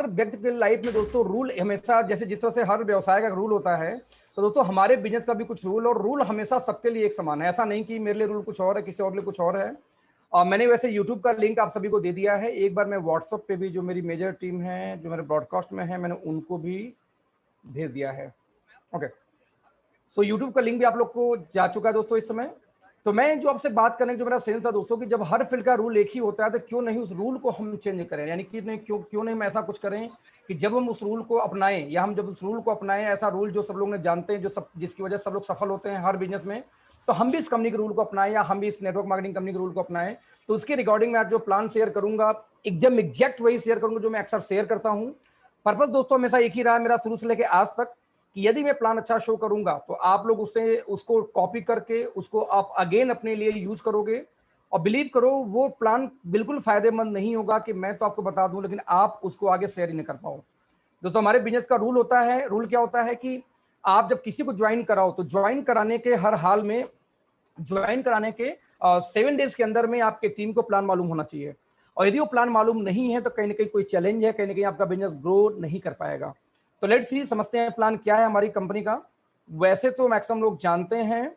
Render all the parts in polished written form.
हर व्यक्ति के लाइफ में दोस्तों रूल हमेशा, जैसे जिस तरह से हर व्यवसाय का रूल होता है, तो दोस्तों हमारे बिजनेस का भी कुछ रूल, और रूल हमेशा सबके लिए एक समान है। ऐसा नहीं कि मेरे लिए रूल कुछ और है, किसी और लिए कुछ और है। मैंने वैसे यूट्यूब का लिंक आप सभी को दे दिया है। एक बार मैं व्हाट्सएप पे भी जो मेरी मेजर टीम है, जो मेरे ब्रॉडकास्ट में है, मैंने उनको भी भेज दिया है। ओके, तो यूट्यूब का लिंक भी आप लोग को जा चुका है दोस्तों इस समय। तो मैं जो आपसे बात करने जो मेरा सेंस था दोस्तों कि जब हर फील्ड का रूल एक ही होता है तो क्यों नहीं उस रूल को हम चेंज करें, यानी कि नहीं क्यों नहीं हम ऐसा कुछ करें कि जब हम उस रूल को अपनाएं, या हम जब उस रूल को अपनाएं, ऐसा रूल जो सब लोग ने जानते हैं, जो सब जिसकी वजह से सब लोग सफल होते हैं हर बिजनेस में, तो हम भी इस कंपनी के रूल को अपनाएं, या हम भी इस नेटवर्क मार्केटिंग कंपनी के रूल को अपनाएं। तो उसके रिगार्डिंग मैं आज जो प्लान शेयर करूंगा एकदम एग्जैक्ट वही शेयर करूंगा जो मैं अक्सर शेयर करता हूं। पर्पस दोस्तों हमेशा एक ही रहा मेरा शुरू से लेकर आज तक, कि यदि मैं प्लान अच्छा शो करूंगा तो आप लोग उसको कॉपी करके उसको आप अगेन अपने लिए यूज करोगे। और बिलीव करो वो प्लान बिल्कुल फायदेमंद नहीं होगा कि मैं तो आपको बता दूं लेकिन आप उसको आगे शेयर ही नहीं कर पाओ। दोस्तों हमारे बिजनेस का रूल होता है, रूल क्या होता है कि आप जब किसी को ज्वाइन कराओ तो ज्वाइन कराने के हर हाल में, ज्वाइन कराने के 7 डेज के अंदर में आपके टीम को प्लान मालूम होना चाहिए। और यदि वो प्लान मालूम नहीं है तो कहीं ना कहीं कोई चैलेंज है, कहीं ना कहीं आपका बिजनेस ग्रो नहीं कर पाएगा। तो लेट्स सी, समझते हैं प्लान क्या है हमारी कंपनी का। वैसे तो मैक्सिमम लोग जानते हैं,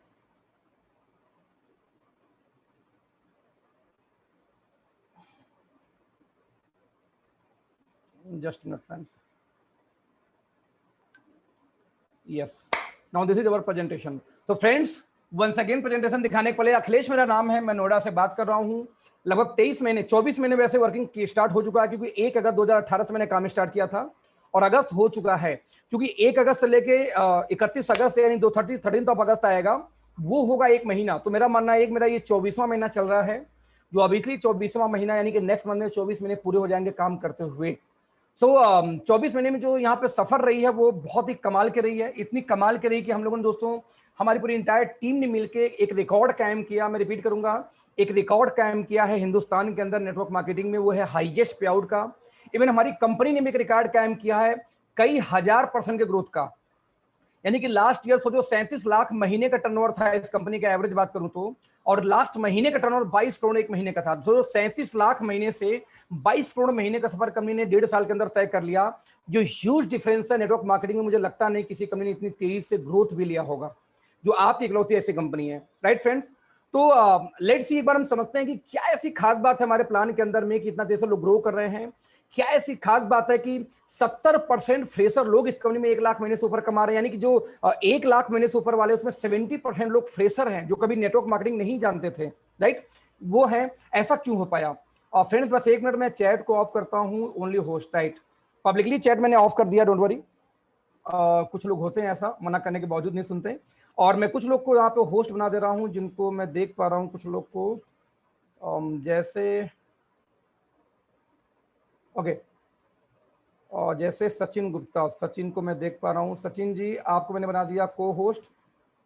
just minute friends, yes, now this is our presentation. तो फ्रेंड्स वंस अगेन प्रेजेंटेशन दिखाने के पहले, अखिलेश मेरा नाम है, मैं नोएडा से बात कर रहा हूं। लगभग 23 महीने 24 महीने वैसे वर्किंग स्टार्ट हो चुका है, क्योंकि 1 अगस्त 2018 से मैंने काम स्टार्ट किया था और अगस्त हो चुका है, क्योंकि 1 अगस्त से लेके 31 अगस्त यानी 13 अगस्त आएगा, वो होगा 1 महीना। तो मेरा मानना है मेरा ये 24वां महीना चल रहा है, जो ऑब्वियसली 24वां महीना यानी कि नेक्स्ट मंथ में 24 महीने पूरे हो जाएंगे काम करते हुए। 24 महीने में जो यहाँ पे सफर रही है वो बहुत ही कमाल की रही है। इतनी कमाल की रही कि हम लोगों ने दोस्तों, हमारी पूरी इंटायर टीम ने मिलकर एक रिकॉर्ड कायम किया। मैं रिपीट करूंगा, एक रिकॉर्ड कायम किया है हिंदुस्तान के अंदर नेटवर्क मार्केटिंग में, वो है हाईएस्ट पे आउट का। इवन हमारी कंपनी ने भी एक रिकॉर्ड कायम किया है कई हजार % के ग्रोथ का, यानी कि लास्ट ईयर सोचो 37 लाख महीने का टर्नओवर था इस कंपनी का, एवरेज बात करूं तो, और लास्ट महीने का टर्नओवर 22 करोड़ एक महीने का था। तो 37 लाख महीने से 22 करोड़ महीने का सफर कंपनी ने 1.5 साल के अंदर तय कर लिया, जो ह्यूज डिफरेंस है नेटवर्क मार्केटिंग में। मुझे लगता नहीं किसी कंपनी ने इतनी तेजी से ग्रोथ भी लिया होगा, जो आपकी इकलौती ऐसी कंपनी है, राइट फ्रेंड्स। तो लेट्स सी, एक बार हम समझते हैं कि क्या ऐसी खास बात है हमारे प्लान के अंदर में कि इतना तेजी से लोग ग्रो कर रहे हैं। क्या ऐसी खास बात है कि 70% फ्रेशर लोग इस कंपनी में 1 लाख महीने से ऊपर कमा रहे हैं, यानी कि जो 1 लाख महीने से ऊपर वाले उसमें 70% लोग फ्रेशर हैं, जो कभी नेटवर्क मार्केटिंग नहीं जानते थे, राइट। वो है, ऐसा क्यों हो पाया। और फ्रेंड्स बस 1 मिनट में चैट को ऑफ करता हूं, only host, right. Publicly chat मैंने ऑफ कर दिया, डोंट वरी। कुछ लोग होते हैं ऐसा, मना करने के बावजूद नहीं सुनते। और मैं कुछ लोग को यहाँ पे होस्ट बना दे रहा हूँ जिनको मैं देख पा रहा हूँ, कुछ लोग को जैसे ओके, और जैसे सचिन गुप्ता, सचिन को मैं देख पा रहा हूँ। सचिन जी आपको मैंने बना दिया को होस्ट,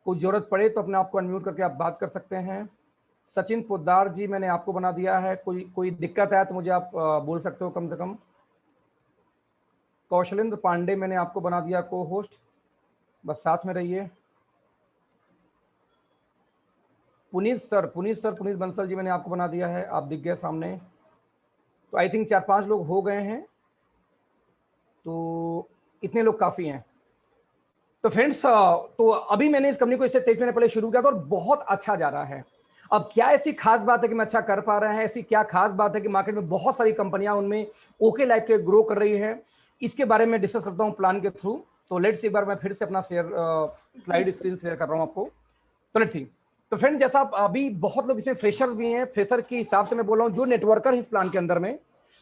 कोई जरूरत पड़े तो अपने आप को अनम्यूट करके आप बात कर सकते हैं। सचिन पोद्दार जी मैंने आपको बना दिया है, कोई दिक्कत है तो मुझे आप बोल सकते हो कम से कम। कौशलेंद्र पांडे मैंने आपको बना दिया को होस्ट, बस साथ में रहिए। पुनीत बंसल जी मैंने आपको बना दिया है, आप दिख गए सामने। तो आई थिंक 4-5 लोग हो गए हैं, तो इतने लोग काफी हैं। तो फ्रेंड्स तो अभी मैंने इस कंपनी को इससे 23 महीने पहले शुरू किया था और बहुत अच्छा जा रहा है। अब क्या ऐसी खास बात है कि मैं अच्छा कर पा रहे हैं, ऐसी क्या खास बात है कि मार्केट में बहुत सारी कंपनियां उनमें ओके लाइफ के ग्रो कर रही है, इसके बारे में डिस्कस करता हूं प्लान के थ्रू। तो लेट्स एक बार मैं फिर से अपना स्लाइड स्क्रीन शेयर कर रहा हूं आपको। तो लेट्स सी। तो फ्रेंड जैसा अभी बहुत लोग इसमें फ्रेशर भी हैं, फ्रेशर के हिसाब से मैं बोल रहा हूँ, जो नेटवर्कर है इस प्लान के अंदर में,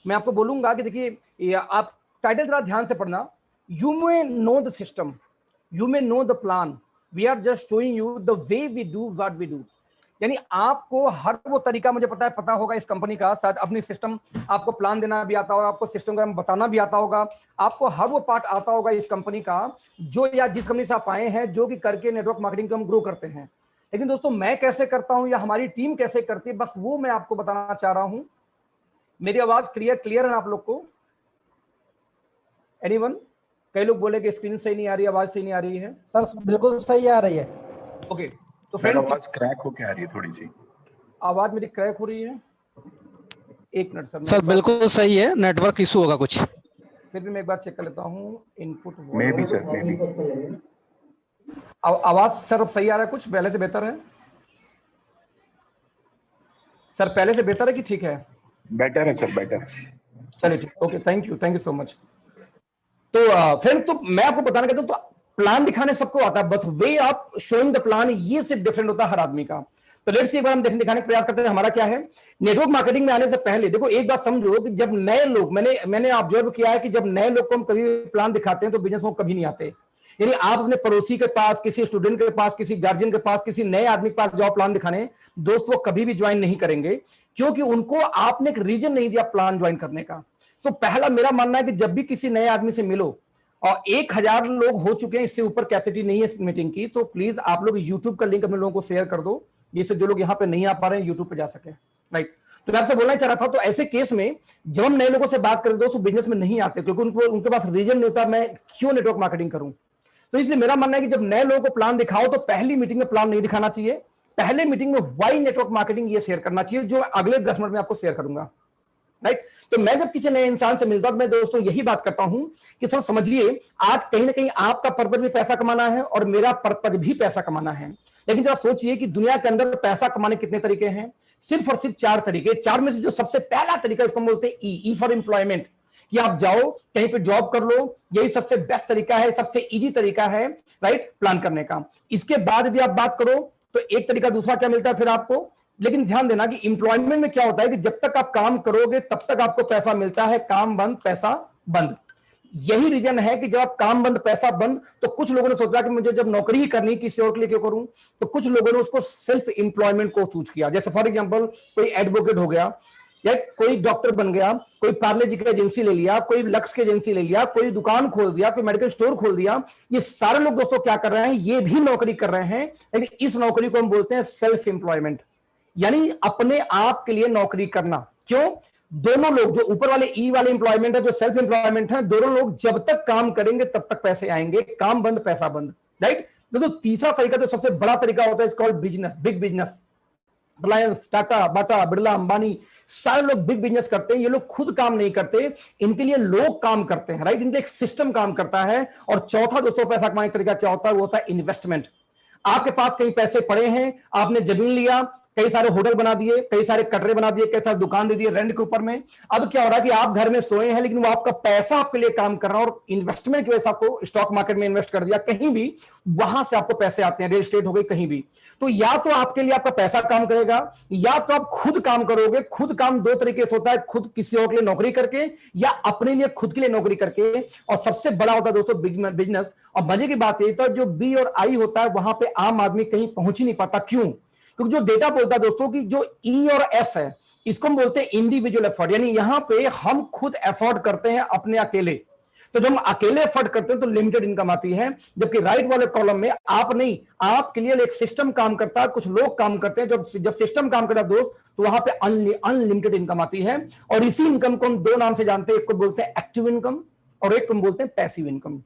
मैं आपको बोलूंगा कि देखिए आप टाइटल जरा ध्यान से पढ़ना। You may know the system, you may know the plan, we are just showing you the way we do what we do. यानी आपको हर वो तरीका मुझे पता होगा इस कंपनी का, शायद अपनी सिस्टम आपको प्लान देना भी आता होगा, आपको सिस्टम का बताना भी आता होगा, आपको हर वो पार्ट आता होगा इस कंपनी का जो या जिस कंपनी से आप आए हैं, जो कि करके नेटवर्क मार्केटिंग को हम ग्रो करते हैं। लेकिन दोस्तों मैं कैसे करता हूं या हमारी टीम कैसे करती है, बस वो मैं आपको बताना चाह रहा हूं। मेरी आवाज क्लियर है आप लोग को? एनीवन? कई लोग बोले कि स्क्रीन सही नहीं आ रही, आवाज सही नहीं आ रही है। सर बिल्कुल सही आ रही है। ओके, तो फ्रेंड आवाज क्रैक होके आ रही है थोड़ी सी। आवाज मेरी क्रैक हो रही है? 1 मिनट सर। सर बिल्कुल सही है, नेटवर्क इशू होगा कुछ। फिर भी मैं एक बार चेक कर लेता हूँ input. May be sir, may be. आवाज सर अब सही आ रहा है? कुछ पहले से बेहतर है सर? पहले से बेहतर है कि ठीक है? बेटर है सर, बेटर। चलिए ठीक, okay, thank you so much. तो फ्रेंड, तो मैं आपको बताना चाहता हूं, तो प्लान दिखाने सबको आता है, बस way of showing the plan ये सिर्फ डिफरेंट होता है हर आदमी का। तो लेट्स सी, एक बार हम दिखाने का प्रयास करते हैं हमारा क्या है। नेटवर्क मार्केटिंग में आने से पहले देखो एक बात समझो कि जब नए लोग, मैंने ऑब्जर्व किया है कि जब नए लोग को हम कभी प्लान दिखाते हैं तो बिजनेस में कभी नहीं आते। यानी आप अपने पड़ोसी के पास, किसी स्टूडेंट के पास, किसी गार्जियन के पास, किसी नए आदमी के पास जाओ प्लान दिखाने, दोस्त वो कभी भी ज्वाइन नहीं करेंगे, क्योंकि उनको आपने एक रीजन नहीं दिया प्लान ज्वाइन करने का। तो पहला मेरा मानना है कि जब भी किसी नए आदमी से मिलो, और 1000 लोग हो चुके हैं, इससे ऊपर कैपेसिटी नहीं है इस मीटिंग की, तो प्लीज आप लोग यूट्यूब का लिंक अपने लोगों को शेयर कर दो, जिससे जो लोग यहाँ पे नहीं आ पा रहे हैं यूट्यूब पे जा सके। राइट, तो मैं आपसे बोलना चाह रहा था, तो ऐसे केस में जब हम नए लोगों से बात करें दोस्तों, बिजनेस में नहीं आते, क्योंकि उनके पास रीजन नहीं होता मैं क्यों नेटवर्क मार्केटिंग करूं। तो इसलिए मेरा मानना है कि जब नए लोगों को प्लान दिखाओ तो पहली मीटिंग में प्लान नहीं दिखाना चाहिए, पहले मीटिंग में वाई नेटवर्क मार्केटिंग ये शेयर करना चाहिए, जो अगले 10 मिनट में आपको शेयर करूंगा। राइट, तो मैं जब किसी नए इंसान से मिलता हूं, मैं दोस्तों यही बात करता हूं कि सब समझिए, आज कहीं ना कहीं आपका पर्पज भी पैसा कमाना है और मेरा पर्पज भी पैसा कमाना है। लेकिन जरा सोचिए कि दुनिया के अंदर पैसा कमाने कितने तरीके हैं? सिर्फ और सिर्फ 4 तरीके। 4 में से जो सबसे पहला तरीका, इसको बोलते हैं ई फॉर एम्प्लॉयमेंट, कि आप जाओ कहीं पे जॉब कर लो, यही सबसे बेस्ट तरीका है, सबसे इजी तरीका है राइट प्लान करने का। इसके बाद यदि आप बात करो तो एक तरीका दूसरा क्या मिलता है फिर आपको, लेकिन ध्यान देना कि एम्प्लॉयमेंट में क्या होता है कि जब तक आप काम करोगे तब तक आपको पैसा मिलता है, काम बंद पैसा बंद। यही रीजन है कि जब आप काम बंद पैसा बंद, तो कुछ लोगों ने सोचा कि मुझे जब नौकरी ही करनी किसी और के लिए क्यों करूं, तो कुछ लोगों ने उसको सेल्फ एम्प्लॉयमेंट को चूज किया। जैसे फॉर एग्जांपल कोई एडवोकेट हो गया, या कोई डॉक्टर बन गया, कोई पार्ले जी की एजेंसी ले लिया, कोई लक्स की एजेंसी ले लिया, कोई दुकान खोल दिया, कोई मेडिकल स्टोर खोल दिया। ये सारे लोग दोस्तों क्या कर रहे हैं, ये भी नौकरी कर रहे हैं, लेकिन इस नौकरी को हम बोलते हैं सेल्फ एम्प्लॉयमेंट, यानी अपने आप के लिए नौकरी करना। क्यों? दोनों लोग, जो ऊपर वाले ई वाले एम्प्लॉयमेंट है, जो सेल्फ एम्प्लॉयमेंट है, दोनों लोग जब तक काम करेंगे तब तक पैसे आएंगे, काम बंद पैसा बंद। राइट, तो तीसरा तरीका जो सबसे बड़ा तरीका होता है, called business, big business. Reliance, Tata, Bata, Birla, Ambani, सारे लोग बिग बिजनेस करते हैं। ये लोग खुद काम नहीं करते, इनके लिए लोग काम करते हैं। राइट, इनके एक सिस्टम काम करता है। और चौथा दोस्तों पैसा कमाने का तरीका क्या होता है, वो होता है इन्वेस्टमेंट। आपके पास कई पैसे पड़े हैं, आपने जमीन लिया, कई सारे होटल बना दिए, कई सारे कटरे बना दिए, कई सारे दुकान दे दिए रेंट के ऊपर में। अब क्या हो रहा है कि आप घर में सोए हैं, लेकिन वो आपका पैसा आपके लिए काम कर रहा है, और इन्वेस्टमेंट की वजह से आपको स्टॉक मार्केट में इन्वेस्ट कर दिया, कहीं भी वहां से आपको पैसे आते हैं, रियल एस्टेट हो गई कहीं भी। तो या तो आपके लिए आपका पैसा काम करेगा, या तो आप खुद काम करोगे। खुद काम 2 तरीके से होता है, खुद किसी और के लिए नौकरी करके, या अपने लिए खुद के लिए नौकरी करके। और सबसे बड़ा होता है दोस्तों बिजनेस। और मजे की बात यह तो जो बी और आई होता है, वहां पे आम आदमी कहीं पहुंच ही नहीं पाता। क्यों? क्योंकि जो डेटा बोलता है दोस्तों कि जो ई और एस है, इसको हम बोलते हैं इंडिविजुअल एफर्ट, यानी यहां पे हम खुद एफर्ट करते हैं अपने अकेले। तो जब हम अकेले एफर्ट करते हैं तो लिमिटेड इनकम आती है, जबकि राइट वाले कॉलम में आप नहीं, आपके लिए एक सिस्टम काम करता है, कुछ लोग काम करते हैं। जब सिस्टम काम करता है दोस्त, तो वहां पे अनलिमिटेड इनकम आती है। और इसी इनकम को हम 2 नाम से जानते हैं, एक को बोलते हैं एक्टिव इनकम और एक को बोलते हैं पैसिव इनकम।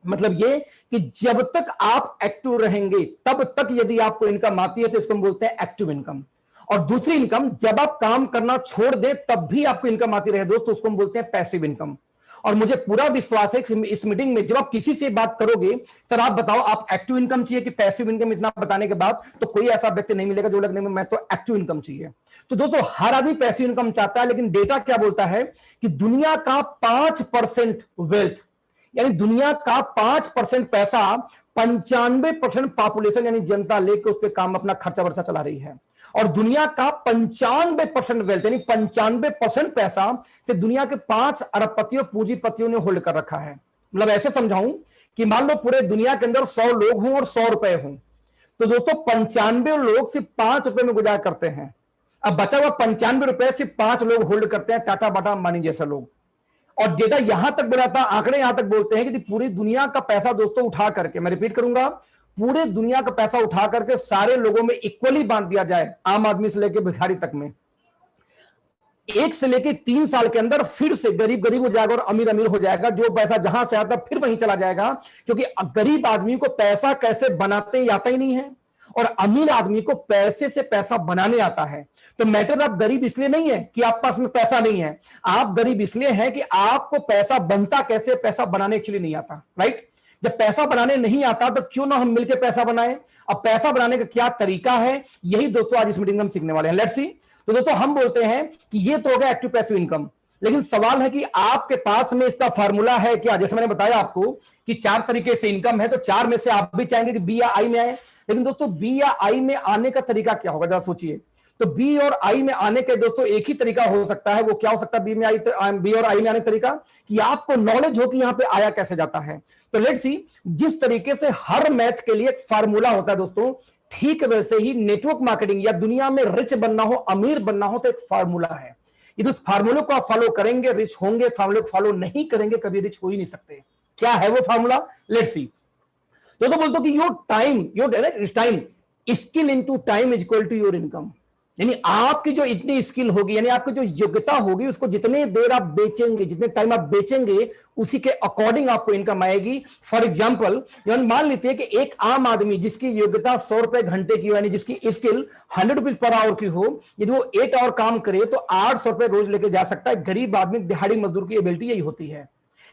मतलब ये कि जब तक आप एक्टिव रहेंगे तब तक यदि आपको इनकम आती है तो इसको हम बोलते हैं एक्टिव इनकम। और दूसरी इनकम, जब आप काम करना छोड़ दे तब भी आपको इनकम आती रहे दोस्तों, उसको हम बोलते हैं पैसिव इनकम। और मुझे पूरा विश्वास है कि इस मीटिंग में जब आप किसी से बात करोगे, सर आप बताओ आप एक्टिव इनकम चाहिए कि पैसिव इनकम, इतना बताने के बाद तो कोई ऐसा व्यक्ति नहीं मिलेगा जो लगने में मैं तो एक्टिव इनकम चाहिए। तो दोस्तों हर आदमी पैसिव इनकम चाहता है, लेकिन डेटा क्या बोलता है कि दुनिया का 5% वेल्थ, यानी दुनिया का 5% पैसा 95% पॉपुलेशन यानी जनता लेकर उस पर काम अपना खर्चा वर्चा चला रही है। और दुनिया का 95% वेल्थ यानी 95% पैसा से दुनिया के 5 अरबपतियों पूंजीपतियों ने होल्ड कर रखा है। मतलब ऐसे समझाऊं कि मान लो पूरे दुनिया के अंदर 100 लोग हों और 100 रुपए हों, तो दोस्तों 95 लोग सिर्फ 5 रुपए में गुजार करते हैं। अब बचा हुआ 95 रुपए सिर्फ 5 लोग होल्ड करते हैं, टाटा, बाटा, अंबानी जैसे लोग। और डेटा यहां तक बताता, आंकड़े यहां तक बोलते हैं कि पूरी दुनिया का पैसा दोस्तों उठा करके, मैं रिपीट करूंगा, पूरे दुनिया का पैसा उठा करके सारे लोगों में इक्वली बांट दिया जाए, आम आदमी से लेकर भिखारी तक में, 1 से लेकर 3 साल के अंदर फिर से गरीब गरीब हो जाएगा और अमीर अमीर हो जाएगा। जो पैसा जहां से आता फिर वहीं चला जाएगा, क्योंकि गरीब आदमी को पैसा कैसे बनाते आता ही नहीं है। और अमीर आदमी को पैसे से पैसा बनाने आता है। तो मैटर आप गरीब इसलिए नहीं है कि आप पास में पैसा नहीं है, आप गरीब इसलिए है कि आपको पैसा बनता कैसे, पैसा बनाने एक्चुअली नहीं आता, राइट। जब पैसा बनाने नहीं आता तो क्यों ना हम मिलकर पैसा बनाएं। अब पैसा बनाने का क्या तरीका है, यही दोस्तों आज इस मीटिंग में हम सीखने वाले हैं। Let's see. तो दोस्तों हम बोलते हैं कि ये तो हो गया एक्टिव पैसिव इनकम, लेकिन सवाल है कि आपके पास में इसका फार्मूला है क्या। जैसे मैंने बताया आपको कि 4 तरीके से इनकम है, तो 4 में से आप भी चाहेंगे कि बी या आई में आए, लेकिन दोस्तों बी या आई में आने का तरीका क्या होगा, जरा सोचिए। तो बी और आई में आने के दोस्तों एक ही तरीका हो सकता है। वो क्या हो सकता है बी और आई में आने का तरीका, कि आपको नॉलेज हो कि यहां पे आया कैसे जाता है। तो लेट्स सी, जिस तरीके से हर मैथ के लिए एक फार्मूला होता है दोस्तों, ठीक वैसे ही नेटवर्क मार्केटिंग या दुनिया में रिच बनना हो, अमीर बनना हो, तो एक फार्मूला है। यदि उस फार्मूले को आप फॉलो करेंगे रिच होंगे, फार्मूले को फॉलो नहीं करेंगे कभी रिच हो ही नहीं सकते। क्या है वो फार्मूला, लेट्स सी। दोस्तों बोलते हो कि your time skill into time is equal to your income. यानी आपकी जो इतनी स्किल होगी, यानी आपकी जो योग्यता होगी, उसको जितने देर आप बेचेंगे, जितने टाइम आप बेचेंगे, उसी के अकॉर्डिंग आपको इनकम आएगी। फॉर एग्जांपल मान लेते हैं कि एक आम आदमी जिसकी योग्यता 100 रुपए घंटे की हो, यानी जिसकी स्किल 100 रुपीज पर आवर की हो, यदि वो 8 आवर काम करे तो 800 रुपए रोज लेके जा सकता है। गरीब आदमी, दिहाड़ी मजदूर की एबिलिटी यही होती है।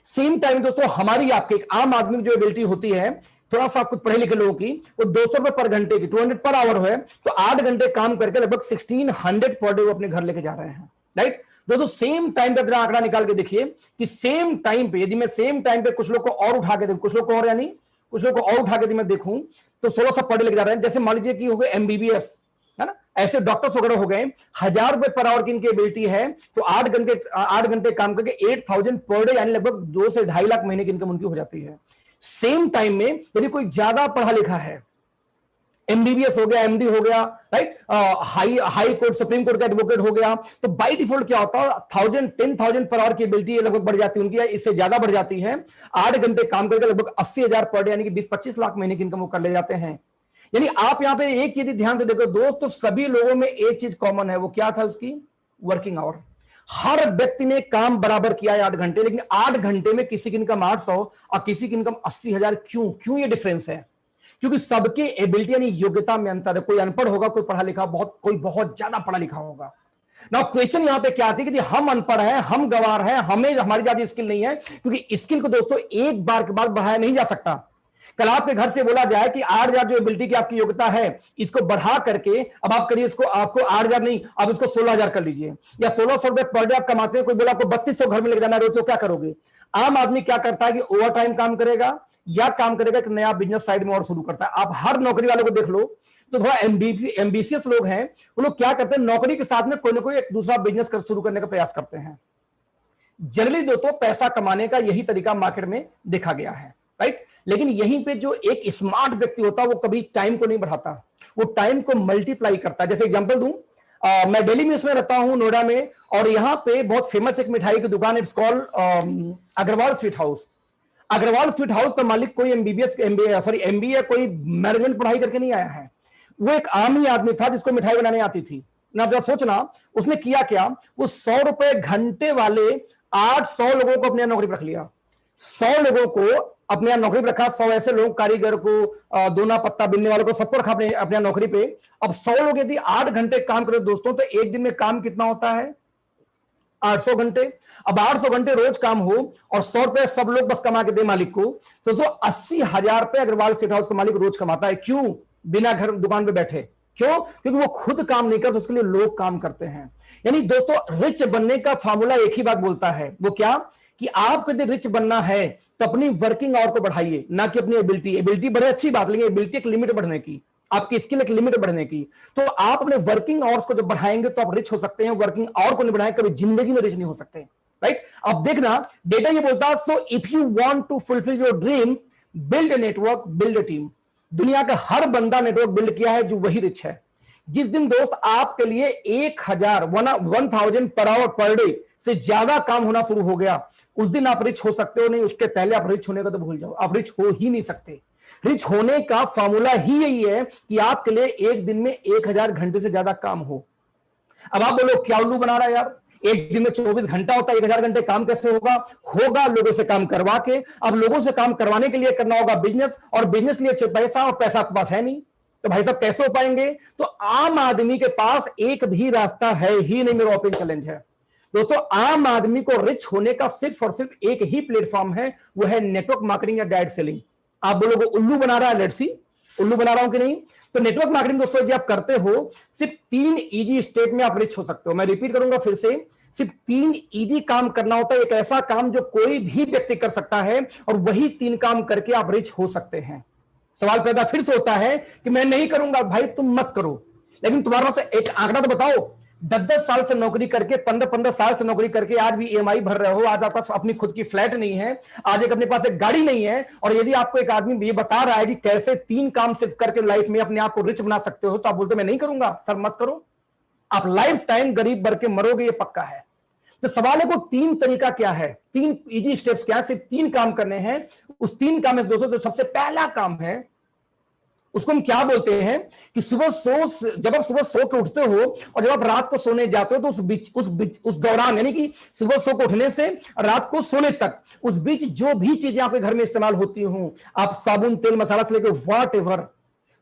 सेम टाइम दोस्तों हमारी आपके एक आम आदमी की जो एबिलिटी होती है, थोड़ा सा कुछ पढ़े लिखे लोगों की, वो 200 रुपए पर घंटे की, 200 पर आवर है, तो 8 घंटे काम करके लगभग 1600 पर डे वो अपने घर लेके जा रहे हैं, राइट। दोस्तों सेम टाइम पे अपना आंकड़ा निकाल के देखिए कि सेम टाइम पे यदि मैं सेम टाइम पे कुछ लोग को और उठा के देखूं, कुछ लोग को और यानी कुछ लोग को और उठा के मैं देखूं तो 1600 पर डे लेके जा रहे हैं। जैसे मान लीजिए कि हो गए एमबीबीएस, है ना, ऐसे डॉक्टर्स वगैरह हो गए, 1000 रुपए पर आवर की इनकी एबिलिटी है, तो 8 घंटे काम करके 8000 पर डे, यानी लगभग 2 से 2.5 लाख महीने की इनकम उनकी हो जाती है। सेम टाइम में यदि कोई ज्यादा पढ़ा लिखा है, एमबीबीएस हो गया, एमडी हो गया, right, high court supreme court का एडवोकेट हो गया, तो बाय डिफॉल्ट क्या होता है, 1000 पर आवर की एबिलिटी लगभग बढ़ जाती है उनकी, इससे ज्यादा बढ़ जाती है। 8 घंटे काम करके लगभग 80,000 पर डे, यानी कि 20-25 लाख महीने की इनकम वो कर ले जाते हैं। यानी आप यहां पे एक चीज ध्यान से देखो दोस्त, तो सभी लोगों में एक चीज कॉमन है, वो क्या था, उसकी वर्किंग आवर। हर व्यक्ति ने काम बराबर किया है 8 घंटे, लेकिन 8 घंटे में किसी की इनकम 800 और किसी की इनकम 80,000। क्यों ये डिफरेंस है? क्योंकि सबके एबिलिटी यानी योग्यता में अंतर है। कोई अनपढ़ होगा, कोई पढ़ा लिखा, कोई बहुत ज्यादा पढ़ा लिखा होगा। नाउ क्वेश्चन यहां पे क्या आती है कि हम अनपढ़ हैं, हम गंवार हैं, हमें हमारी ज्यादा स्किल नहीं है, क्योंकि स्किल को दोस्तों एक बार के बाद बढ़ाया नहीं जा सकता। कल आपके घर से बोला जाए कि 8,000 जो एबिलिटी की आपकी योग्यता है, इसको बढ़ा करके अब आप करिए, इसको आपको 8,000 नहीं, अब इसको 16,000 कर लीजिए, या 1600 रुपए पर डे आप कमाते हैं, कोई बोला आपको 3200 घर में लेके जाना रोज, तो क्या करोगे? आम आदमी क्या करता है कि ओवर टाइम काम करेगा या काम करेगा कि नया बिजनेस साइड में और शुरू करता है। आप हर नौकरी वाले को देख लो तो थोड़ा एम्बिशियस लोग हैं, वो लोग क्या करते हैं, नौकरी के साथ में कोई ना कोई एक दूसरा बिजनेस शुरू करने का प्रयास करते हैं। जनरली दोस्तों पैसा कमाने का यही तरीका मार्केट में देखा गया है, राइट। लेकिन यहीं पे जो एक स्मार्ट व्यक्ति होता है वो कभी टाइम को नहीं बढ़ाता, वो टाइम को मल्टीप्लाई करता है। जैसे एग्जांपल दूं, मैं दिल्ली में इसमें रहता हूं, नोएडा में, और यहां पे बहुत फेमस एक मिठाई की दुकान, it's called Agarwal sweet house. Agarwal sweet house का मालिक कोई एमबीए कोई मैनेजमेंट पढ़ाई करके नहीं आया है, वो एक आम ही आदमी था जिसको मिठाई बनाने आती थी ना। जरा सोचना उसने किया क्या, वो 100 रुपए घंटे वाले 800 लोगों को अपने नौकरी पर रख लिया। 100 लोगों को अपने यहां नौकरी पर रखा, 100 ऐसे लोग, कारीगर को, दोना पत्ता बिनने वालों को, सबको रखा अपने नौकरी पे। अब 100 लोग यदि 8 घंटे काम करे दोस्तों, तो एक दिन में काम कितना होता है, 800 घंटे। अब 800 घंटे रोज काम हो और 100 रुपए सब लोग बस कमा के दे मालिक को, तो 80,000 रुपए अग्रवाल स्वीट हाउस का मालिक रोज कमाता है। क्यों? बिना घर दुकान पे बैठे। क्यों? क्योंकि वो खुद काम नहीं करता, उसके लिए लोग काम करते हैं। यानी दोस्तों रिच बनने का फार्मूला एक ही बात बोलता है, वो क्या, कि आपको यदि रिच बनना है तो अपनी वर्किंग आवर को बढ़ाइए, ना कि अपनी एबिलिटी बढ़े, अच्छी बात, लेकिन एबिलिटी एक लिमिट बढ़ने की, आपकी स्किल एक लिमिट बढ़ने की। तो आप अपने वर्किंग आवर्स को जब बढ़ाएंगे तो आप रिच हो सकते हैं। वर्किंग आवर को नहीं बढ़ाएं, कभी जिंदगी में रिच नहीं हो सकते, राइट। अब देखना डेटा ये बोलता है, so if you want to fulfil your dream, build a network, build a team. दुनिया का हर बंदा नेटवर्क बिल्ड किया है जो वही रिच है। जिस दिन दोस्त आपके लिए 1000 पर आवर पर डे से ज्यादा काम होना शुरू हो गया, उस दिन आप रिच हो सकते हो। नहीं, उसके पहले आप रिच होने का तो भूल जाओ, आप रिच हो ही नहीं सकते। रिच होने का फॉर्मूला ही यही है कि आपके लिए एक दिन में 1000 घंटे से ज्यादा काम हो। अब आप बोलो क्या उल्लू बना रहा है यार, एक दिन में 24 घंटा होता है, 1000 घंटे काम कैसे होगा? होगा लोगों से काम करवा के। अब लोगों से काम करवाने के लिए करना होगा बिजनेस, और बिजनेस लिए पैसा, और पैसा आपके पास है नहीं, तो भाई साहब कैसे हो पाएंगे? तो आम आदमी के पास एक भी रास्ता है ही नहीं, मेरा ओपन चैलेंज है दोस्तों। आम आदमी को रिच होने का सिर्फ और सिर्फ एक ही प्लेटफॉर्म है, वो है नेटवर्क मार्केटिंग या डायरेक्ट सेलिंग। आप बोलोगे उल्लू बना रहा है, लेट्स सी उल्लू बना रहा हूं कि नहीं। तो नेटवर्क मार्केटिंग दोस्तों यदि आप करते हो, सिर्फ 3 इजी स्टेप में आप रिच हो सकते हो। मैं रिपीट करूंगा फिर से, सिर्फ 3 इजी काम करना होता है, एक ऐसा काम जो कोई भी व्यक्ति कर सकता है, और वही 3 काम करके आप रिच हो सकते हैं। सवाल पैदा फिर से होता है कि मैं नहीं करूंगा। भाई तुम मत करो, लेकिन तुम्हारे पास एक आंकड़ा तो बताओ। 10-10 साल से नौकरी करके, 15-15 साल से नौकरी करके आज भी ईएमआई भर रहे हो, आज आपके पास अपनी खुद की फ्लैट नहीं है, आज एक अपने पास एक गाड़ी नहीं है, और यदि आपको एक आदमी ये बता रहा है कि कैसे 3 काम सिर्फ करके लाइफ में अपने आप को रिच बना सकते हो, तो आप बोलते मैं नहीं करूंगा। सर मत करो, आप लाइफ टाइम गरीब बन के मरोगे, ये पक्का है। तो सवाल है को 3 तरीका क्या है, 3 इजी स्टेप्स क्या है, सिर्फ 3 काम करने हैं। उस 3 काम में दोस्तों जो सबसे पहला काम है उसको हम क्या बोलते हैं कि जब आप सुबह सो के उठते हो और जब आप रात को सोने जाते हो, तो उस दौरान, यानी कि सुबह सो के उठने से रात को सोने तक, उस बीच जो भी चीजें आपके घर में इस्तेमाल होती हों, आप साबुन तेल मसाला से लेकर व्हाट एवर,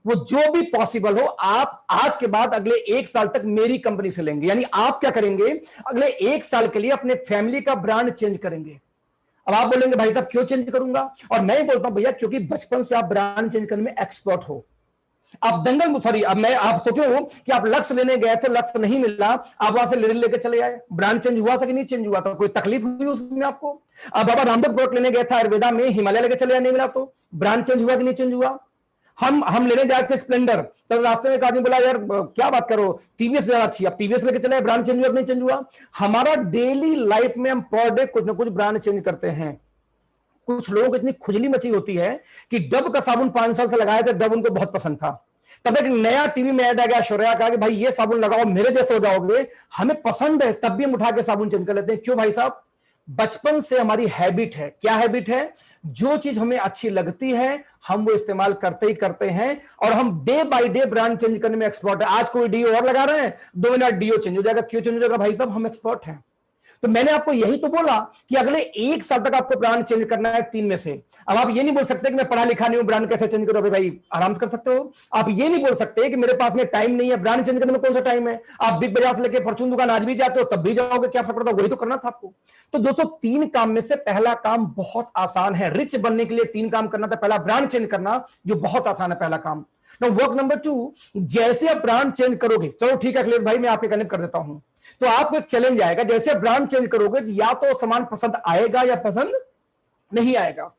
वो जो भी पॉसिबल हो, आप आज के बाद अगले 1 साल तक मेरी कंपनी से लेंगे। यानी आप क्या करेंगे, अगले 1 साल के लिए अपने फैमिली का ब्रांड चेंज करेंगे। अब आप बोलेंगे भाई साहब क्यों चेंज करूंगा, और मैं बोलता हूं भैया क्योंकि बचपन से आप ब्रांड चेंज करने में एक्सपर्ट हो। आप आप सोचो कि आप लक्ष्य लेने गए थे, लक्ष्य नहीं मिला, आप वहां से लेके चले आए, ब्रांड चेंज हुआ था कि नहीं चेंज हुआ था? कोई तकलीफ हुई उसमें आपको? अब बाबा रामदेव प्रोडक्ट लेने गए थे आयुर्वेदा में, हिमालय लेके चले आए, नहीं मिला तो ब्रांड चेंज हुआ कि नहीं चेंज हुआ? हम लेने जाए थे स्प्लेंडर, तो रास्ते में एक आदमी बोला यार क्या बात करो, टीवीएस ज्यादा अच्छी, अब टीवीएस लेके चले, ब्रांड चेंज हुआ कि नहीं चेंज हुआ? हमारा डेली लाइफ में हम पर डे कुछ ना कुछ ब्रांड चेंज करते हैं। कुछ लोगों को इतनी खुजली मची होती है कि डब का साबुन 5 साल से लगाए थे, डब उनको बहुत पसंद था, तब एक नया टीवी में ऐड आ गया, ऐश्वर्या का कि भाई ये साबुन लगाओ मेरे जैसे हो जाओगे, हमें पसंद है, तब भी हम उठा के साबुन चेंज कर लेते हैं। क्यों भाई साहब? बचपन से हमारी हैबिट है। क्या हैबिट है? जो चीज हमें अच्छी लगती है हम वो इस्तेमाल करते ही करते हैं, और हम day by day brand change करने में एक्सपर्ट है। आज कोई डीओ और लगा रहे हैं, 2 मिनट डीओ चेंज हो जाएगा। क्यों चेंज हो जाएगा भाई साहब? हम एक्सपर्ट हैं। तो मैंने आपको यही तो बोला कि अगले 1 साल तक आपको ब्रांड चेंज करना है 3 में से। अब आप ये नहीं बोल सकते कि मैं पढ़ा लिखा नहीं हूं, ब्रांड कैसे चेंज करोगे? भाई आराम से कर सकते हो। आप ये नहीं बोल सकते कि मेरे पास में टाइम नहीं है, ब्रांड चेंज करने में कौन सा टाइम है? आप बिग बाजार से लेकर फॉर्चून दुकान आज भी जाते हो, तब भी जाओगे, क्या फर्क पड़ता? वही तो करना था आपको। तो दोस्तों 3 काम में से पहला काम बहुत आसान है। रिच बनने के लिए 3 काम करना था, पहला ब्रांड चेंज करना, जो बहुत आसान है पहला काम। वर्क नंबर 2, जैसे आप ब्रांड चेंज करोगे, चलो ठीक है अखिलेश भाई मैं आपके कनेक्ट कर देता हूं, तो आपको एक चैलेंज आएगा। जैसे ब्रांड चेंज करोगे या तो सामान पसंद आएगा या पसंद नहीं आएगा।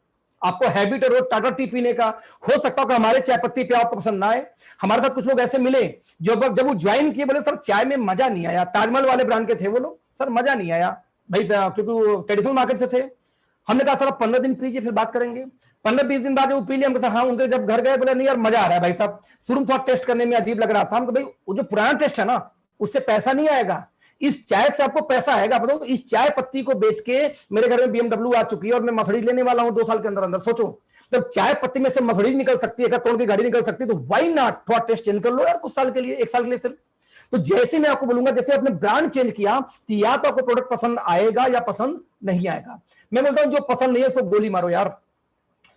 आपको हैबिट है रोज टाटा टी पीने का, हो सकता है कि हमारे चाय पत्ती पे आपको पसंद ना आए। हमारे साथ कुछ लोग ऐसे मिले जब वो ज्वाइन किए, बोले सर चाय में मजा नहीं आया। ताजमहल वाले ब्रांड के थे वो लोग, सर मजा नहीं आया भाई, क्योंकि वो ट्रेडिशनल मार्केट से थे। हमने कहा सर 15 दिन पीजिए फिर बात करेंगे। 15-20 दिन बाद वो पी लिया, हम कहा हाँ, उनके जब घर गए बोले नहीं यार मजा आ रहा है भाई साहब, शुरू में थोड़ा टेस्ट करने में अजीब लग रहा था। हम भाई वो जो पुराना टेस्ट है ना उससे पैसा नहीं आएगा, इस चाय से आपको पैसा आएगा। बताओ इस चाय पत्ती को बेच के मेरे घर में BMW आ चुकी है और मैं मर्सिडीज लेने वाला हूं 2 साल के अंदर अंदर। सोचो जब चाय पत्ती में से मर्सिडीज निकल सकती है, कौन की गाड़ी निकल सकती है, तो व्हाई नॉट थोड़ा टेस्ट चेंज कर लो यार कुछ साल के लिए, 1 साल के लिए सिर्फ। तो जैसे मैं आपको बोलूंगा, जैसे आपने ब्रांड चेंज किया तो या तो आपको प्रोडक्ट पसंद आएगा या पसंद नहीं आएगा। मैं बोलता हूं जो पसंद नहीं है उसको गोली मारो यार।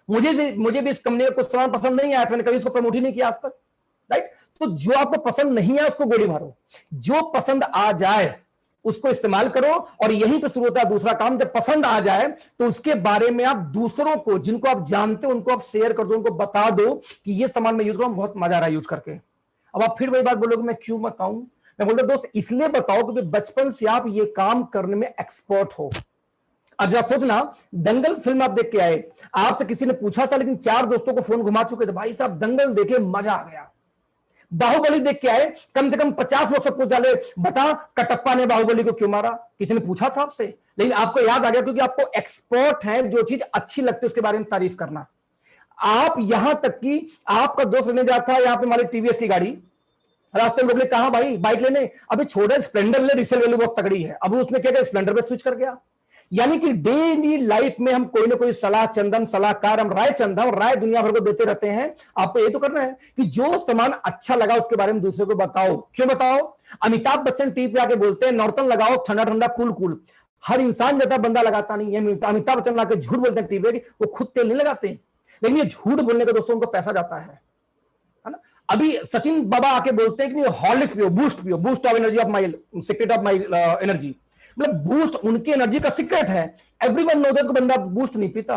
मुझे भी इस कंपनी का कुछ सामान पसंद नहीं आया, मैंने कभी उसको प्रमोट ही नहीं किया आज तक, राइट? तो जो आपको पसंद नहीं है उसको गोली मारो, जो पसंद आ जाए उसको इस्तेमाल करो। और यहीं पे शुरू होता है दूसरा काम। जब पसंद आ जाए तो उसके बारे में आप दूसरों को, जिनको आप जानते हो उनको आप शेयर कर दो, उनको बता दो कि ये सामान मैं यूज कर रहा हूं, बहुत मजा आ रहा है यूज करके। अब आप फिर वही बात बोलोगे मैं क्यों बताऊं? मैं बोलता दोस्त इसलिए बताओ क्योंकि बचपन से आप ये काम करने में एक्सपर्ट हो। अब जरा सोचना, दंगल फिल्म आप देख के आए, आपसे किसी ने पूछा था, लेकिन 4 दोस्तों को फोन घुमा चुके थे, भाई साहब दंगल देखे मजा आ गया। बाहुबली देख के आए, कम से कम 50 लोग सब पूछ डाले, बता कटप्पा ने बाहुबली को क्यों मारा? किसी ने पूछा था आपसे, लेकिन आपको याद आ गया क्योंकि आपको एक्सपर्ट है जो चीज अच्छी लगती है उसके बारे में तारीफ करना। आप यहां तक कि आपका दोस्त लेने जाता है यहां पे हमारी टीवीएस की गाड़ी, रास्ते में बोले कहा भाई बाइक लेने, अभी छोड़े स्प्लेंडर ले, रिसेल वैल्यू बहुत तगड़ी है। अब उसने क्या किया, स्प्लेंडर पे स्विच कर गया। यानी कि डेली लाइफ में हम कोई ना कोई सलाह चंदन, सलाहकार, हम राय चंदन, राय दुनिया भर को देते रहते हैं। आपको ये तो करना है कि जो सामान अच्छा लगा उसके बारे में दूसरे को बताओ। क्यों बताओ? अमिताभ बच्चन टीवी पे आके बोलते हैं नॉर्थन लगाओ, ठंडा ठंडा कूल कूल। हर इंसान जैसा बंदा लगाता नहीं है। अमिताभ बच्चन लाके झूठ बोलते हैं टीवी पे, वो खुद तेल नहीं लगाते, लेकिन ये झूठ बोलने का दोस्तों उनको पैसा जाता है ना। अभी सचिन बाबा आके बोलते हैं कि नहीं हॉर्लिक्स पियो, बूस्ट पियो, boost of energy of my secret of my energy, मतलब बूस्ट उनकी एनर्जी का सीक्रेट है। एवरीवन नो दैट बंदा बूस्ट नहीं पीता,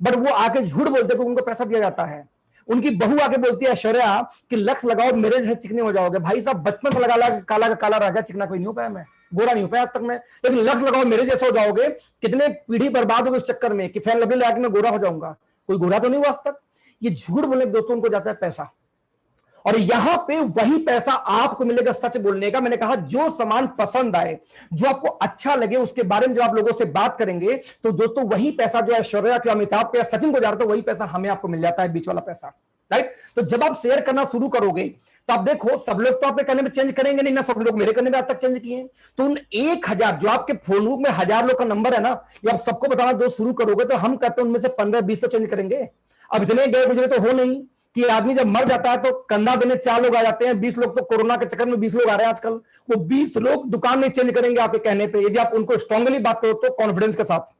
बट वो आके झूठ बोलते कि उनको पैसा दिया जाता है। उनकी बहू आके बोलती है ऐश्वर्या कि लक्ष्य लगाओ मेरे जैसे चिकने हो जाओगे। भाई साहब बचपन से लगा काला का काला रह गया, चिकना कोई नहीं हो पाया, मैं गोरा नहीं हो पाया आज तक मैं, लेकिन लक्ष्य लगाओ मेरे जैसे हो जाओगे। कितने पीढ़ी बर्बाद हो गई इस चक्कर में कि फैन लवली लगा के मैं गोरा हो जाऊंगा, कोई गोरा तो नहीं हुआ आज तक। ये झूठ बोलने के दोस्तों उनको जाता है पैसा, और यहां पे वही पैसा आपको मिलेगा सच बोलने का। मैंने कहा जो सामान पसंद आए, जो आपको अच्छा लगे, उसके बारे में जो आप लोगों से बात करेंगे, तो दोस्तों वही पैसा जो है ऐश्वर्या के, अमिताभ के, सचिन को जा रहा था, वही पैसा हमें आपको मिल जाता है, बीच वाला पैसा, राइट। तो जब आप शेयर करना शुरू करोगे तो आप देखो सब लोग तो आपके करने में चेंज करेंगे नहीं ना, सब लोग मेरे करने में आज तक चेंज किए। तो उन 1000 जो आपके फोन बुक में 1000 लोग का नंबर है ना, ये आप सबको बताना दोस्त शुरू करोगे तो हम कहते हैं उनमें से 15-20 तो चेंज करेंगे। अब इतने गए गुजरे तो हो नहीं कि आदमी जब मर जाता है तो कंधा देने 4 लोग आ जाते हैं, 20 लोग तो कोरोना के चक्कर में 20 लोग आ रहे हैं आजकल। वो 20 लोग दुकान नहीं चेंज करेंगे आपके कहने पे, यदि आप उनको स्ट्रांगली बात करो तो कॉन्फिडेंस के साथ।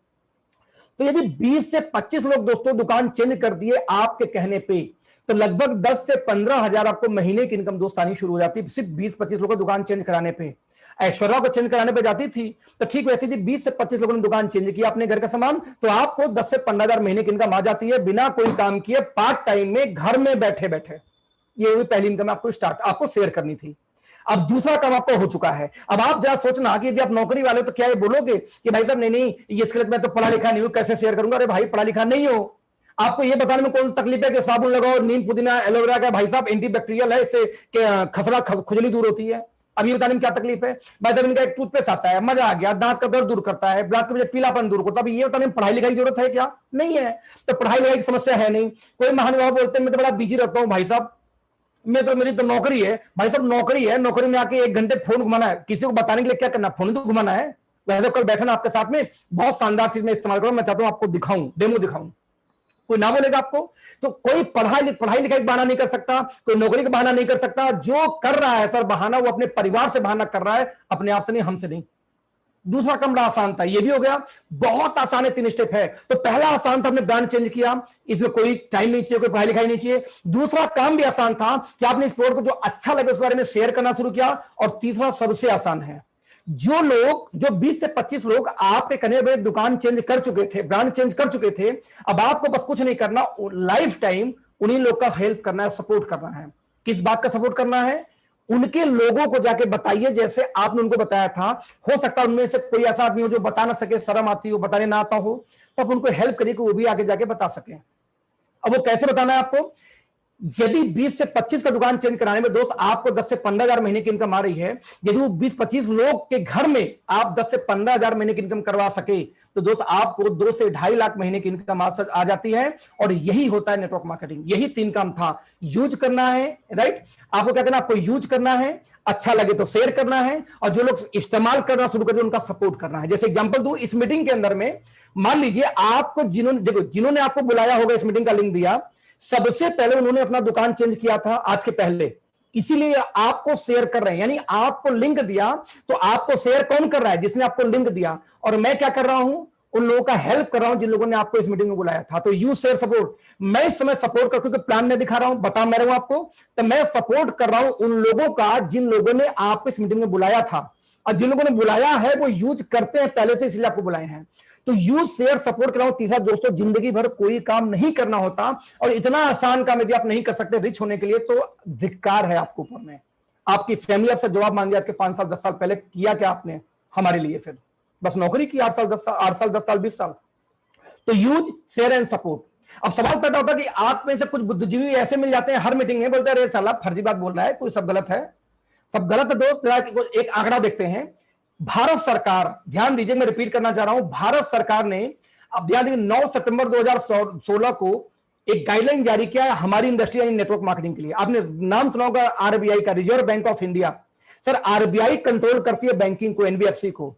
तो यदि 20 से 25 लोग दोस्तों दुकान चेंज कर दिए आपके कहने पे, तो लगभग 10 से 15 हजार आपको महीने की इनकम दोस्त आनी शुरू हो जाती है, सिर्फ 20-25 लोगों को दुकान चेंज कराने पे। ऐश्वर्या को चेंज कराने पे जाती थी तो ठीक वैसे ही 20 से 25 लोगों ने दुकान चेंज किया अपने घर का सामान, तो आपको 10 से 15 हजार महीने की इनकम आ जाती है, बिना कोई काम किए, पार्ट टाइम में, घर में बैठे बैठे। ये हुई पहली इनकम आपको स्टार्ट, आपको शेयर करनी थी। अब दूसरा काम आपको हो चुका है। अब आप जरा सोचना कि यदि आप नौकरी वाले हो तो क्या ये बोलोगे कि भाई साहब नहीं ये इसके लिए मैं तो पढ़ा लिखा नहीं हूं, कैसे शेयर करूंगा। अरे भाई पढ़ा लिखा नहीं हो, आपको ये बताने में कौन तकलीफ है कि साबुन लगाओ, नीम पुदीना एलोवेरा का भाई साहब एंटीबैक्टीरियल है, इससे खसरा खुजली दूर होती है। अब ये बताने में क्या तकलीफ है। भाई साहब इनका एक टूथपेस्ट आता है, मजा आ गया, दांत का दर्द दूर करता है, ब्लास्ट का पीलापन दूर करता है। अब ये बताने में पढ़ाई लिखाई की जरूरत है क्या? नहीं है। तो पढ़ाई लिखाई की समस्या है नहीं। कोई महानुभाव बोलते हैं मैं तो बड़ा बिजी रहता हूं भाई साहब, मैं तो मेरी तो नौकरी है। भाई साहब नौकरी है, नौकरी में आके 1 घंटे फोन घुमाना है, किसी को बताने के लिए क्या करना, फोन तो घुमाना है। वैसे कल बैठना आपके साथ में, बहुत शानदार चीज में इस्तेमाल करूं, मैं चाहता हूं आपको दिखाऊं, डेमो दिखाऊं, कोई ना बोलेगा आपको। तो कोई पढ़ाई लिखाई का बहाना नहीं कर सकता, कोई नौकरी का बहाना नहीं कर सकता। जो कर रहा है सर बहाना, वो अपने परिवार से बहाना कर रहा है, अपने आप से नहीं, हमसे नहीं। दूसरा काम बड़ा आसान था, ये भी हो गया, बहुत आसान है, 3 स्टेप है। तो पहला आसान था, हमने ब्रांड चेंज किया, इसमें कोई टाइम नहीं चाहिए, कोई पढ़ाई लिखाई नहीं चाहिए। दूसरा काम भी आसान था कि आपने इस प्रोडक्ट को जो अच्छा लगे उस बारे में शेयर करना शुरू किया। और तीसरा सबसे आसान है, जो लोग, जो 20 से 25 लोग आपके कहने पे दुकान चेंज कर चुके थे, ब्रांड चेंज कर चुके थे, अब आपको बस कुछ नहीं करना, लाइफ टाइम उन्हीं लोग का हेल्प करना है, सपोर्ट करना है। किस बात का सपोर्ट करना है? उनके लोगों को जाके बताइए जैसे आपने उनको बताया था। हो सकता है उनमें से कोई ऐसा आदमी हो जो बता ना सके, शर्म आती हो, बताने ना आता हो, तो आप उनको हेल्प करिए कि वो भी आगे जाके बता सके। अब वो कैसे बताना है आपको? यदि 20 से 25 का दुकान चेंज कराने में दोस्त आपको 10 से 15 हजार महीने की इनकम आ रही है, यदि वो 20-25 लोग के घर में आप 10 से 15 हजार महीने की इनकम करवा सके, तो दोस्त आपको 2 से 2.5 लाख महीने की इनकम आ जाती है। और यही होता है नेटवर्क मार्केटिंग। यही 3 काम था। यूज करना है, राइट, आपको क्या करना, आपको यूज करना है, अच्छा लगे तो शेयर करना है, और जो लोग इस्तेमाल करना शुरू कर उनका सपोर्ट करना है। जैसे एग्जांपल दूं, इस मीटिंग के अंदर में मान लीजिए आपको जिन्होंने आपको बुलाया होगा, इस मीटिंग का लिंक दिया, सबसे पहले उन्होंने अपना दुकान चेंज किया था आज के पहले, इसीलिए आपको शेयर कर रहे हैं। यानी आपको लिंक दिया तो आपको शेयर कौन कर रहा है? जिसने आपको लिंक दिया। और मैं क्या कर रहा हूं? उन लोगों का हेल्प कर रहा हूं जिन लोगों ने आपको इस मीटिंग में बुलाया था। तो यू शेयर सपोर्ट। मैं इस समय सपोर्ट कर, क्योंकि प्लान में दिखा रहा हूं, बता मैं रहा हूं आपको, तो मैं सपोर्ट कर रहा हूं उन लोगों का जिन लोगों ने आपको इस मीटिंग में बुलाया था। और जिन लोगों ने बुलाया है वो यूज करते हैं पहले से, इसलिए आपको बुलाए हैं। तो यूज शेयर सपोर्ट कराओ। तीसरा दोस्तों, जिंदगी भर कोई काम नहीं करना होता, और इतना आसान काम यदि आप नहीं कर सकते रिच होने के लिए, तो धिक्कार है आपके ऊपर में। आपकी फैमिली आपसे जवाब मांगी आपके 5 साल 10 साल पहले, किया क्या आपने हमारे लिए? फिर बस नौकरी की 8 साल 10 साल 20 साल। तो यूज शेयर एंड सपोर्ट। अब सवाल पैदा होता है कि आप में से कुछ बुद्धिजीवी ऐसे मिल जाते हैं हर मीटिंग में, बोलते हैं अरे साला फर्जी बात बोल रहा है, कोई सब गलत है, सब गलत है। दोस्त एक आंकड़ा देखते हैं। भारत सरकार, ध्यान दीजिए, मैं रिपीट करना चाह रहा हूं, भारत सरकार ने, अब ध्यान दीजिए, 9 सितंबर 2016 को एक गाइडलाइन जारी किया है हमारी इंडस्ट्री यानी नेटवर्क मार्केटिंग के लिए। आपने नाम सुना होगा आरबीआई का, reserve bank of India. Sir RBI control करती है बैंकिंग को, एनबीएफसी को।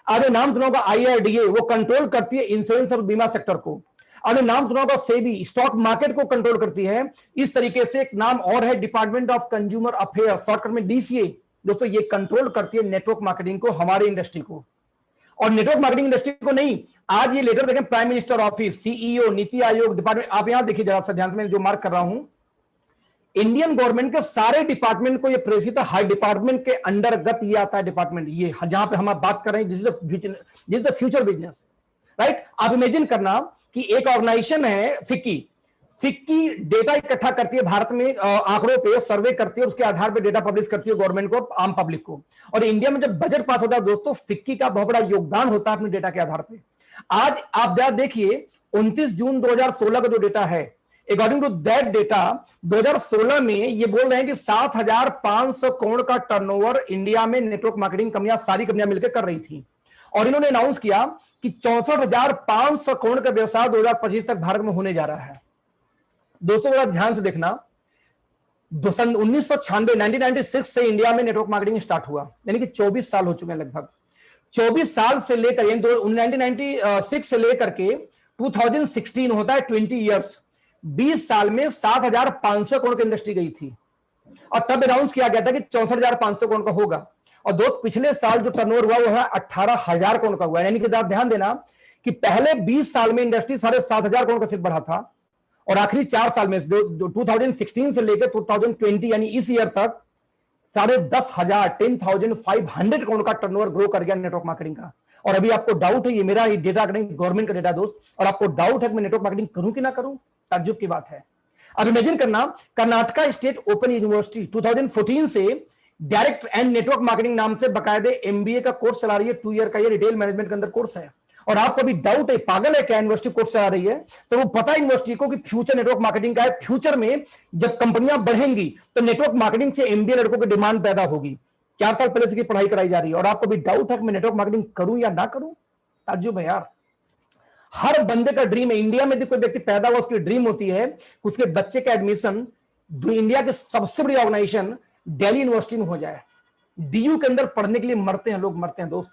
आपने नाम सुना होगा आईआरडीए, वो कंट्रोल करती है इंश्योरेंस और बीमा सेक्टर को। आपने नाम सुना होगा सेबी, स्टॉक मार्केट को कंट्रोल करती है। इस तरीके से एक नाम और है department of consumer affairs, shortcut में डीसीए। दोस्तों ये कंट्रोल करती है नेटवर्क मार्केटिंग को, हमारी इंडस्ट्री को। और नेटवर्क मार्केटिंग इंडस्ट्री को नहीं, आज ये लेटर देखें, prime minister office, CEO, NITI Aayog, department, आप यहां देखिए जरा सा ध्यान से, मैं जो मार्क कर रहा हूं, इंडियन गवर्नमेंट के सारे डिपार्टमेंट को ये प्रेषित है, हर डिपार्टमेंट के अंतर्गत ये आता है डिपार्टमेंट, ये जहां पे हम बात कर रहे हैं, this is the future business, right. आप इमेजिन करना कि एक ऑर्गेनाइजेशन है फिक्की, फिक्की डेटा इकट्ठा करती है भारत में, आंकड़ों पे सर्वे करती है, उसके आधार पे डेटा पब्लिश करती है गवर्नमेंट को, आम पब्लिक को। और इंडिया में जब बजट पास होता है दोस्तों, फिक्की का बहुत बड़ा योगदान होता है अपने डेटा के आधार पे। आज आप देखिए 29 जून 2016 का जो डेटा है, अकॉर्डिंग टू दैट डेटा 2016 में ये बोल रहे हैं कि 7,500 करोड़ का टर्नओवर इंडिया में नेटवर्क मार्केटिंग कंपनियां, सारी कंपनियां मिलकर कर रही थी। और इन्होंने अनाउंस किया कि 64,500 करोड़ का व्यवसाय 2025 तक भारत में होने जा रहा है। दोस्तों बड़ा ध्यान से देखना, 1996 से इंडिया में नेटवर्क मार्केटिंग स्टार्ट हुआ, यानी कि 24 साल हो चुके हैं लगभग। 24 साल से लेकर 1996 से लेकर के 2016 होता है 20 ईयर्स, 20 साल में 7,500 करोड़ की इंडस्ट्री गई थी। और तब अनाउंस किया गया था कि 64,500 करोड़ का होगा। और दोस्त पिछले साल जो टर्नओवर हुआ वो है 18,000 करोड़ का हुआ। यानी कि आप ध्यान देना कि पहले 20 साल में इंडस्ट्री 7,500 करोड़ का सिर्फ बढ़ा था, और आखिरी 4 साल में 2016 से लेकर 2020 यानी इस ईयर तक 10,500 करोड़ का टर्नओवर ग्रो कर गया नेटवर्क मार्केटिंग का। और अभी आपको डाउट है, ये मेरा डेटा नहीं, गवर्नमेंट का डेटा दोस्त, और आपको डाउट है कि मैं नेटवर्क मार्केटिंग करूं कि ना करूं, ताज्जुब की बात है। अब इमेजिन करना, कर्नाटका स्टेट ओपन यूनिवर्सिटी 2014 से डायरेक्ट एंड नेटवर्क मार्केटिंग नाम से बाकायदे एमबीए का कोर्स चला रही है, 2 ईयर का ये रिटेल मैनेजमेंट के अंदर कोर्स है। और आपको अभी डाउट है, पागल है क्या यूनिवर्सिटी कोर्स चला रही है, तो वो पता है यूनिवर्सिटी को कि फ्यूचर नेटवर्क मार्केटिंग का है। फ्यूचर में जब कंपनियां बढ़ेंगी तो नेटवर्क मार्केटिंग से एमबीए लड़कों की डिमांड पैदा होगी। 4 साल पहले से की पढ़ाई कराई जा रही है, और आपको भी डाउट है कि मैं नेटवर्क मार्केटिंग करूं या ना करूं। ताज्जुब है यार, हर बंदे का ड्रीम है। इंडिया में कोई व्यक्ति पैदा हुआ, उसकी ड्रीम होती है कि उसके बच्चे का एडमिशन इंडिया के सबसे बड़ी ऑर्गेनाइजेशन दिल्ली यूनिवर्सिटी में हो जाए। डीयू के अंदर पढ़ने के लिए मरते हैं लोग, मरते हैं दोस्त,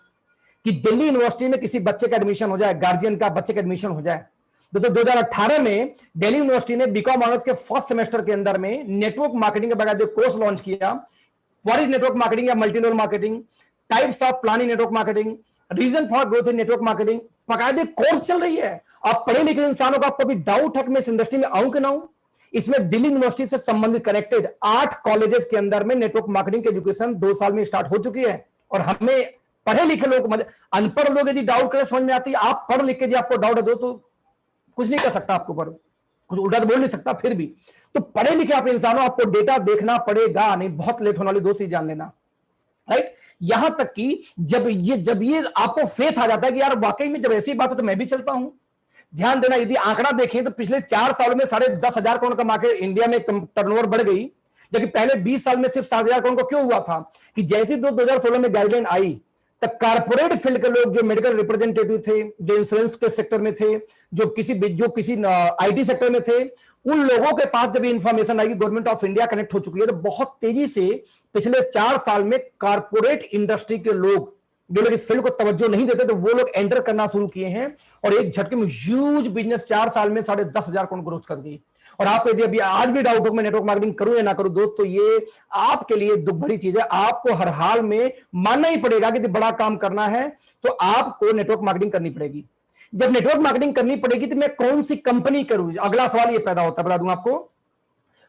कि दिल्ली यूनिवर्सिटी में किसी बच्चे का एडमिशन हो जाए, गार्जियन का बच्चे का एडमिशन हो जाए। तो 2018 में दिल्ली यूनिवर्सिटी ने बीकॉम ऑनर्स के फर्स्ट सेमेस्टर के अंदर में नेटवर्क मार्केटिंग के बगैर कोर्स लॉन्च किया। व्हाट इज नेटवर्क मार्केटिंग या multi level marketing, types of planning network marketing, reason for growth in network marketing, बकायदे कोर्स चल रही है। आप पढ़े लिखे इंसानों को आपको भी डाउट है कि मैं इस इंडस्ट्री में आऊं कि ना आऊं। इसमें दिल्ली यूनिवर्सिटी से संबंधित कनेक्टेड 8 कॉलेजेस के अंदर में नेटवर्क मार्केटिंग की एजुकेशन 2 साल में स्टार्ट हो चुकी है। और हमें पढ़े लिखे लोग, अनपढ़ लोग यदि डाउट करें समझ में आती है, आप पढ़ लिख के यदि आपको डाउट है तो कुछ नहीं कर सकता, आपके ऊपर कुछ उल्टा तो बोल नहीं सकता। फिर भी तो पढ़े लिखे आप इंसानों, आपको डेटा देखना पड़ेगा, नहीं बहुत लेट होने वाली दोस्त ही जान लेना, राइट। यहां तक कि जब ये आपको फेथ आ जाता है कि यार वाकई में जब ऐसी बात हो तो मैं भी चलता हूं। ध्यान देना, यदि आंकड़ा देखें तो पिछले 4 सालों में 10,500 करोड़ का मार्केट इंडिया में टर्नओवर बढ़ गई, जबकि पहले 20 साल में सिर्फ 7,000 करोड़ का क्यों हुआ था कि जैसे 2016 में गाइडलाइन आई तब कारपोरेट फील्ड के लोग, जो मेडिकल रिप्रेजेंटेटिव थे, जो इंश्योरेंस के सेक्टर में थे, जो किसी आईटी सेक्टर में थे, उन लोगों के पास जब इंफॉर्मेशन आई कि गवर्नमेंट ऑफ इंडिया कनेक्ट हो चुकी है, तो बहुत तेजी से पिछले 4 साल में कारपोरेट इंडस्ट्री के लोग, जो लोग इस फील्ड को तवज्जो नहीं देते, तो वो लोग एंटर करना शुरू किए हैं। और एक झटके में ह्यूज बिजनेस 4 साल में 10,500 करोड़ ग्रोथ कर गई। और आप यदि अभी आज भी डाउट हो मैं नेटवर्क मार्केटिंग करूं या ना करूं, दोस्तों ये आपके लिए दुख भरी चीज है। आपको हर हाल में मानना ही पड़ेगा कि बड़ा काम करना है तो आपको नेटवर्क मार्केटिंग करनी पड़ेगी। जब नेटवर्क मार्केटिंग करनी पड़ेगी तो मैं कौन सी कंपनी करूं, अगला सवाल ये पैदा होता है, बता दूं आपको।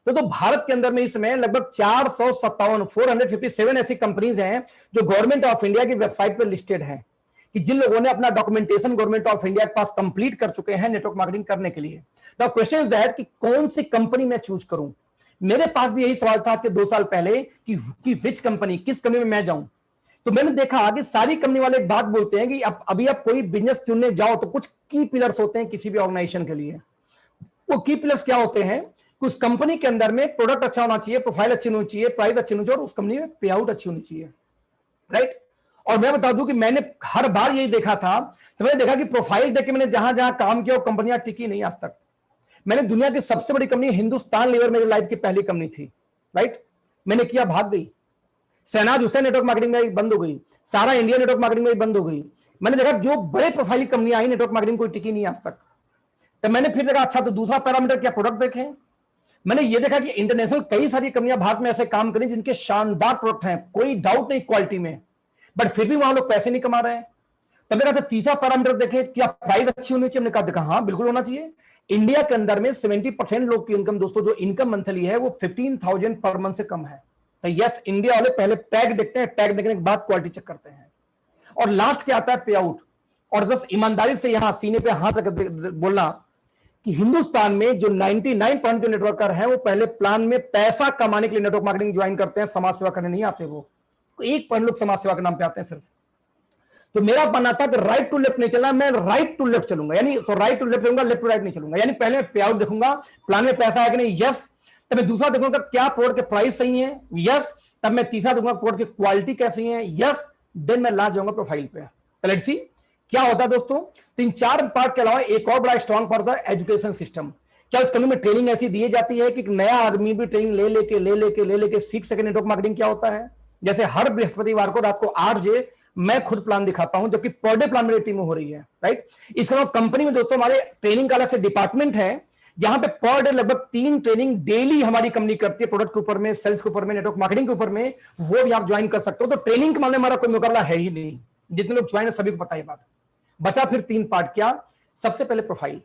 तो भारत के अंदर में इस समय लगभग 457 ऐसी कंपनीज हैं जो गवर्नमेंट ऑफ इंडिया की वेबसाइट पर लिस्टेड हैं, कि जिन लोगों ने अपना डॉक्यूमेंटेशन गवर्नमेंट ऑफ इंडिया के पास कंप्लीट कर चुके हैं नेटवर्क मार्केटिंग करने के लिए। नाउ क्वेश्चन इज दैट कि कौन सी कंपनी मैं चूज करूं। मेरे पास भी यही सवाल था आज के 2 साल पहले कि विच कंपनी, किस कंपनी में मैं जाऊं। तो मैंने देखा कि सारी कंपनी वाले एक बात बोलते हैं कि अभी आप कोई बिजनेस चुनने जाओ तो कुछ की पिलर्स होते हैं किसी भी ऑर्गेनाइजेशन के लिए। वो की पिलर्स क्या होते हैं कि उस कंपनी के अंदर में प्रोडक्ट अच्छा होना चाहिए, प्रोफाइल अच्छी होनी चाहिए, प्राइस अच्छी होनी चाहिए, और उस कंपनी में पे आउट अच्छी होनी चाहिए, राइट। और मैं बता दूं कि मैंने हर बार यही देखा था, तो मैंने देखा कि प्रोफाइल देख के मैंने जहां जहां काम किया वो कंपनियां टिकी नहीं आज तक। मैंने दुनिया की सबसे बड़ी कंपनी हिंदुस्तान लीवर मेरी लाइफ की पहली कंपनी थी, राइट। मैंने किया, भाग गई। शहनाज हुसैन नेटवर्क मार्केटिंग में बंद हो गई, सारा इंडिया नेटवर्क मार्केटिंग में बंद हो गई। मैंने देखा जो बड़े प्रोफाइल कंपनियां आई नेटवर्क मार्केटिंग कोई टिकी नहीं आज तक। तो मैंने फिर देखा अच्छा तो दूसरा पैरामीटर क्या, प्रोडक्ट देखें। मैंने ये देखा कि इंटरनेशनल कई सारी कंपनियां भारत में ऐसे काम करें जिनके शानदार प्रोडक्ट हैं, कोई डाउट नहीं क्वालिटी में, बट फिर भी वहां लोग पैसे नहीं कमा रहे हैं। तब मेरा तीसरा पैरामीटर देखे, क्या प्राइस अच्छी होनी चाहिए। हमने कहा देखा हाँ बिल्कुल होना चाहिए। इंडिया के अंदर में 70% लोग की इनकम दोस्तों, जो इनकम मंथली है वो 15,000 पर मंथ से कम है। तो यस, इंडिया वाले पहले टैग देखते हैं, टैग देखने के बाद क्वालिटी चेक करते हैं, और लास्ट क्या आता है, पे आउट। और बस ईमानदारी से यहां सीने पे हाथ रख बोलना कि हिंदुस्तान में जो 99% जो नेटवर्कर हैं वो पहले प्लान में पैसा कमाने के लिए नेटवर्क मार्केटिंग ज्वाइन करते हैं, समाज सेवा करने नहीं आते। वो 1% लोग समाज सेवा के नाम पे आते हैं सिर्फ। तो मेरा मानना था कि राइट टू लेफ्ट नहीं चलना, मैं राइट टू लेफ्ट चलूंगा, यानी तो राइट टू लेफ्ट चलूंगा, लेफ्ट टू राइट नहीं चलूंगा। यानी पहले मैं पे आउट देखूंगा, प्लान में पैसा है कि नहीं, यस। तब मैं दूसरा देखूंगा क्या प्रोडक्ट के प्राइस सही है, यस। तब मैं तीसरा देखूंगा प्रोडक्ट की क्वालिटी कैसी है, यस। देन मैं लास्ट जाऊंगा प्रोफाइल पे। तो लेट्स सी क्या होता है दोस्तों। 3-4 पार्ट के अलावा एक और बड़ा स्ट्रॉन्ग पार्ट होता है एजुकेशन सिस्टम। क्या इस कंपनी में ट्रेनिंग ऐसी दी जाती है कि नया आदमी भी ट्रेनिंग ले लेके सीख सके नेटवर्क मार्केटिंग क्या होता है। जैसे हर बृहस्पतिवार को रात को 8 बजे मैं खुद प्लान दिखाता हूं, जबकि पर डे प्लान मेरी टीम में हो रही है, राइट। इसके अलावा कंपनी में दोस्तों हमारे ट्रेनिंग का अलग से डिपार्टमेंट है, जहां पे पर डे लगभग 3 ट्रेनिंग डेली हमारी कंपनी करती है, प्रोडक्ट के ऊपर में, सेल्स के ऊपर में, नेटवर्क मार्केटिंग के ऊपर में। वो भी आप ज्वाइन कर सकते हो। तो ट्रेनिंग के मामले में हमारा कोई मुकाबला है ही नहीं, जितने लोग ज्वाइन है सभी को पता है बात। बचा फिर 3 पार्ट। क्या? सबसे पहले प्रोफाइल।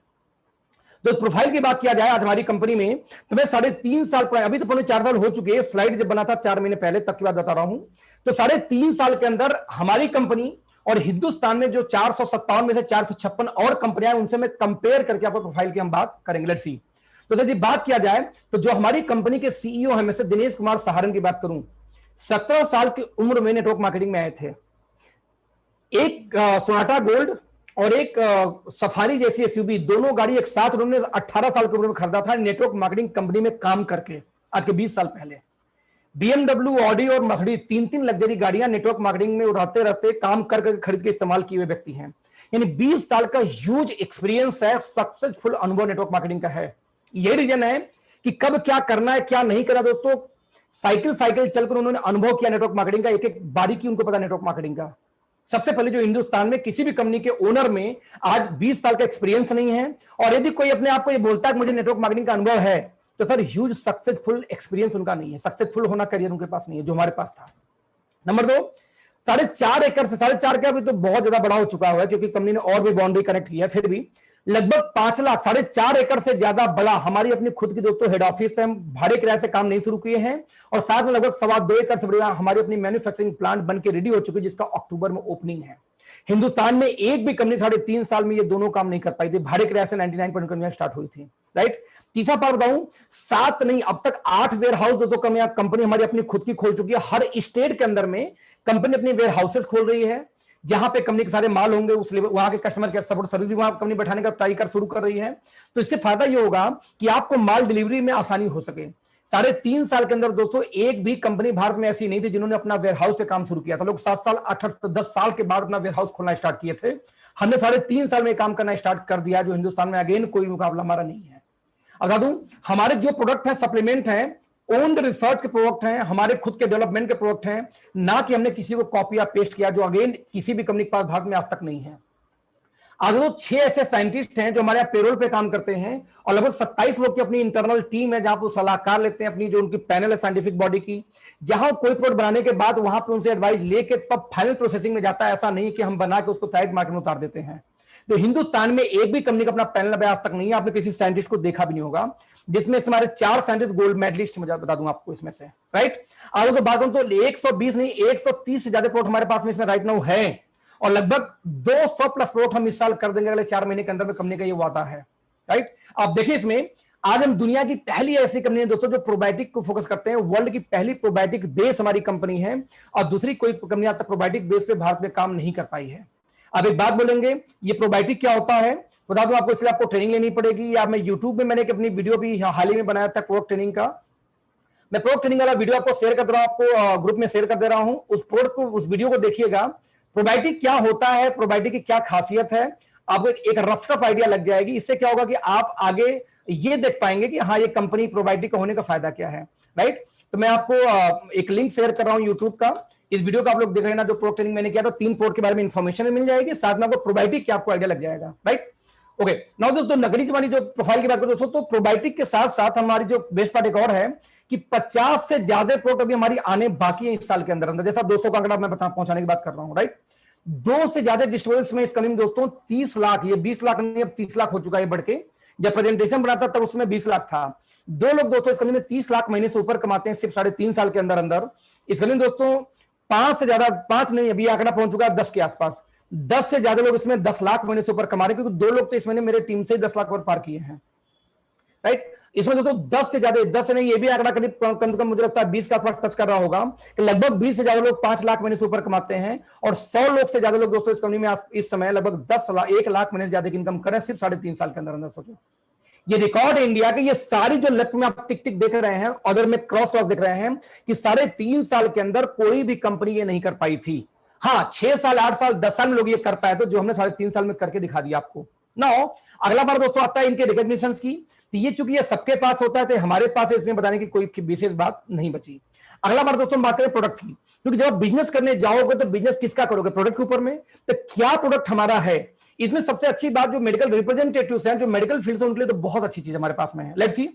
तो प्रोफाइल की बात किया जाए आज हमारी कंपनी में, तो मैं 3.5 साल, अभी तो 4 साल हो चुके हैं, फ्लाइट जब बना था 4 महीने पहले, तब की बात बता रहा हूं। तो 3.5 साल के अंदर हमारी कंपनी और हिंदुस्तान में जो 457 में से 456 और कंपनियां, उनसे मैं कंपेयर करके आपको प्रोफाइल की हम बात करेंगे। Let's see. तो यदि बात किया जाए तो जो हमारी कंपनी के सीईओ हैं, मैं से दिनेश कुमार सहारन की बात करूं, 17 साल की उम्र में नेटवर्क मार्केटिंग में आए थे। एक सोनाटा गोल्ड और एक सफारी जैसी एसयूवी, दोनों गाड़ी एक साथ उन्होंने 18 साल की उम्र में खरीदा था, नेटवर्क मार्केटिंग कंपनी में काम करके, आज के 20 साल पहले। BMW, ऑडी और मर्सिडीज 3-3 लग्जरी गाड़ियां नेटवर्क मार्केटिंग में उड़ाते रहते काम करके खरीद के इस्तेमाल किए हुए व्यक्ति हैं। यानी 20 साल का ह्यूज एक्सपीरियंस है, सक्सेसफुल अनुभव नेटवर्क मार्केटिंग का है। यही रीजन है कि कब क्या करना है, क्या नहीं करना दोस्तों, साइकिल चलकर उन्होंने अनुभव किया नेटवर्क मार्केटिंग का, एक एक बारीकी उनको पता नेटवर्क मार्केटिंग का। सबसे पहले जो हिंदुस्तान में किसी भी कंपनी के ओनर में आज 20 साल का एक्सपीरियंस नहीं है, और यदि कोई अपने आप को ये बोलता है कि मुझे नेटवर्क मार्केटिंग का अनुभव है, तो सर ह्यूज सक्सेसफुल एक्सपीरियंस उनका नहीं है, सक्सेसफुल होना करियर उनके पास नहीं है, जो हमारे पास था। नंबर 2, 4.5 एकड़ से 4.5 का अभी तो बहुत ज्यादा बड़ा हो चुका है, क्योंकि कंपनी ने और भी बाउंड्री कनेक्ट किया है, फिर भी लगभग 5 लाख, 4.5 एकड़ से ज्यादा बड़ा हमारी अपनी खुद की दोस्तों हेड ऑफिस है। हम भाड़े किराए से काम नहीं शुरू किए हैं, और साथ में लगभग 2.25 एकड़ से बड़ी हमारी अपनी मैन्युफैक्चरिंग प्लांट बन के रेडी हो चुकी है, जिसका अक्टूबर में ओपनिंग है। हिंदुस्तान में एक भी कंपनी 3.5 साल में ये दोनों काम नहीं कर पाई थी। भाड़े किराए से 99% स्टार्ट हुई थी, राइट। तीसरा पार्ट बताऊं, 7 नहीं अब तक 8 वेयर हाउस दोस्तों कंपनी हमारी अपनी खुद की खोल चुकी है। हर स्टेट के अंदर में कंपनी अपनी वेयर हाउसेस खोल रही है, जहां पे कंपनी के सारे माल होंगे, उस वहां के कस्टमर केयर सपोर्ट सर्विस भी वहां कंपनी बैठाने का ट्राई कर शुरू कर रही है। तो इससे फायदा ये होगा कि आपको माल डिलीवरी में आसानी हो सके। 3.5 साल के अंदर दोस्तों एक भी कंपनी भारत में ऐसी नहीं थी जिन्होंने अपना वेयर हाउस पे काम शुरू किया था। लोग 7 साल 8 10 साल के बाद अपना वेयर हाउस खोलना स्टार्ट किए थे। हमने 3.5 साल में काम करना स्टार्ट कर दिया, जो हिंदुस्तान में अगेन कोई मुकाबला हमारा नहीं है। बता दूं, हमारे जो प्रोडक्ट है सप्लीमेंट है, ओन्ड रिसर्च के प्रोडक्ट हैं, हमारे खुद के डेवलपमेंट के प्रोडक्ट हैं, ना कि हमने किसी को कॉपी या पेस्ट किया, जो अगेन किसी भी कंपनी के पास भारत में आज तक नहीं है। आज तो 6 ऐसे साइंटिस्ट हैं जो हमारे यहाँ पेरोल पे काम करते हैं, और लगभग 27 लोग की अपनी इंटरनल टीम है, जहां पर सलाहकार लेते हैं, अपनी जो उनकी पैनल है साइंटिफिक बॉडी की, जहां कोई प्रोडक्ट बनाने के बाद वहां पर उनसे एडवाइस लेके तब फाइनल प्रोसेसिंग में जाता है। ऐसा नहीं कि हम बना के उसको साइड मार्केट में उतार देते हैं। तो हिंदुस्तान में एक भी कंपनी का अपना पैनल आज तक नहीं है, आपने किसी साइंटिस्ट को देखा भी नहीं होगा, जिसमें हमारे 4 साइंटिस्ट गोल्ड मेडलिस्ट बता दूंगा आपको इसमें से, राइट। आगे तो बात करूं तो 120 नहीं 130 से ज्यादा प्रोडक्ट हमारे पास में इसमें राइट नाउ है, और लगभग 200 प्लस प्रोडक्ट हम इस साल कर देंगे अगले 4 महीने के अंदर में, कंपनी का ये वादा है, राइट। आप देखिए इसमें आज हम दुनिया की पहली ऐसी कंपनी है दोस्तों जो प्रोबायोटिक को फोकस करते हैं। वर्ल्ड की पहली प्रोबायोटिक बेस हमारी कंपनी है, और दूसरी कोई कंपनी आज तक प्रोबायोटिक बेस पे भारत में काम नहीं कर पाई है। अब एक बात बोलेंगे, ये प्रोबायोटिक क्या होता है बता दूं आपको, इसलिए आपको ट्रेनिंग लेनी पड़ेगी, या मैं यूट्यूब में मैंने अपनी वीडियो भी हाल ही में बनाया था प्रोडक्ट ट्रेनिंग का। मैं प्रोडक्ट ट्रेनिंग वाला वीडियो आपको शेयर कर दे रहा हूं, आपको ग्रुप में शेयर कर दे रहा हूं, उस प्रोडक्ट को, उस वीडियो को देखिएगा। प्रोबायोटिक क्या होता है, प्रोबायोटिक की क्या खासियत है, आपको एक रफ आइडिया लग जाएगी। इससे क्या होगा कि आप आगे ये देख पाएंगे कि हाँ ये कंपनी प्रोबायोटिक का होने का फायदा क्या है, राइट। तो मैं आपको एक लिंक शेयर कर रहा हूं यूट्यूब का, इस वीडियो का आप लोग देख रहे हैं ना, जो प्रोडक्ट ट्रेनिंग मैंने किया था, 3 प्रोडक्ट के बारे में इंफॉर्मेशन मिल जाएगी, साथ में आपको प्रोबायोटिक क्या आपको आइडिया लग जाएगा, राइट। ओके नाउ दोस्तों, नगरी की जो प्रोफाइल की बात करें दोस्तों, तो प्रोबायोटिक के साथ साथ हमारी जो बेस्ट पार्ट एक और है कि 50 से ज्यादा प्रोडक्ट अभी हमारी आने बाकी है इस साल के अंदर। जैसा 200 का आंकड़ा मैं पहुंचाने की बात कर रहा हूं, राइट। 2 से ज्यादा डिस्ट्रीब्यूटर्स में इस कंपनी में दोस्तों 30 लाख, ये 20 लाख नहीं अब 30 लाख हो चुका है बढ़ के, जब प्रेजेंटेशन बनाता तब उसमें 20 लाख था। दो लोग दोस्तों इस कंपनी में 30 लाख महीने से ऊपर कमाते हैं सिर्फ 3.5 साल के अंदर अंदर। इस कंपनी में दोस्तों 5 से ज्यादा, 5 नहीं, अभी आंकड़ा पहुंच चुका है 10 के आसपास। 10 से ज्यादा लोग इसमें 10 लाख महीने से ऊपर कमा रहे हैं, क्योंकि 2 लोग तो इस महीने मेरे टीम से 10 लाख और पार किए हैं, राइट। इसमें दोस्तों 10 से ज्यादा, 10 से नहीं, ये भी आंकड़ा करीब कम से कम मुझे लगता है 20 का आसपास टच कर रहा होगा कि लगभग 20 से ज्यादा लोग 5 लाख महीने से ऊपर कमाते हैं, और 100 लोग से ज्यादा लोग दोस्तों इस कंपनी में इस समय लगभग 1 लाख महीने से ज्यादा की इनकम करें सिर्फ 3.5 साल के अंदर अंदर। सोचो, ये रिकॉर्ड है इंडिया के। ये सारी जो लेफ्ट में आप टिक टिक देख रहे हैं, अगर में क्रॉस देख रहे हैं कि 3.5 साल के अंदर कोई भी कंपनी ये नहीं कर पाई थी। हाँ, 6 साल, 8 साल, 10 साल में लोग ये कर पाए, तो जो हमने 3.5 साल में करके दिखा दिया आपको। नाउ अगला बार दोस्तों आता है इनके रिकॉग्निशन की। तो ये चूंकि ये सबके पास होता है तो हमारे पास इसमें बताने की कोई विशेष बात नहीं बची। अगला बार दोस्तों बात करें प्रोडक्ट की, क्योंकि जब बिजनेस करने जाओगे तो बिजनेस किसका करोगे? प्रोडक्ट के ऊपर में। तो क्या प्रोडक्ट हमारा है? इसमें सबसे अच्छी बात, जो मेडिकल रिप्रेजेंटेटिव्स हैं, जो मेडिकल फील्ड से, उनके लिए तो बहुत अच्छी चीज हमारे पास में है। लेट्स सी,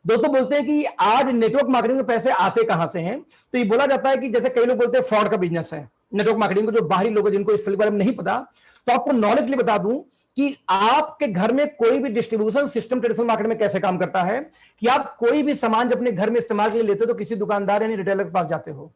दोस्तों बोलते हैं कि आज नेटवर्क मार्केटिंग में पैसे आते कहां से हैं? तो ये बोला जाता है कि जैसे कई लोग बोलते हैं फ्रॉड का बिजनेस है नेटवर्क मार्केटिंग को, जो बाहरी लोग हैं जिनको इस फील्ड के बारे में नहीं पता, तो आपको नॉलेज के लिए बता दूं कि आपके घर में कोई भी डिस्ट्रीब्यूशन सिस्टम ट्रेडिशनल मार्केट में कैसे काम करता है कि आप कोई भी सामान जब अपने घर में इस्तेमाल के लिए लेते हो तो किसी दुकानदार यानी रिटेलर के पास जाते हो।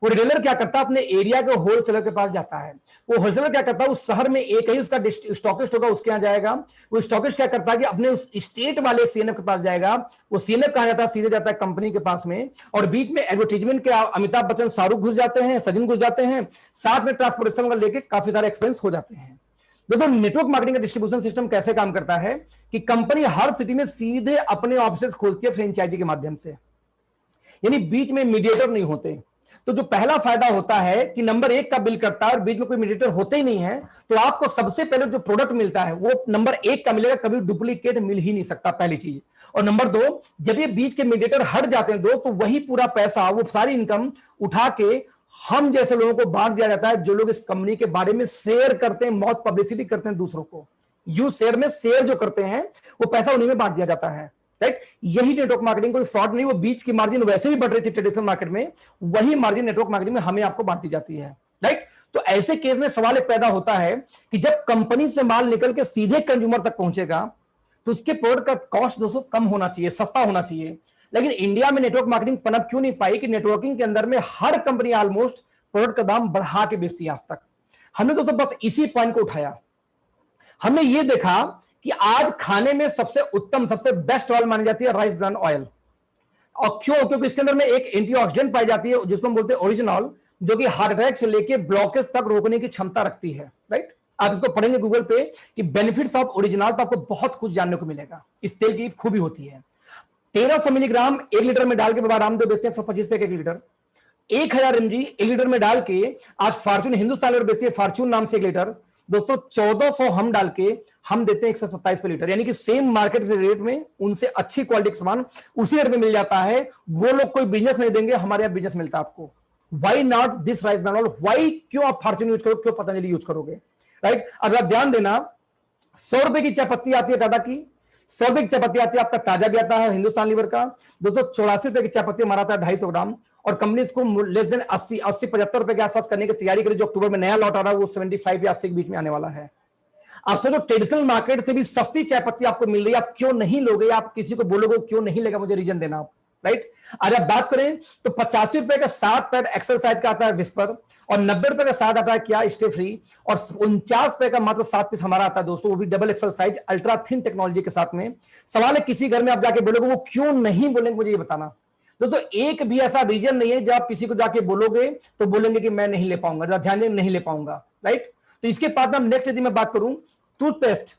वो रिटेलर क्या करता है? अपने एरिया के होलसेलर के पास जाता है। वो होलसेलर क्या करता है? उस शहर में एक ही उसका स्टॉकिस्ट होगा, उसके यहाँ जाएगा। वो स्टॉकिस्ट क्या करता है कि अपने उस स्टेट वाले सीएनएफ के पास जाएगा। वो सीएनएफ कहा जाता है, सीधे जाता है कंपनी के पास में, और बीच में एडवर्टीजमेंट के अमिताभ बच्चन, शाहरुख घुस जाते हैं, सचिन घुस जाते हैं, साथ में ट्रांसपोर्टेशन का लेके काफी सारे एक्सपेंस हो जाते हैं। दोस्तों नेटवर्क मार्केटिंग का डिस्ट्रीब्यूशन सिस्टम कैसे काम करता है कि कंपनी हर सिटी में सीधे अपने ऑफिस खोलती है फ्रेंचाइजी के माध्यम से, यानी बीच में मीडिएटर नहीं होते। तो जो पहला फायदा होता है कि नंबर 1 का बिल करता है और बीच में कोई मीडिएटर होते ही नहीं है, तो आपको सबसे पहले जो प्रोडक्ट मिलता है वो नंबर 1 का मिलेगा, कभी डुप्लीकेट मिल ही नहीं सकता, पहली चीज। और नंबर 2, जब ये बीच के मीडिएटर हट जाते हैं दोस्त, तो वही पूरा पैसा, वो सारी इनकम उठा के हम जैसे लोगों को बांट दिया जाता है, जो लोग इस कंपनी के बारे में शेयर करते हैं, बहुत पब्लिसिटी करते हैं दूसरों को। यू शेयर में शेयर जो करते हैं, वो पैसा उन्हीं में बांट दिया जाता है, राइट। यही नेटवर्क मार्केटिंग, कोई फ्रॉड नहीं। वो बीच की मार्जिन वैसे ही बढ़ रही थी ट्रेडिशनल मार्केट में, वही मार्जिन नेटवर्क मार्केटिंग में हमें आपको बांटी जाती है, राइट। तो ऐसे केस में सवाल एक पैदा होता है कि जब कंपनी से माल निकल के सीधे कंज्यूमर तक पहुंचेगा तो उसके प्रोडक्ट का कॉस्ट दोस्तों कम होना चाहिए, सस्ता होना चाहिए। लेकिन इंडिया में नेटवर्क मार्केटिंग पनप क्यों नहीं पाई कि नेटवर्किंग के अंदर में हर कंपनी ऑलमोस्ट प्रोडक्ट का दाम बढ़ा के बेचती है आज तक। हमने दोस्तों बस इसी पॉइंट को उठाया। हमने ये देखा कि आज खाने में सबसे उत्तम, सबसे बेस्ट ऑयल मानी जाती है राइस ब्रान ऑयल। और क्यों? क्योंकि इसके अंदर में एक एंटीऑक्सीडेंट पाई जाती है जिसको हम बोलते हैं ओरिजिनॉल, जो कि हार्ट अटैक से लेके ब्लॉकेज तक रोकने की क्षमता रखती है, राइट। आप इसको पढ़ेंगे गूगल पे कि बेनिफिट्स ऑफ ओरिजिनल, तो आपको बहुत कुछ जानने को मिलेगा। इस तेल की खूबी होती है 1300 मिलीग्राम 1 लीटर में डाल के बाबा रामदेव बेचते हैं 125 रुपए के 1 लीटर। 1000 mg 1 लीटर में डाल के आज फॉर्च्यून हिंदुस्तान लेकर बेचती है फॉर्च्यून नाम से 1 लीटर। दोस्तों 1400 हम डाल के हम देते हैं 127 पे लीटर, यानी कि सेम मार्केट से रेट में उनसे अच्छी क्वालिटी का सामान उसी रेट में मिल जाता है। वो लोग कोई बिजनेस नहीं देंगे, हमारे यहाँ बिजनेस मिलता है आपको। Why not this rice brand oil? Why, क्यों आप फॉर्च्यून यूज करो, क्यों पतंजलि यूज करोगे, राइट। अगर आप ध्यान देना, 100 रुपए की चाय पत्ती आती है टाटा की, 100 रुपए की चाय पत्ती आती है, आपका ताजा भी आता है हिंदुस्तान लीवर का। दोस्तों 84 रुपए की चाय पत्ती हमारा आता है 250 ग्राम, और कंपनी इसको लेस देन 80-75 रुपए के आसपास करने की तैयारी करी। जो अक्टूबर में नया लॉट आ रहा है वो 75 या 80 के बीच में आने वाला है। आपसे जो ट्रेडिशनल मार्केट से भी सस्ती चाय पत्ती आपको मिल रही है, आप क्यों नहीं लोगे? आप किसी को बोलोगे क्यों नहीं लेगा, मुझे रीजन देना आप, राइट। आज आप बात करें तो 85 रुपए का 7 पैड एक्सरसाइज का आता है विस्पर, और 90 रुपए का 7 आता है क्या स्टे फ्री, और 49 रुपए का मात्र 7 पीस हमारा आता है दोस्तों, वो भी double exercise ultra thin technology के साथ में। सवाल है किसी घर में आप जाके बोलोगे, वो क्यों नहीं बोलेंगे, मुझे ये बताना। दोस्तों एक भी ऐसा रीजन नहीं है जब आप किसी को जाके बोलोगे तो बोलेंगे कि मैं नहीं ले पाऊंगा, ध्यान दें, नहीं ले पाऊंगा, राइट। तो इसके बाद में नेक्स्ट यदि मैं बात करूं, टूथपेस्ट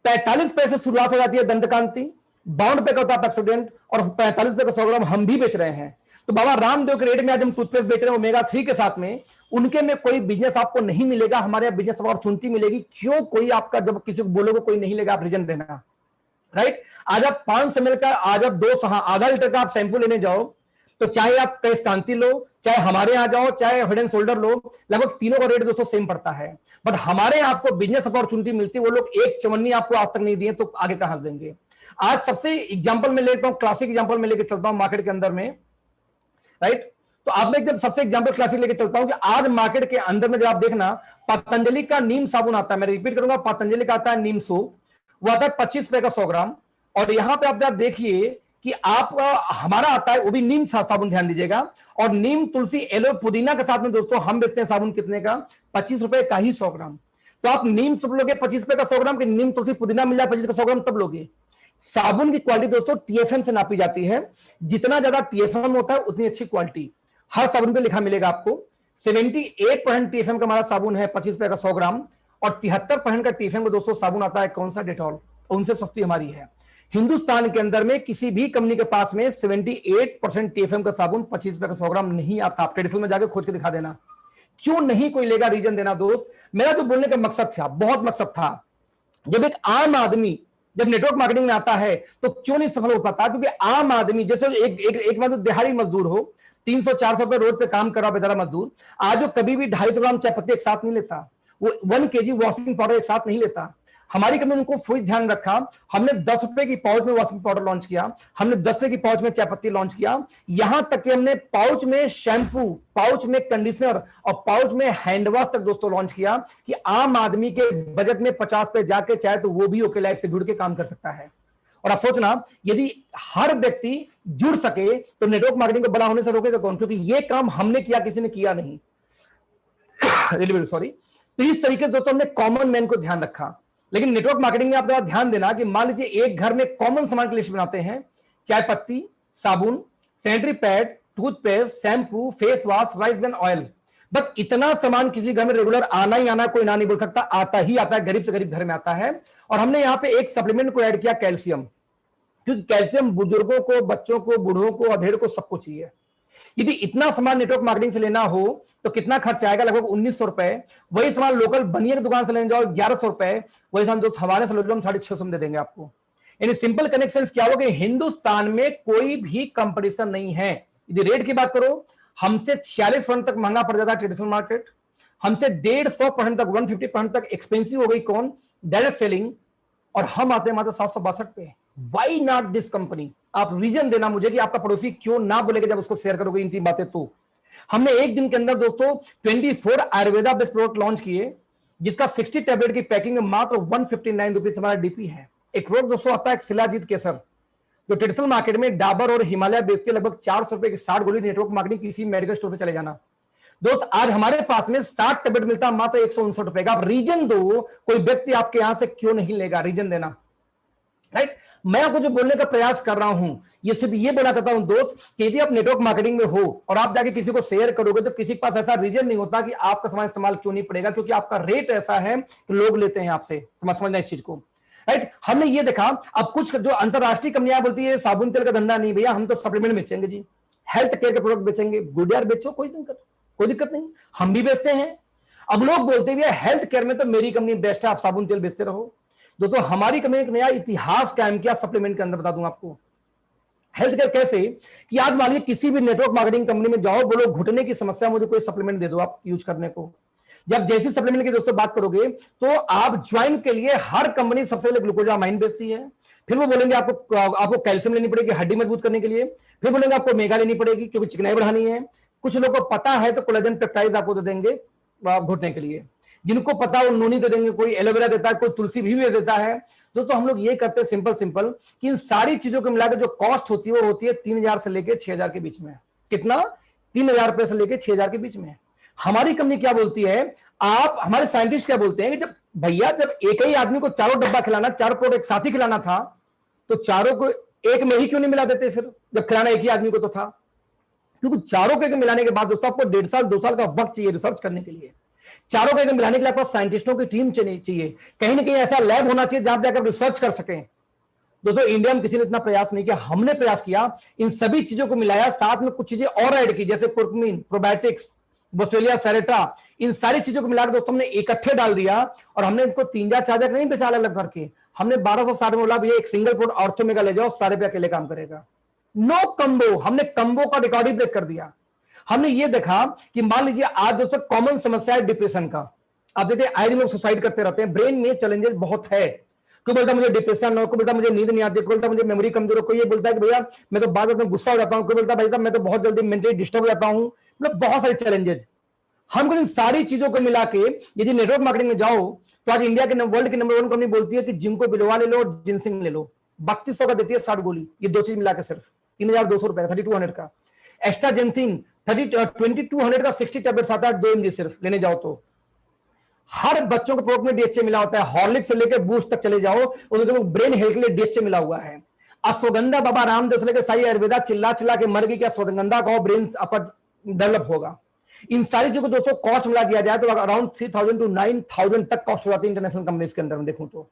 45 पैसे से शुरुआत हो जाती है दंतकांति, 52 रुपए का होता है पेप्सोडेंट, और 45 रुपए का 100 ग्राम हम भी बेच रहे हैं। तो बाबा रामदेव के रेट में आज हम टूथपेस्ट बेच रहे हैं ओमेगा 3 के साथ में। उनके में कोई बिजनेस आपको नहीं मिलेगा, हमारे यहाँ बिजनेस अपॉर्चुनिटी मिलेगी। क्यों? कोई आपका जब किसी को बोलोगे कोई नहीं लेगा, आप रीजन देना, राइट। आज आप 500 ml का, आज आप 2 आधा लीटर का आप शैंपू लेने जाओ, तो चाहे आप कैश कांति लो, चाहे हमारे यहाँ जाओ, चाहे हेड एंड शोल्डर लो, लगभग तीनों का रेट दोस्तों सेम पड़ता है। बट हमारे यहाँ आपको बिजनेस अपॉर्चुनिटी मिलती है, वो लोग एक चवन्नी आपको आज तक नहीं दिए, तो आगे कहां से देंगे। आज सबसे एग्जांपल में लेता हूं, क्लासिक एग्जांपल में लेके चलता हूं मार्केट के अंदर में, राइट। तो आप में सबसे एग्जांपल क्लासिक लेके चलता हूं कि आज मार्केट के अंदर में जब आप देखना, पतंजलि का नीम साबुन आता है, मैं रिपीट करूंगा, पतंजलि का आता है नीम सोप, वो आता है 25 रुपए का 100 ग्राम। और यहां पे आप देखिए कि आपका हमारा आता है वो भी नीम साबुन, ध्यान दीजिएगा। और नीम, तुलसी, एलो, पुदीना के साथ में दोस्तों हम बेचते हैं साबुन कितने का, 25 रुपए का ही 100 ग्राम। तो आप नीम सब लोगे 25 रुपए का 100 ग्राम, कि नीम, तुलसी, पुदीना मिल जाए 25 का 100 ग्राम तब लोगे। साबुन की क्वालिटी दोस्तों टीएफएम से नापी जाती है, जितना ज्यादा टीएफएम होता है उतनी अच्छी क्वालिटी। हर साबुन पे लिखा मिलेगा आपको। 78% टीएफएम का हमारा साबुन है 25 रुपए का 100 ग्राम, और 73% का टीएफएम का दोस्तों साबुन आता है कौन सा, डेटॉल, उनसे सस्ती हमारी है। हिंदुस्तान के अंदर में किसी भी कंपनी के पास में 78% टीएफएम का साबुन 25 रुपए का 100 ग्राम नहीं आता। आप ट्रेडिशनल में जाकर खोज के दिखा देना, क्यों नहीं कोई लेगा, रीजन देना दोस्त। मेरा जो बोलने का मकसद था, बहुत मकसद था, जब एक आम आदमी जब नेटवर्क मार्केटिंग में आता है तो क्यों नहीं सफल हो पाता, क्योंकि आम आदमी जैसे एक मतलब दिहाड़ी मजदूर हो, 300-400 रुपए रोड पे काम कर रहा बेचारा मजदूर, आज वो कभी भी 250 ग्राम चाय पत्ती एक साथ नहीं लेता, वो 1 kg वॉशिंग पाउडर एक साथ नहीं लेता। हमारी कंपनी ने उनको फुल ध्यान रखा। हमने 10 रुपए की पाउच में वॉशिंग पाउडर लॉन्च किया, हमने 10 रुपए की पाउच में चाय पत्ती लॉन्च किया, यहां तक कि हमने पाउच में शैम्पू, पाउच में कंडीशनर और पाउच में हैंड वॉश तक दोस्तों लॉन्च किया, कि आम आदमी के बजट में 50 पे जाके चाहे तो वो भी ओके लाइफ से जुड़ के काम कर सकता है। और आप सोचना, यदि हर व्यक्ति जुड़ सके तो नेटवर्क मार्केटिंग को बड़ा होने से रोकेगा कौन, क्योंकि ये काम हमने किया, किसी ने किया नहीं। Really sorry. तो इस तरीके से दोस्तों हमने कॉमन मैन को ध्यान रखा। लेकिन नेटवर्क मार्केटिंग में आप जरा ध्यान देना कि मान लीजिए एक घर में कॉमन सामान की लिस्ट बनाते हैं, चाय पत्ती, साबुन, sanitary pad, toothpaste, shampoo, face wash, rice bran oil, बस इतना सामान किसी घर में रेगुलर आना ही आना, कोई ना नहीं बोल सकता, आता ही आता है, गरीब से गरीब घर में आता है। और हमने यहाँ पे एक सप्लीमेंट को ऐड किया, कैल्शियम, क्योंकि कैल्शियम बुजुर्गों को, बच्चों को, बूढ़ों को, अधेड़ को, सबको चाहिए। यदि इतना सामान नेटवर्क मार्केटिंग से लेना हो तो कितना खर्च आएगा, लगभग 1900 रुपए। वही सामान लोकल बनिया की दुकान से लेने जाओ 1100 रुपए, वही सामान दोस्त हमारे से लो हम 650 में दे देंगे आपको। यानी सिंपल कनेक्शन क्या हो कि हिंदुस्तान में कोई भी कंपटीशन नहीं है। यदि रेट की बात करो, हमसे 46% तक महंगा पड़ जाता है ट्रेडिशनल मार्केट, हमसे 150% तक, 150% तक एक्सपेंसिव हो गई कौन, डायरेक्ट सेलिंग, और हम आते हैं मात्र 762 पे। Why not this company? आप रीजन देना मुझे कि आपका पड़ोसी क्यों ना बोलेगा जब उसको शेयर करोगे इन 3 बातें। तो हमने एक दिन के अंदर दोस्तों 24 आयुर्वेदा बेस्ड प्रोडक्ट लॉन्च किए, जिसका 60 टैबलेट की पैकिंग में मात्र 159 रुपीज हमारा डीपी है। एक प्रोडक्ट दोस्तों आता है शिलाजीत केसर, जो ट्रेडिशनल मार्केट में डाबर और हिमालय बेचते हैं, लगभग 400 रुपए की 60 गोली। नेटवर्क मार्केटिंग किसी मेडिकल स्टोर पे चले जाना दोस्त, आज हमारे पास में 60 टैबलेट मिलता है मात्र 159 रुपए का। आप रीजन दो, कोई व्यक्ति आपके यहां से क्यों नहीं लेगा, रीजन देना, राइट। मैं आपको जो बोलने का प्रयास कर रहा हूं, ये सिर्फ ये बोलना चाहता हूं दोस्त कि यदि आप नेटवर्क मार्केटिंग में हो और आप जाके किसी को शेयर करोगे तो किसी के पास ऐसा रीजन नहीं होता कि आपका सामान इस्तेमाल क्यों नहीं पड़ेगा, क्योंकि आपका रेट ऐसा है कि लोग लेते हैं आपसे। समझना इस चीज को, राइट। हमने ये देखा, अब कुछ जो अंतरराष्ट्रीय कंपनियां बोलती है साबुन तेल का धंधा नहीं भैया, हम तो सप्लीमेंट बेचेंगे जी, हेल्थ केयर के प्रोडक्ट बेचेंगे। गुड यार, बेचो, कोई दिक्कत नहीं, हम भी बेचते हैं। अब लोग बोलते हैं हेल्थ केयर में तो मेरी कंपनी बेस्ट है, आप साबुन तेल बेचते रहो। दोस्तों हमारी कंपनी एक नया इतिहास कायम किया सप्लीमेंट के अंदर, बता दूं आपको। हेल्थ केयर कैसे कि आज मान लीजिए किसी भी नेटवर्क मार्केटिंग कंपनी में जाओ, बोलो घुटने की समस्या, मुझे कोई सप्लीमेंट दे दो आप यूज करने को। जब जैसी सप्लीमेंट की दोस्तों बात करोगे तो आप ज्वाइन के लिए हर कंपनी सबसे पहले ग्लूकोजामाइन बेचती है, फिर वो बोलेंगे आपको कैल्शियम लेनी पड़ेगी हड्डी मजबूत करने के लिए, फिर बोलेंगे आपको मेगा लेनी पड़ेगी क्योंकि चिकनाई बढ़ानी है। कुछ लोगों को पता है तो कोलेजन पेप्टाइड आपको दे देंगे घुटने के लिए, जिनको पता वो नूनी दे देंगे, कोई एलोवेरा देता है, कोई तुलसी भी देता है। दोस्तों हम लोग ये करते हैं सिंपल कि इन सारी चीजों को मिलाकर जो कॉस्ट होती है वो होती है 3000 से लेकर 6000 के बीच में। कितना? 3000 रुपए से लेकर 6000 के बीच में। हमारी कंपनी क्या बोलती है, आप हमारे साइंटिस्ट क्या बोलते हैं कि जब भैया जब एक ही आदमी को चारों डब्बा खिलाना, 4 प्रोडक्ट एक साथ ही खिलाना था, तो चारों को एक में ही क्यों नहीं मिला देते फिर, जब खिलाना एक ही आदमी को तो था। क्योंकि चारों को मिलाने के बाद दोस्तों आपको 1.5 साल 2 साल का वक्त चाहिए रिसर्च करने के लिए। चारों को मिलाने के लिए आपको साइंटिस्टों की टीम चाहिए, कहीं ना कहीं ऐसा लैब होना चाहिए जहां पे जाकर रिसर्च कर सकें। दोस्तों इंडिया में किसी ने इतना प्रयास नहीं किया, हमने प्रयास किया, इन सभी चीजों को मिलाया, साथ में कुछ चीजें और ऐड की, जैसे कुर्कुमिन, प्रोबायोटिक्स, बोस्वेलिया सेरेटा, इन सारी चीजों को मिलाकर दोस्तों हमने इकट्ठे डाल दिया और हमने इनको 3000-4000 नहीं बेचा अलग करके, हमने 1260 में बोला भैया एक सिंगल प्रोडक्ट ऑर्थोमेगा ले जाओ, सारे पे अकेले काम करेगा। नो कम्बो, हमने कम्बो का रिकॉर्ड ही ब्रेक कर दिया। हमने ये देखा कि मान लीजिए आज दोस्तों कॉमन समस्या है डिप्रेशन का। आप देखते हैं आए दिन लोग सुसाइड करते रहते हैं, ब्रेन में चैलेंजेस बहुत है। कोई बोलता है मुझे डिप्रेशन हो, कोई बोलता है मुझे नींद नहीं आती, कोई बोलता है मुझे मेमोरी कमजोर हो, कोई ये बोलता है कि भैया मैं तो बाद में गुस्सा हो जाता हूं, कोई बोलता है भाई साहब मैं तो बहुत जल्दी मेंटली डिस्टर्ब हो जाता हूं, मतलब बहुत सारे चैलेंजेस। हम इन सारी चीजों को मिला के यदि नेटवर्क मार्केटिंग में जाओ तो आज इंडिया के वर्ल्ड की नंबर 1 कंपनी बोलती है कि जिंको बिलवा ले लो, जिनसिंग ले लो, 3200 का देती है 60 गोली, ये दो चीज मिला के सिर्फ 3200 रुपए का, 3200 का। एक्स्ट्रा जिनसिंग 2200 का 60 टैबलेट्स आता है 2 mg सिर्फ लेने जाओ तो। हर बच्चों के प्रोडक्ट में डीएचए मिला होता है, हॉर्लिक्स से लेकर बूस्ट तक चले जाओ उनको ब्रेन हेल्थ के लिए डीएचए मिला हुआ है। अश्वगंधा बाबा रामदेव से लेकर साई आयुर्वेदा चिल्ला चिल्ला के मर गई कि अश्वगंधा का ब्रेन अपर डेवलप होगा। इन सारी चीजों को दोस्तों कॉस्ट मिला किया जाए तो अराउंड 3000 to 9000 तक कॉस्ट हो जाती है इंटरनेशनल कंपनीज के अंदर में देखूं तो।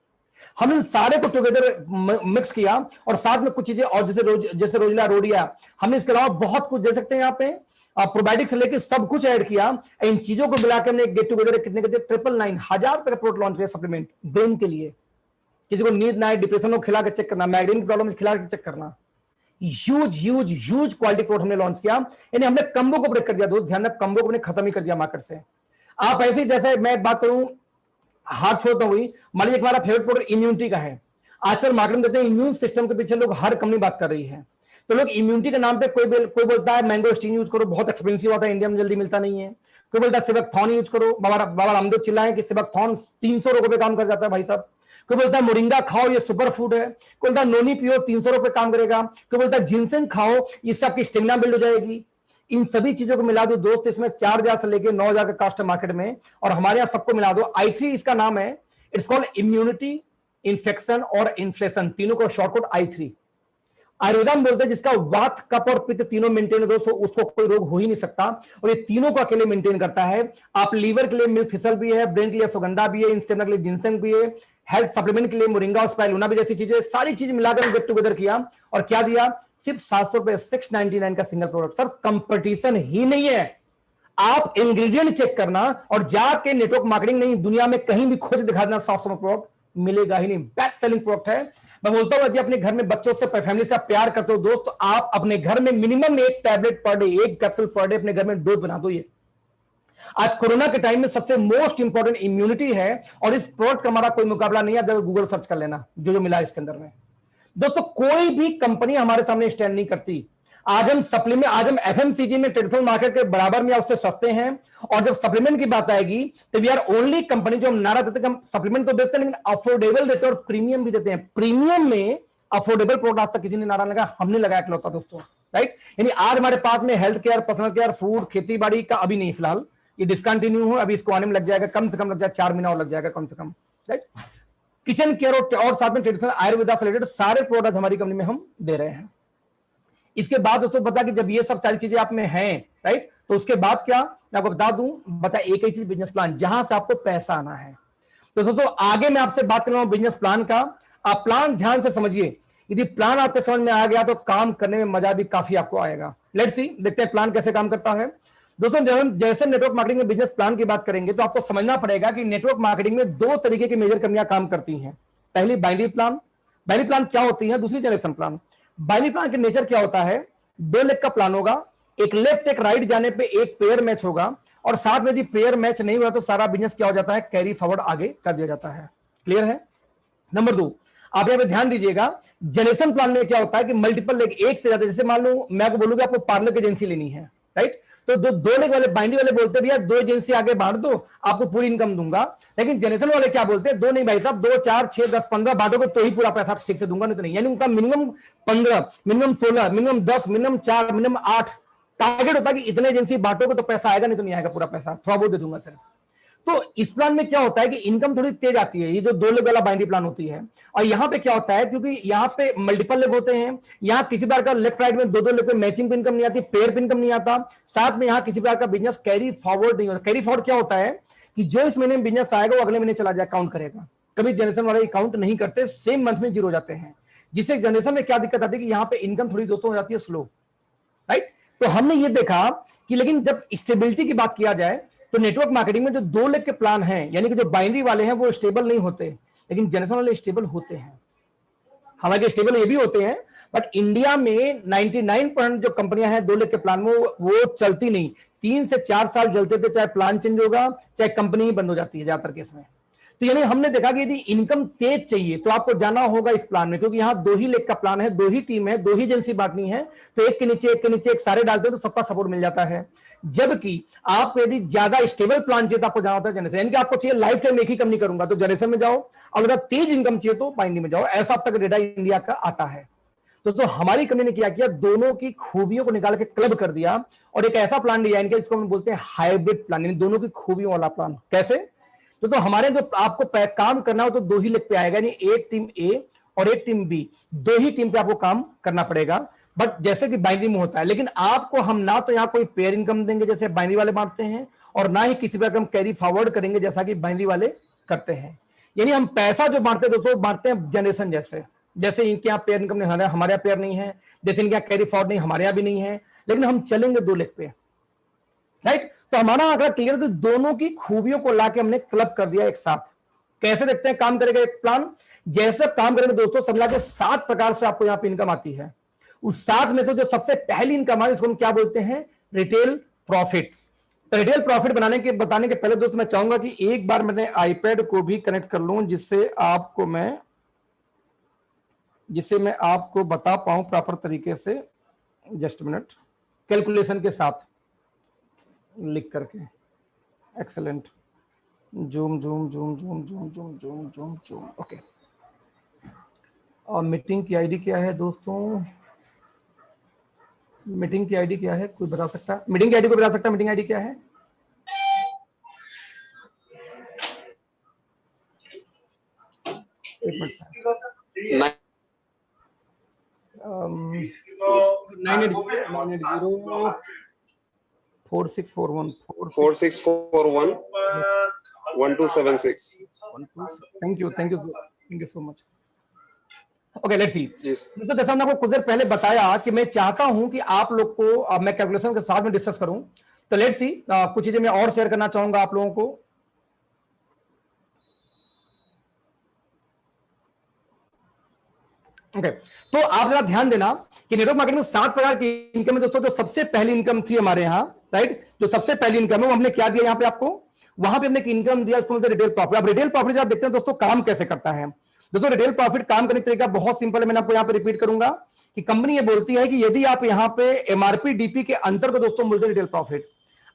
हम इन सारे को टुगेदर मिक्स किया और साथ में कुछ चीजें और जैसे रोजिला रोडिया, हमने इसके अलावा बहुत कुछ दे सकते हैं यहाँ पे, प्रोबायोटिक्स लेके सब कुछ ऐड किया। इन चीजों को मिलाकर हमने गेट टुगेदर कितने 999,000 रुपए का प्रोडक्ट लॉन्च किया सप्लीमेंट ब्रेन के लिए। किसी को नींद ना आए, डिप्रेशन को खिला के चेक करना, माइग्रेन की प्रॉब्लम खिला के चेक करना, ह्यूज क्वालिटी प्रोडक्ट हमने लॉन्च किया। यानी हमने कम्बो को ब्रेक कर दिया दोस्त, ध्यान रख, कम्बो को हमने खत्म ही कर दिया मार्केट से। आप ऐसे ही जैसे मैं बात करूं हाथ छोड़ता हुई, मान लीजिए हमारा फेवरेट प्रोडक्ट इम्यूनिटी का है। आजकल मार्केट में देखते हैं इम्यून सिस्टम के पीछे लोग हर कंपनी बात कर रही है, तो लोग इम्यूनिटी के नाम पे कोई बोलता है मैंगो स्टीन यूज करो, बहुत एक्सपेंसिव होता है, इंडिया में जल्दी मिलता नहीं है। कोई बोलता है सिबकथॉर्न यूज करो, बाबा रामदेव चिल्लाएं कि सिबकथॉर्न 300 रुपए काम कर जाता है भाई साहब। कोई बोलता है मोरिंगा खाओ ये सुपर फूड है, कोई बोलता है नोनी पियो 300 रुपए काम करेगा, कोई बोलता है जिनसेंग खाओ इससे आपकी स्टेमिना बिल्ड हो जाएगी। इन सभी चीजों को मिला दो दोस्त, इसमें 4000 से लेकर 9000 का कास्ट है मार्केट में, और हमारे यहाँ सबको मिला दो। i3 इसका नाम है, इट्स कॉल्ड इम्यूनिटी, इन्फेक्शन और इन्फ्लेशन, तीनों को शॉर्टकट i3। आयुर्वेदा में बोलते हैं जिसका वात कफ और पित्त तीनों मेंटेन हो दोस्तों उसको कोई रोग हो ही नहीं सकता, और ये तीनों को अकेले मेंटेन करता है। आप लीवर के लिए मिल्क थिसल भी है, ब्रेन के लिए सुगंधा भी है, इंस्टेमिना के लिए जिनसेंग भी है, हेल्थ सप्लीमेंट के लिए मोरिंगा और स्पाइरुलिना भी, जैसी चीजें सारी चीज मिलाकर गेट टुगेदर किया और क्या दिया, सिर्फ 700 रुपए 699 का सिंगल प्रोडक्ट। सर कंपटीशन ही नहीं है, आप इंग्रेडिएंट चेक करना और जाके नेटवर्क मार्केटिंग नहीं दुनिया में कहीं भी खोज दिखा देना, 700 प्रोडक्ट मिलेगा ही नहीं। बेस्ट सेलिंग प्रोडक्ट है। मैं बोलता हूं अपने घर में बच्चों से फैमिली से आप प्यार करते हो दोस्त, तो आप अपने घर में minimum 1 tablet per day, 1 capsule per day अपने घर में डोज बना दो। ये आज कोरोना के टाइम में सबसे मोस्ट इंपॉर्टेंट इम्यूनिटी है, और इस प्रोडक्ट का हमारा कोई मुकाबला नहीं है। अगर गूगल सर्च कर लेना जो मिला इसके अंदर में दोस्तों, कोई भी कंपनी हमारे सामने स्टैंड नहीं करती। आज हम सप्लीमेंट, आज हम एफएमसीजी में ट्रेडिशनल मार्केट के बराबर में या उससे सस्ते हैं, और जब सप्लीमेंट की बात आएगी तो वी आर ओनली कंपनी जो हम नारा देते हैं, हम सप्लीमेंट तो बेचते हैं लेकिन अफोर्डेबल देते हैं और प्रीमियम भी देते हैं। प्रीमियम में अफोर्डेबल प्रोडक्ट आज तक किसी ने नारा लगा, हमने लगाया इकलौता दोस्तों, राइट। यानी आज हमारे पास में health care, personal care, food, खेती बाड़ी का अभी नहीं, फिलहाल ये डिसकंटिन्यू हो, अभी इसको आने में लग जाएगा कम से कम, लग जाएगा 4 महीना और लग जाएगा कम से कम, राइट। किचन केयर और साथ में ट्रेडिशनल आयुर्वेदा से रिलेटेड सारे प्रोडक्ट हमारी कंपनी में हम दे रहे हैं। इसके बाद दोस्तों बता कि जब ये सब सारी चीजें आप में हैं, राइट, तो उसके बाद क्या मैं आपको बता दूं, बता एक ही चीज, बिजनेस प्लान, जहां से आपको पैसा आना है। तो दोस्तों आगे मैं आपसे बात कर रहा हूं बिजनेस प्लान का। आप प्लान ध्यान से समझिए, यदि प्लान आपके समझ में आ गया तो काम करने में मजा भी काफी आपको आएगा। लेट्स सी, देखते हैं प्लान कैसे काम करता है। दोस्तों जब हम जैसे नेटवर्क मार्केटिंग में बिजनेस प्लान की बात करेंगे तो आपको समझना पड़ेगा कि नेटवर्क मार्केटिंग में 2 तरीके की मेजर कंपनियां काम करती हैं। पहली बाइनरी प्लान। बाइनरी प्लान क्या होती है? दूसरी जनरेशन प्लान। बाइनरी प्लान के नेचर क्या होता है? 2 लेग का प्लान होगा, एक लेफ्ट एक राइट जाने पे एक पेयर मैच होगा, और साथ में यदि पेयर मैच नहीं हुआ तो सारा बिजनेस क्या हो जाता है, कैरी फॉरवर्ड आगे कर दिया जाता है। क्लियर है? नंबर 2, आप यहां पे ध्यान दीजिएगा, जनरेशन प्लान में क्या होता है कि मल्टीपल लेग, एक से ज्यादा, जैसे मान लो मैं आपको बोलूंगा आपको पार्लर की एजेंसी लेनी है, राइट, तो जो 2 लेग वाले बाइनरी वाले बोलते हैं भैया 2 एजेंसी आगे बांट दो, आपको पूरी इनकम दूंगा। लेकिन जनरेशन वाले क्या बोलते हैं, 2 नहीं भाई साहब, 2, 4, 6, 10, 15 बांटोगे तो ही पूरा पैसा ठीक से दूंगा, नहीं तो नहीं। यानी उनका minimum 15, minimum 16, minimum 10, minimum 4, minimum 8 target होता है कि इतने एजेंसी बांटोगे तो पैसा आएगा, नहीं तो नहीं आएगा पूरा पैसा, थोड़ा बहुत दे दूंगा सिर्फ। तो इस प्लान में क्या होता है कि इनकम थोड़ी तेज आती है, ये जो 2 लेग वाला बाइनरी प्लान होती है। और यहां पे क्या होता है, क्योंकि यहां पे मल्टीपल लेग होते हैं, यहां किसी प्रकार का लेफ्ट राइट में 2 लेग पे मैचिंग पे इनकम नहीं आती, पेयर पे इनकम नहीं आता, साथ में यहां किसी प्रकार का बिजनेस कैरी फॉरवर्ड नहीं होता। कैरी फॉरवर्ड क्या होता है कि जो इस महीने में बिजनेस आएगा वो अगले महीने चला जाए, काउंट करेगा। कभी जनरेशन वाले काउंट नहीं करते, सेम मंथ में 0 हो जाते हैं, जिससे जनरेशन में क्या दिक्कत आती है कि यहां पे इनकम थोड़ी दोस्तों हो जाती है स्लो, राइट। तो हमने ये देखा कि लेकिन जब स्टेबिलिटी की बात किया जाए तो नेटवर्क मार्केटिंग में जो 2 लेग के प्लान हैं, यानी कि जो बाइनरी वाले हैं वो स्टेबल नहीं होते, लेकिन जनरेशन वाले स्टेबल होते हैं। हालांकि स्टेबल ये भी होते हैं, बट इंडिया में 99% जो कंपनियां हैं 2 लेग के प्लान में वो चलती नहीं, 3 से 4 साल चलते थे, चाहे प्लान चेंज होगा चाहे कंपनी ही बंद हो जाती है ज्यादातर केस में। तो यानी हमने देखा कि यदि इनकम तेज चाहिए तो आपको जाना होगा इस प्लान में, क्योंकि यहां 2 ही लेग का प्लान है, 2 ही टीम है, 2 ही एजेंसी बांटनी है, तो एक के नीचे एक सारे डालते हो तो सबका सपोर्ट मिल जाता है। जबकि आप यदि ज्यादा स्टेबल प्लान चाहिए तो आपको जाना होता है जनरेशन, यानी कि आपको चाहिए लाइफ टाइम एक ही कंपनी करूंगा तो जनरेशन में जाओ, अगर तेज इनकम चाहिए तो बाइंडी में जाओ। ऐसा अब तक डेटा इंडिया का आता है। तो हमारी कंपनी ने क्या किया, दोनों की खूबियों को निकाल के क्लब कर दिया और एक ऐसा प्लान डिजाइन किया जिसको हम बोलते हैं हाइब्रिड प्लान, यानी दोनों की खूबियों वाला प्लान। कैसे? तो हमारे जो आपको काम करना हो तो 2 ही लेग पे आएगा, यानी एक टीम ए और एक टीम बी, 2 ही टीम पे आपको काम करना पड़ेगा। बट जैसे कि बाइनरी में होता है, लेकिन आपको हम ना तो यहां कोई पेयर इनकम देंगे जैसे बाइनरी वाले बांटते हैं, और ना ही किसी प्रकार हम कैरी फॉरवर्ड करेंगे जैसा कि बाइनरी वाले करते हैं। यानी हम पैसा जो बांटते हैं दोस्तों, बांटते हैं जनरेशन जैसे इनके यहाँ पेयर इनकम नहीं, हमारे यहाँ पेयर नहीं है, जैसे इनके यहाँ कैरी फॉरवर्ड नहीं, हमारे यहाँ भी नहीं है, लेकिन हम चलेंगे 2 लेग पे, राइट। तो हमारा आंकड़ा क्लियर है, तो दोनों की खूबियों को लाके हमने क्लब कर दिया एक साथ। कैसे देखते हैं काम करेगा एक प्लान? जैसे काम करेंगे दोस्तों, सब मिला के 7 प्रकार से आपको यहां पे इनकम आती है। उस 7 में से जो सबसे पहली इनकम है उसको हम क्या बोलते हैं, रिटेल प्रॉफिट। तो रिटेल प्रॉफिट बताने के पहले दोस्तों मैं चाहूंगा कि एक बार मैंने आईपैड को भी कनेक्ट कर लूं, जिससे मैं आपको बता पाऊं प्रॉपर तरीके से। जस्ट मिनट, कैलकुलेशन के साथ लिख करके। Excellent. Zoom zoom zoom zoom zoom zoom zoom zoom zoom. Okay, और मीटिंग की आईडी क्या है दोस्तों? मीटिंग की आईडी क्या है, कोई बता सकता है? मीटिंग की आईडी को बता सकता है? मीटिंग आईडी क्या है? एक minute, 4641 thank you so much. Okay, let's see. तो जैसा मैंने आपको कुछ देर पहले बताया कि मैं चाहता हूं कि आप लोग को मैं कैलकुलेशन के साथ में डिस्कस करूं, तो लेट्स सी कुछ चीजें मैं और शेयर करना चाहूंगा आप लोगों को। ओके, तो आप जरा ध्यान देना कि नेटवर्क मार्केटिंग में 7 प्रकार की इनकम है दोस्तों। जो सबसे पहली इनकम थी हमारे यहाँ, राइट, जो सबसे पहली इनकम है वो हमने क्या दिया यहाँ पे आपको, वहां पे हमने इनकम दिया, उसको बोलते हैं रिटेल प्रॉफिट। अब रिटेल प्रॉफिट आप देखते हैं दोस्तों काम कैसे करता है। दोस्तों रिटेल प्रॉफिट काम करने का तरीका बहुत सिंपल है, मैंने आपको यहाँ पे रिपीट करूंगा कि कंपनी ये बोलती है कि यदि आप यहाँ पे एमआरपी डीपी के अंतर को दोस्तों बोलते हैं रिटेल प्रॉफिट।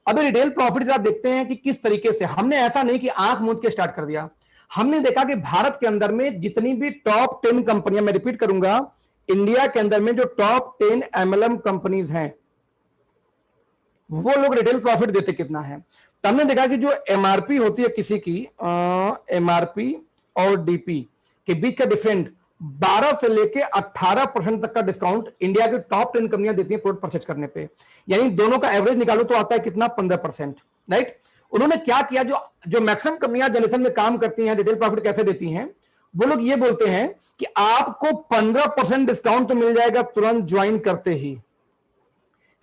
अब रिटेल प्रॉफिट आप देखते हैं कि किस तरीके से हमने, ऐसा नहीं कि आंख मूंद के स्टार्ट कर दिया, हमने देखा कि भारत के अंदर में जितनी भी टॉप 10 कंपनियां, मैं रिपीट करूंगा, इंडिया के अंदर में जो टॉप 10 एमएलएम कंपनीज हैं वो लोग रिटेल प्रॉफिट देते कितना है। तो हमने देखा कि जो एमआरपी होती है किसी की, एमआरपी और डीपी के बीच का डिफरेंट 12 से लेके 18% तक का डिस्काउंट इंडिया की टॉप 10 कंपनियां देती हैं प्रोडक्ट परचेज करने पे। यानी दोनों का एवरेज निकालो तो आता है कितना, 15%, राइट। उन्होंने क्या किया, जो मैक्सिमम कंपनियां जनरेशन में काम करती हैं, रिटेल प्रॉफिट कैसे देती हैं, वो लोग ये बोलते हैं कि आपको 15% डिस्काउंट तो मिल जाएगा तुरंत ज्वाइन करते ही।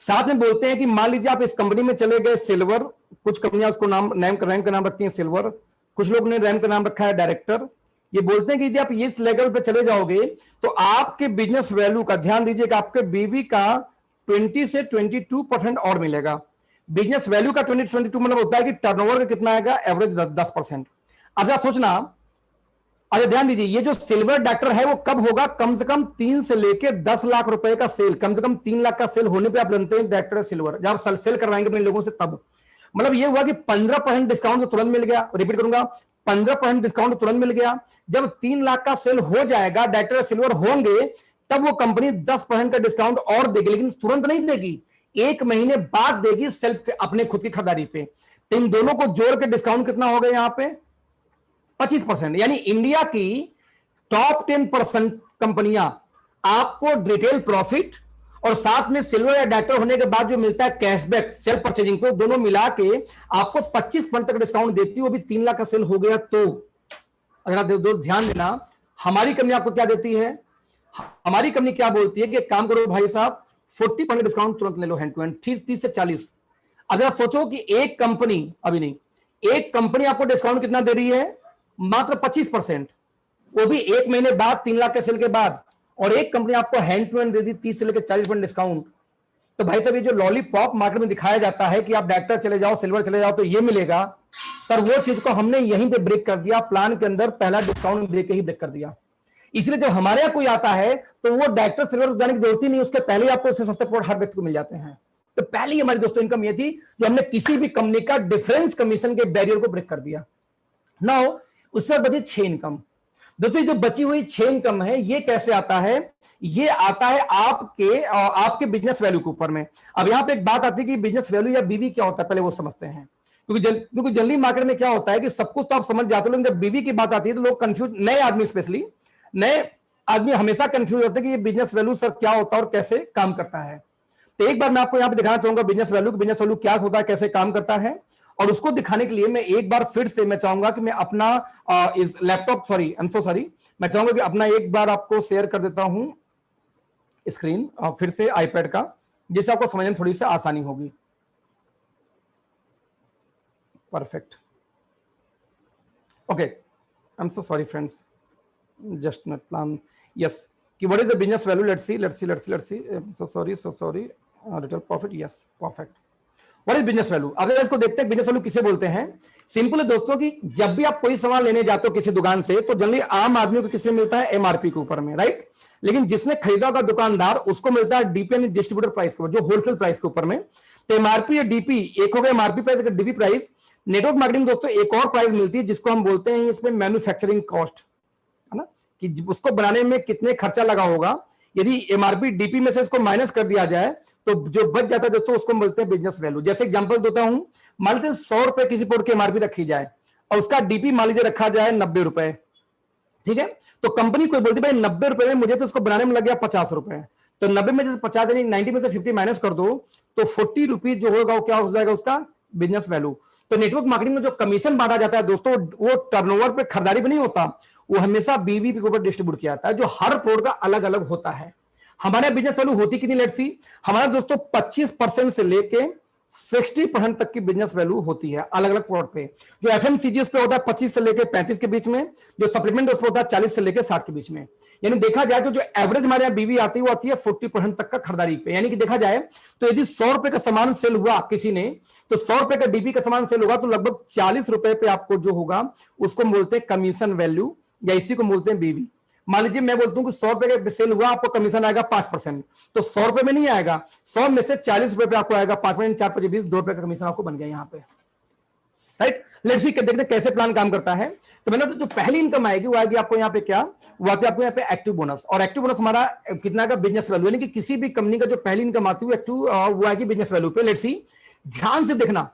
साथ में बोलते हैं कि मान लीजिए आप इस कंपनी में चले गए सिल्वर, कुछ कंपनियां उसको रैंक का नाम रखती हैं सिल्वर, कुछ लोग ने रैंक का नाम रखा है डायरेक्टर। ये बोलते हैं कि यदि आप इस लेवल पे चले जाओगे तो आपके बिजनेस वैल्यू का, ध्यान दीजिएगा, आपके बीवी का 20 से 22% और मिलेगा। बिजनेस वैल्यू का 20 से 22 मतलब होता है कि टर्नओवर का कितना आएगा, एवरेज 10%। अब आप सोचना, अरे ध्यान दीजिए, ये जो सिल्वर डॉक्टर है वो कब होगा, कम से कम 3 से लेके 10 लाख रुपए का सेल, कम से कम 3 लाख का सेल होने पे आप बनते हैं डॉक्टर सिल्वर, जब आप सेल करवाएंगे अपने लोगों से तब। मतलब ये हुआ कि 15% डिस्काउंट तो तुरंत मिल गया, रिपीट करूंगा, 15% डिस्काउंट तुरंत मिल गया। जब 3 लाख का सेल हो जाएगा, डॉक्टर सिल्वर होंगे, तब वो कंपनी 10% का डिस्काउंट और देगी, लेकिन तुरंत नहीं देगी, 1 महीने बाद देगी सेल्फ अपने खुद की खरीदारी पे। तो इन दोनों को जोड़ के डिस्काउंट कितना हो गया यहां पे, 25%। यानी इंडिया की टॉप 10% कंपनियां आपको रिटेल प्रॉफिट और साथ में सिल्वर या डायरेक्टर होने के बाद जो मिलता है कैशबैक सेल परचेजिंग पे, दोनों मिला के आपको 25% तक डिस्काउंट देती है, वो भी 3 लाख का सेल हो गया। तो अगर आप ध्यान देना, हमारी कंपनी आपको क्या देती है, हमारी कंपनी क्या बोलती है कि एक काम करो भाई साहब, 40% डिस्काउंट तुरंत ले लो हैंड टू हैंड, 30 से 40। अगर सोचो कि एक कंपनी, अभी नहीं, एक कंपनी आपको डिस्काउंट कितना दे रही है, मात्र 25%, वो भी 1 महीने बाद 3 लाख के सेल के बाद, और एक कंपनी आपको हैंड टू हैंड दे दी 30 से लेकर 40% डिस्काउंट। तो भाई साहब ये जो लॉलीपॉप मार्केट में दिखाया जाता है कि आप डायरेक्टर चले जाओ, सिल्वर चले जाओ तो ये मिलेगा, सर वो चीज को हमने यहीं पे ब्रेक कर दिया, प्लान के अंदर पहला डिस्काउंट ब्रेक ही ब्रेक कर दिया। इसलिए जब हमारे यहाँ कोई आता है तो वो डायरेक्टर सिल्वर जाने की जरूरत ही नहीं, उसके पहले आपको उससे सस्ते प्रोडक्ट हर व्यक्ति को मिल जाते हैं। तो पहली हमारी दोस्तों इनकम ये थी जो हमने किसी भी कंपनी का डिफरेंस कमीशन के बैरियर को ब्रेक कर दिया। नाउ उससे बची 6 इनकम। दोस्तों जो बची हुई 6 इनकम है ये कैसे आता है, ये आता है आपके बिजनेस वैल्यू के ऊपर में। अब यहां पे एक बात आती है कि बिजनेस वैल्यू या बीवी क्या होता है, पहले वो समझते हैं। क्योंकि जनरली मार्केट में क्या होता है कि सब कुछ तो आप समझ जाते हो, लेकिन जब बीवी की बात आती है तो लोग कंफ्यूज, नए आदमी स्पेशली नए आदमी हमेशा कंफ्यूज होते हैं कि ये बिजनेस वैल्यू सर क्या होता है और कैसे काम करता है। तो एक बार मैं आपको यहां पे दिखाना चाहूंगा बिजनेस वैल्यू क्या होता है, कैसे काम करता है। और उसको दिखाने के लिए मैं एक बार फिर से मैं चाहूंगा कि मैं अपना इस लैपटॉप सॉरी मैं चाहूंगा कि अपना एक बार आपको शेयर कर देता हूं स्क्रीन फिर से आईपैड का, जिससे आपको समझने में थोड़ी सी आसानी होगी। Perfect, okay, I am so sorry friends, just not plan. Yes, what is the business value? Let's see. So sorry. Total profit. Yes, perfect. What is business value? अब इसको देखते हैं बिजनेस वैल्यू किसे बोलते हैं। सिंपल है दोस्तों कि जब भी आप कोई सामान लेने जाते हो किसी दुकान से तो जनरली आम आदमी को किस में मिलता है, एमआरपी के ऊपर में, राइट। लेकिन जिसने खरीदा होगा दुकानदार उसको मिलता है डीपी यानी डिस्ट्रीब्यूटर प्राइस के ऊपर, जो होलसेल प्राइस के ऊपर में। तो एमआरपी या डीपी एक हो गया, MRP price, DP price. Network marketing दोस्तों एक और प्राइस मिलती है जिसको हम बोलते हैं इसमें मैन्युफैक्चरिंग कॉस्ट, कि उसको बनाने में कितने खर्चा लगा होगा। यदि एमआरपी डीपी में से इसको माइनस कर दिया जाए तो जो बच जाता है दोस्तों उसको बोलते हैं बिजनेस वैल्यू। जैसे एग्जांपल देता हूं, मान लीजिए 100 रुपए किसी प्रोडक्ट की एमआरपी रखी जाए और उसका डीपी मान लीजिए रखा जाए 90 रुपए, ठीक है। तो कंपनी कोई बोलती भाई 90 रुपए में मुझे तो उसको बनाने में लग गया 50 रुपए, तो 90 में से 50 यानी 90 में से 50 माइनस कर दो तो 40 रुपीज जो होगा वो क्या हो जाएगा, उसका बिजनेस वैल्यू। तो नेटवर्क मार्केटिंग में जो कमीशन बांटा जाता है दोस्तों वो टर्नओवर पे खरीदारी पे नहीं होता, वो हमेशा बीवीपी के ऊपर डिस्ट्रीब्यूट किया जाता है, जो हर प्रोडक्ट का अलग अलग होता है। हमारे बिजनेस वैल्यू होती कितनी, लेट्स सी, हमारा दोस्तों 25% से लेके 60% तक की बिजनेस वैल्यू होती है अलग अलग प्रोडक्ट पे। जो एफएमसीजी उस पे होता है 25 से लेके 35 के बीच में, जो सप्लीमेंट उस पे होता है 40 से लेके 60 के बीच में। यानी देखा जाए तो जो एवरेज हमारे यहाँ बीवी आती है वो आती है 40% तक का खरीदारी पे। यानी कि देखा जाए तो यदि 100 रुपए का सामान सेल हुआ किसी ने, तो 100 रुपए का डीपी का सामान सेल होगा तो लगभग 40 रुपए पे आपको जो होगा उसको बोलते हैं कमीशन वैल्यू, या इसी को बोलते हैं बीवी। मान लीजिए मैं बोलता हूं कि 100 रुपए का सेल हुआ, आपको कमीशन आएगा 5%, तो 100 रुपए में नहीं आएगा, 100 में से 40 रुपए पे आपको आएगा 5%, 4 5 20, 2 रुपए का कमीशन आपको बन गया यहाँ पे, राइट। लेट्स सी देखते हैं कैसे प्लान काम करता है। तो मैंने जो पहली इनकम आएगी वो आएगी आपको यहाँ पे क्या, वो आती है आपको यहाँ पे एक्टिव बोनस। और एक्टिव बोनस हमारा कितना का, बिजनेस वैल्यू, यानी कि किसी भी कंपनी का जो पहली इनकम आती है वो आएगी बिजनेस वैल्यू पे। लेट्स सी, ध्यान से देखना,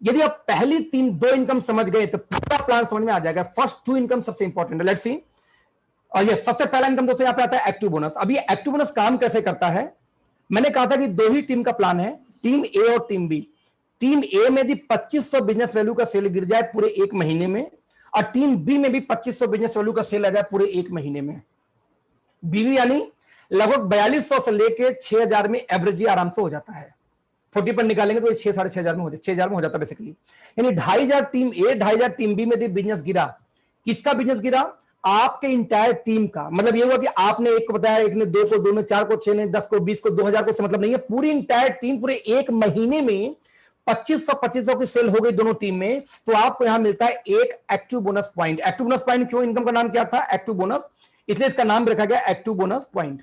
यदि आप पहली 2 इनकम समझ गए तो पूरा प्लान समझ में आ जाएगा। फर्स्ट 2 इनकम सबसे इंपॉर्टेंट है। लेट्स सी, और ये सबसे पहला इनकम दोस्तों यहाँ पे आता है एक्टिव बोनस। अब ये एक्टिव बोनस काम कैसे करता है, मैंने कहा था कि 2 ही टीम का प्लान है, टीम ए और टीम बी। टीम ए में यदि 2500 बिजनेस वैल्यू का सेल गिर जाए पूरे 1 महीने में, और टीम बी में भी 2500 बिजनेस वैल्यू का सेल आ जाए पूरे 1 महीने में, बीवी यानी लगभग 4200 से लेके 6000 में एवरेज आराम से हो जाता है। 40 पर निकालेंगे तो 6 साढ़े 6000 में हो जाता, 6000 में हो जाता है बेसिकली। यानी 2500 टीम ए, 2500 टीम बी में यदि बिजनेस गिरा, किसका बिजनेस गिरा, आपके इंटायर टीम का। मतलब ये हुआ कि आपने एक को बताया, एक ने 2 को, 2 ने 4 को, 6 ने 10 को, 20 को, 2000 को, से मतलब नहीं है। पूरी इंटायर टीम पूरे 1 महीने में 2500 की सेल हो गई दोनों टीम में, तो आपको यहां मिलता है एक active bonus point. Active bonus point क्यों, इनकम का नाम क्या था, एक्टिव बोनस, इसलिए इसका नाम रखा गया एक्टिव बोनस पॉइंट।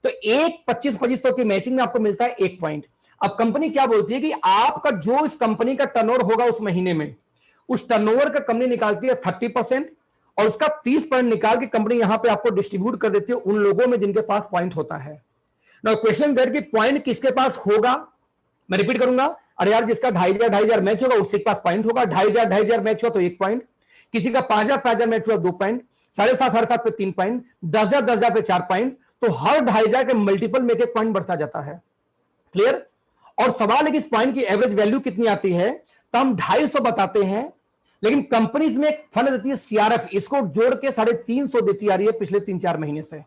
तो एक 2500 की मैचिंग में आपको मिलता है 1 पॉइंट। अब कंपनी क्या बोलती है कि आपका जो इस कंपनी का टर्नओवर होगा उस महीने में, उस टर्नओवर का कंपनी निकालती है 30%, और उसका 30% निकाल के कंपनी यहां पे आपको डिस्ट्रीब्यूट कर देती है उन लोगों में जिनके पास पॉइंट होता है। नाउ क्वेश्चन दैट कि पॉइंट किसके पास होगा, मैं रिपीट करूंगा, अरे यार जिसका 2500 मैच होगा उसके पास पॉइंट होगा। 2500 मैच हुआ तो 1 पॉइंट, किसी का 5000 मैच हुआ 2 पॉइंट, 7,500 पे 3 पॉइंट, 10,000 पे 4 पॉइंट, तो हर 2500 के मल्टीपल में 1 पॉइंट बढ़ता जाता है। क्लियर। और सवाल है कि इस पॉइंट की एवरेज वैल्यू कितनी आती है, तो हम 250 बताते हैं, लेकिन कंपनीज में एक फंड देती है सीआरएफ, इसको जोड़ के 350 देती आ रही है पिछले 3-4 महीने से।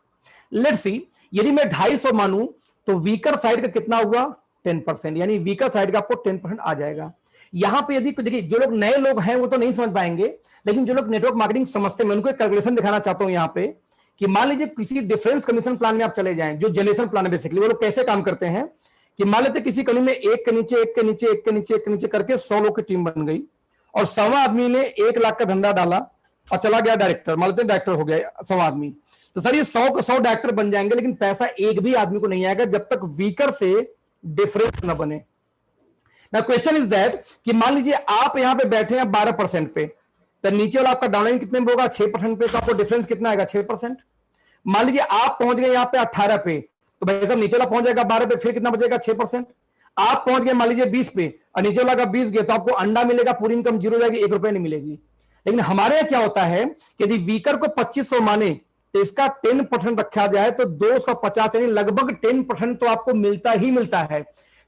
लेट्स सी, यदि मैं 250 मानूं तो वीकर साइड का कितना हुआ, 10%, यानी वीकर साइड का आपको 10% आ जाएगा। यहां पे यदि देखिए, जो लोग नए लोग हैं वो तो नहीं समझ पाएंगे, लेकिन जो लोग नेटवर्क मार्केटिंग समझते हैं, मैं उनको एक कैलकुलेशन दिखाना चाहता हूं यहां पे, कि मान लीजिए किसी डिफरेंस कमीशन प्लान में आप चले जाएं, जो जनरेशन प्लान है बेसिकली, वो लोग कैसे काम करते हैं कि मान लेते किसी कंपनी में एक के नीचे एक के नीचे एक के नीचे एक के नीचे करके 100 लोग की टीम बन गई, और 1.25 आदमी ने 1 लाख का धंधा डाला और चला गया डायरेक्टर, मान लेते हैं डायरेक्टर हो गया 100 आदमी, तो सर ये 100 डायरेक्टर बन जाएंगे, लेकिन पैसा एक भी आदमी को नहीं आएगा जब तक वीकर से डिफरेंस ना बने। नाउ क्वेश्चन इज दैट कि मान लीजिए आप यहां पे बैठे हैं 12% पे, तो नीचे वाला आपका डाउनलाइन कितने में होगा 6% पे, तो आपको डिफरेंस कितना आएगा 6%। मान लीजिए आप पहुंच गए यहां पे 18 पे, तो भाई साहब नीचे वाला पहुंच जाएगा 12 पे, फिर कितना बचेगा 6%। आप पहुंच गए मान लीजिए 20 पे और नीचे वाला का 20 गया, तो आपको अंडा मिलेगा, पूरी इनकम जीरो जाएगी, 1 रुपए नहीं मिलेगी। लेकिन हमारे यहां क्या होता है कि यदि वीकर को 2500 माने तो इसका 10% रखा जाए तो 250 यानी लगभग 10% तो आपको मिलता ही मिलता है।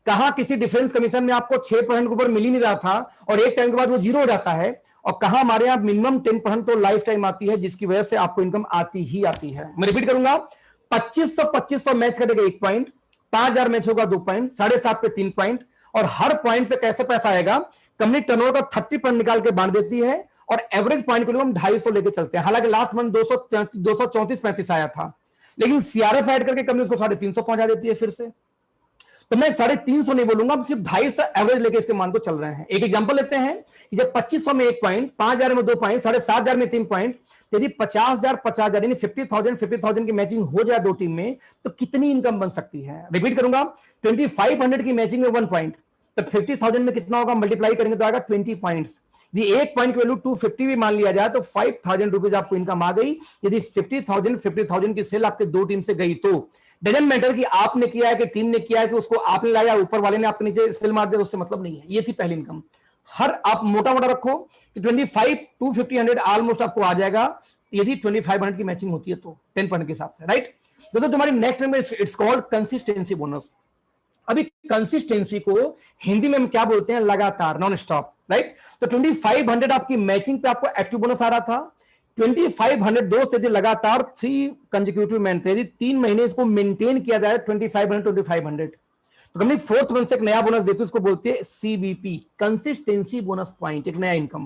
कहां किसी डिफरेंस कमीशन में आपको 6% के ऊपर मिल ही नहीं रहा था और एक टाइम के बाद वो जीरो हो जाता है, और कहां हमारे यहां मिनिमम 10% तो लाइफ टाइम आती है, जिसकी वजह से आपको इनकम आती ही आती है। मैं रिपीट करूंगा, 2500 मैच करेगा 1 पॉइंट, 5000 मैच होगा 2 पॉइंट, 7.5 पे 3 पॉइंट, और हर पॉइंट पे कैसे पैसा आएगा, कंपनी टर्नओवर का 30% निकाल के बांट देती है और एवरेज पॉइंट को हम 250 लेके चलते हैं। हालांकि लास्ट मंथ 234-35 आया था, लेकिन सीआरएफ ऐड करके कंपनी उसको 350 पहुंचा देती है फिर से। तो मैं 350 नहीं बोलूंगा, सिर्फ 250 एवरेज लेके इसके मान को चल रहे हैं। एक एग्जांपल लेते हैं कि जब 2500 में 1 पॉइंट, 5000 में 2 पॉइंट, 7500 में 3 पॉइंट, यदि 50,000 यानी 50,000 की मैचिंग हो जाए 2 टीम में, तो कितनी इनकम बन सकती है। रिपीट करूंगा, 2500 की मैचिंग में 1 पॉइंट, तो 50,000 में कितना होगा, मल्टीप्लाई करेंगे तो आएगा 20 पॉइंट्स। यदि 1 पॉइंट की वैल्यू 250 भी मान लिया जाए तो 5,000 रुपीज आपको इनकम आ गई। यदि 50,000 की सेल आपके 2 टीम से गई, तो डजंट मैटर कि आपने किया है कि टीम ने किया है कि उसको आपने लाया, ऊपर वाले ने आपके नीचे सेल मार दिया, उससे मतलब नहीं है। ये थी पहली इनकम। हर आप मोटा मोटा रखो कि 25 250 100 ऑलमोस्ट आपको आ जाएगा यदि 2500 की मैचिंग होती है तो 10% के हिसाब से, राइट। दोस्तों तुम्हारी next number it's called consistency bonus. अभी कंसिस्टेंसी को हिंदी में हम क्या बोलते हैं, लगातार, नॉन स्टॉप, राइट। तो 2500 आपकी मैचिंग पे आपको एक्टिव बोनस आ रहा था। 2500 दोस्त यदि लगातार 3 कंसेक्यूटिव मंथ, यदि 3 महीने इसको मेंटेन किया जाए 2500 तो कंपनी 4th मंथ से एक नया बोनस देती है, उसको बोलती है सीबीपी, कंसिस्टेंसी बोनस पॉइंट, एक नया इनकम।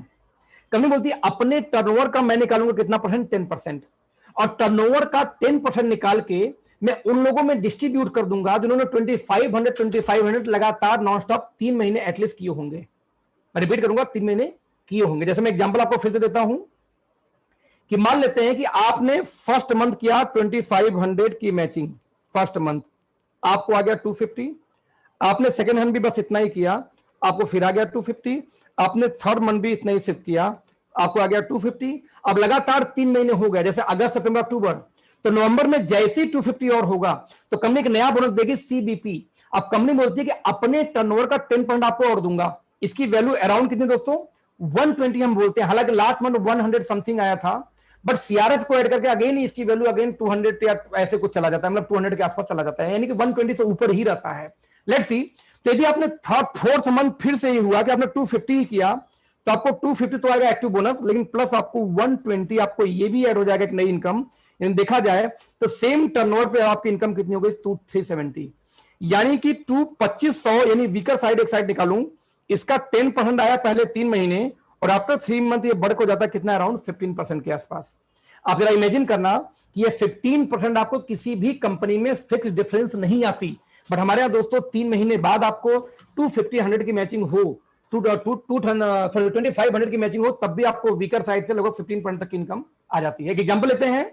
कंपनी बोलती है अपने टर्नओवर का मैं निकालूंगा कितना परसेंट, 10%, और टर्नओवर का 10% निकाल के मैं उन लोगों में डिस्ट्रीब्यूट कर दूंगा जिन्होंने 2500 लगातार नॉन स्टॉप 3 महीने एटलीस्ट किए होंगे। मैं रिपीट करूंगा, 3 महीने किए होंगे। जैसे मैं एग्जांपल आपको फिर से देता हूं कि मान लेते हैं कि आपने फर्स्ट मंथ किया 2500 की मैचिंग, फर्स्ट मंथ आपको आ गया 250, आपने सेकेंड मंथ भी बस इतना ही किया, आपको फिर आ गया 250, आपने थर्ड मंथ भी इतना ही सिर्फ किया, आपको आ गया 250। अब लगातार 3 महीने हो गए, जैसे अगस्त सितंबर अक्टूबर, तो नवंबर में जैसे ही 250 और होगा तो कंपनी एक नया बोनस देगी सीबीपी। अब कंपनी बोलती है कि अपने टर्नओवर का 10% आपको और दूंगा। इसकी वैल्यू अराउंड कितनी दोस्तों, 120 हम बोलते हैं। हालांकि लास्ट मंथ 100 समथिंग आया था, बट सीआरएफ को ऐड करके अगेन इसकी वैल्यू अगेन 200 या ऐसे कुछ चला जाता है, मतलब 200 के आसपास चला जाता है, यानी कि 120 से ऊपर ही रहता है। लेट्स सी, तो यदि आपने फोर्थ मंथ फिर से ये हुआ कि आपने 250 ही किया, तो आपको 250 तो आएगा एक्टिव बोनस, लेकिन प्लस आपको 120 आपको ये भी ऐड हो जाएगा एक नई इनकम। देखा जाए तो सेम टर्नओवर पे आपकी इनकम कितनी हो गई, 370, यानी कि 2500, यानी वीकर साइड एक साइड निकालूं, इसका 10% आया पहले 3 महीने, और आफ्टर 3 मंथ ये बढ़ को जाता है कितना, अराउंड 15% के आसपास। आप जरा इमेजिन करना कि ये 15% आपको किसी भी कंपनी में फिक्स डिफरेंस नहीं आती, बट हमारे यहां दोस्तों 3 महीने बाद आपको 250 की मैचिंग हो, 2500 की मैचिंग हो, तब भी आपको वीकर साइड से लगभग 15% तक की इनकम आ जाती है। एक एग्जांपल लेते हैं,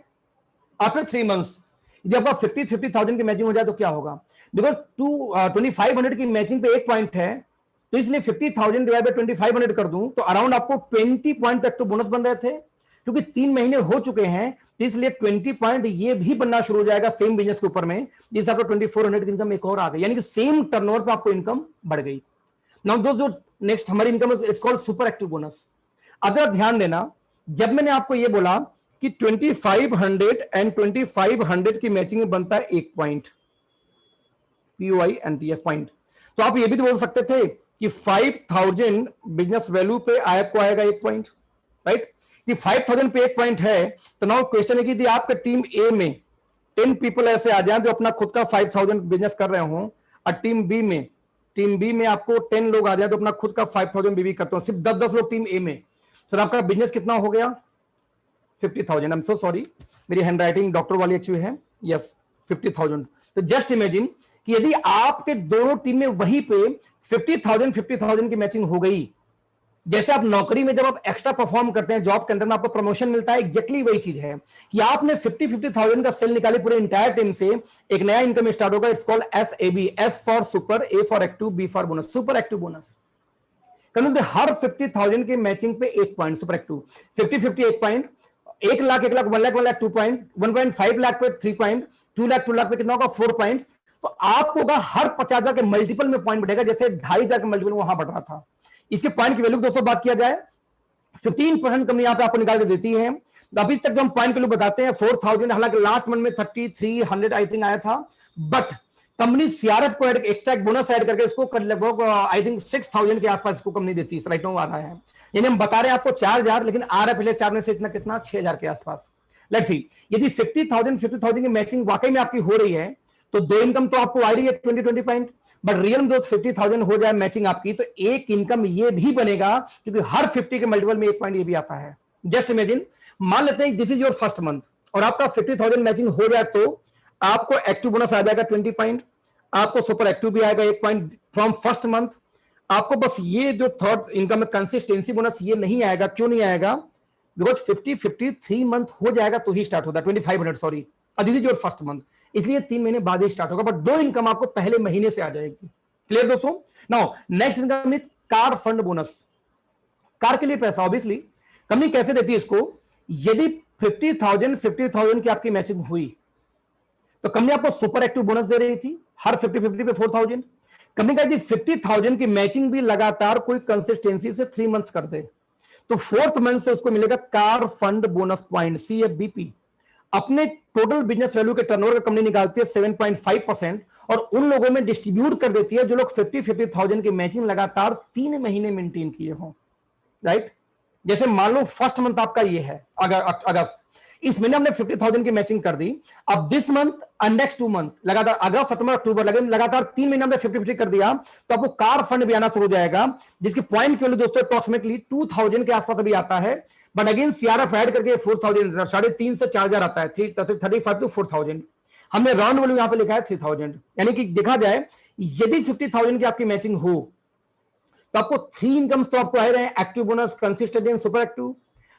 आफ्टर 3 मंथ्स जब आपका 50,000 की मैचिंग हो जाए तो क्या होगा, बिकॉज 2500 की मैचिंग पे 1 पॉइंट है, तो इसलिए 50,000 डिवाइड बाय 2500 कर दूं तो अराउंड आपको 20 पॉइंट तक तो बोनस बन रहे थे। क्योंकि 3 महीने हो चुके हैं तो इसलिए 20 पॉइंट ये भी बनना शुरू हो जाएगा सेम बिजनेस के ऊपर में, जिससे आपको 2400 की इनकम एक और आ गई, यानी कि सेम टर्नओवर पे आपको इनकम बढ़ गई। नाउ दोस्तों नेक्स्ट हमारी income it's called super active bonus. अगर ध्यान देना, जब मैंने आपको ये बोला कि 2500 एंड 2500 की मैचिंग में बनता है 1 पॉइंट, POINT पॉइंट, तो आप ये भी तो बोल सकते थे कि 5000 बिजनेस वैल्यू पे आपको आएगा 1 पॉइंट, राइट। कि 5000 पे 1 पॉइंट है, तो नाउ क्वेश्चन है कि यदि आपके टीम ए में 10 पीपल ऐसे आ जाएं जो अपना खुद का 5000 बिजनेस कर रहे हो, और टीम बी में आपको 10 लोग आ जाए तो अपना खुद का 5000 बीबी करते हो, सिर्फ 10 लोग टीम ए में, सर आपका बिजनेस कितना हो गया, 50,000। आई एम सो सॉरी, मेरी हैंड राइटिंग डॉक्टर वाली एक्चुअली है, यस 50,000। तो जस्ट इमेजिन कि यदि आपके दोनों टीम में वहीं पे 50,000 की मैचिंग हो गई, जैसे आप नौकरी में जब आप एक्स्ट्रा परफॉर्म करते हैं, जॉब के अंदर में आपको प्रमोशन मिलता है, एग्जैक्टली वही चीज है कि आपने 50,000 का सेल निकाली पूरे इंटायर टीम से, एक नया इनकम स्टार्ट होगा। It's called SAB, S for super, A for active, B for bonus, super active bonus. हर 50,000 के मैचिंग पे 1 point super active, 50-50 1 point, 1 lakh 1 lakh 1 lakh 1 lakh 2 point, 1.5 lakh पे 3 पॉइंट, 2 लाख 2 लाख पे कितना होगा 4 पॉइंट। तो आपको होगा हर 50,000 के मल्टीपल में पॉइंट बढ़ेगा, जैसे 2,500 के मल्टीपल वहां बढ़ रहा था। इसके पॉइंट की वैल्यू दोस्तों बात किया जाए 15% कंपनी यहां पे आपको निकाल के देती है। तो अभी तक जो हम पॉइंट वैल्यू बताते हैं 4,000, हालांकि लास्ट मंथ में 3,300 आई थिंक आया था, बट कंपनी सीआरएफ को एक्स्ट्रा बोनस ऐड करके इसको लगभग आई थिंक 6,000 के आसपास इसको कंपनी देती है, राइट नाउ आ रहा है। यानी हम बता रहे हैं आपको 4,000, लेकिन आ रहा है पहले 4 में से इतना कितना 6,000 के आसपास। लेट्स सी, यदि 50,000 की मैचिंग वाकई में आपकी हो रही है तो 2 इनकम तो आपको आ रही है 20 पॉइंट, बट रियल में दोस्त 50,000 हो जाए मैचिंग आपकी तो एक इनकम ये भी बनेगा, क्योंकि हर 50 के मल्टीपल में 1 पॉइंट ये भी आता है। जस्ट इमेजिन, मान लेते हैं this is your first month और आपका 50,000 मैचिंग हो जाए तो आपको एक्टिव बोनस आ जाएगा 20 पॉइंट, आपको सुपर एक्टिव भी आएगा 1 पॉइंट फ्रॉम फर्स्ट मंथ। आपको बस ये जो थर्ड इनकम में कंसिस्टेंसी बोनस ये नहीं आएगा। क्यों नहीं आएगा? बिकॉज 50-53 मंथ हो जाएगा तो ही स्टार्ट होता है, 2500 sorry, this is your first month, इसलिए 3 महीने बाद ही स्टार्ट होगा, बट 2 इनकम आपको पहले महीने से आ जाएगी। क्लियर दोस्तों? Now next income is car fund bonus. Car के लिए पैसा ऑब्वियसली कंपनी कैसे देती है इसको, यदि 50,000 की आपकी मैचिंग हुई तो कंपनी आपको सुपर एक्टिव बोनस दे रही थी हर 50-50 पे 4,000। कंपनी का 50,000 की मैचिंग भी लगातार कोई कंसिस्टेंसी से 3 मंथ्स कर दे तो 4th मंथ से उसको मिलेगा car fund bonus point, CFBP। अपने टोटल बिजनेस वैल्यू के टर्नओवर का कंपनी निकालती है 7.5% और उन लोगों में डिस्ट्रीब्यूट कर देती है जो लोग 50,000 की मैचिंग लगातार 3 महीने मेंटेन किए हों, राइट। जैसे मान लो फर्स्ट मंथ आपका ये है अगस्त, इस महीने हमने 50,000 की मैचिंग कर दी। अब this month and next 2 month लगातार अगस्त सितंबर अक्टूबर लगातार 3 महीने हमने 50-50 कर दिया तो आपको कार फंड भी आना शुरू हो जाएगा, जिसकी पॉइंट की वैल्यू दोस्तों अप्रोक्सीमेटली 2,000 के आसपास अभी आता है। बट अगेन सीआरएफ ऐड करके 4,000, 3,500 से 4,000 आता है, 35 to 4,000। हमने राउंड वैल्यू यहां पे लिखा है 3,000। यानी कि देखा जाए यदि 50,000 की आपकी मैचिंग हो तो आपको 3 इनकम्स तो आपको आ रहे हैं, active bonus, consistent and super active.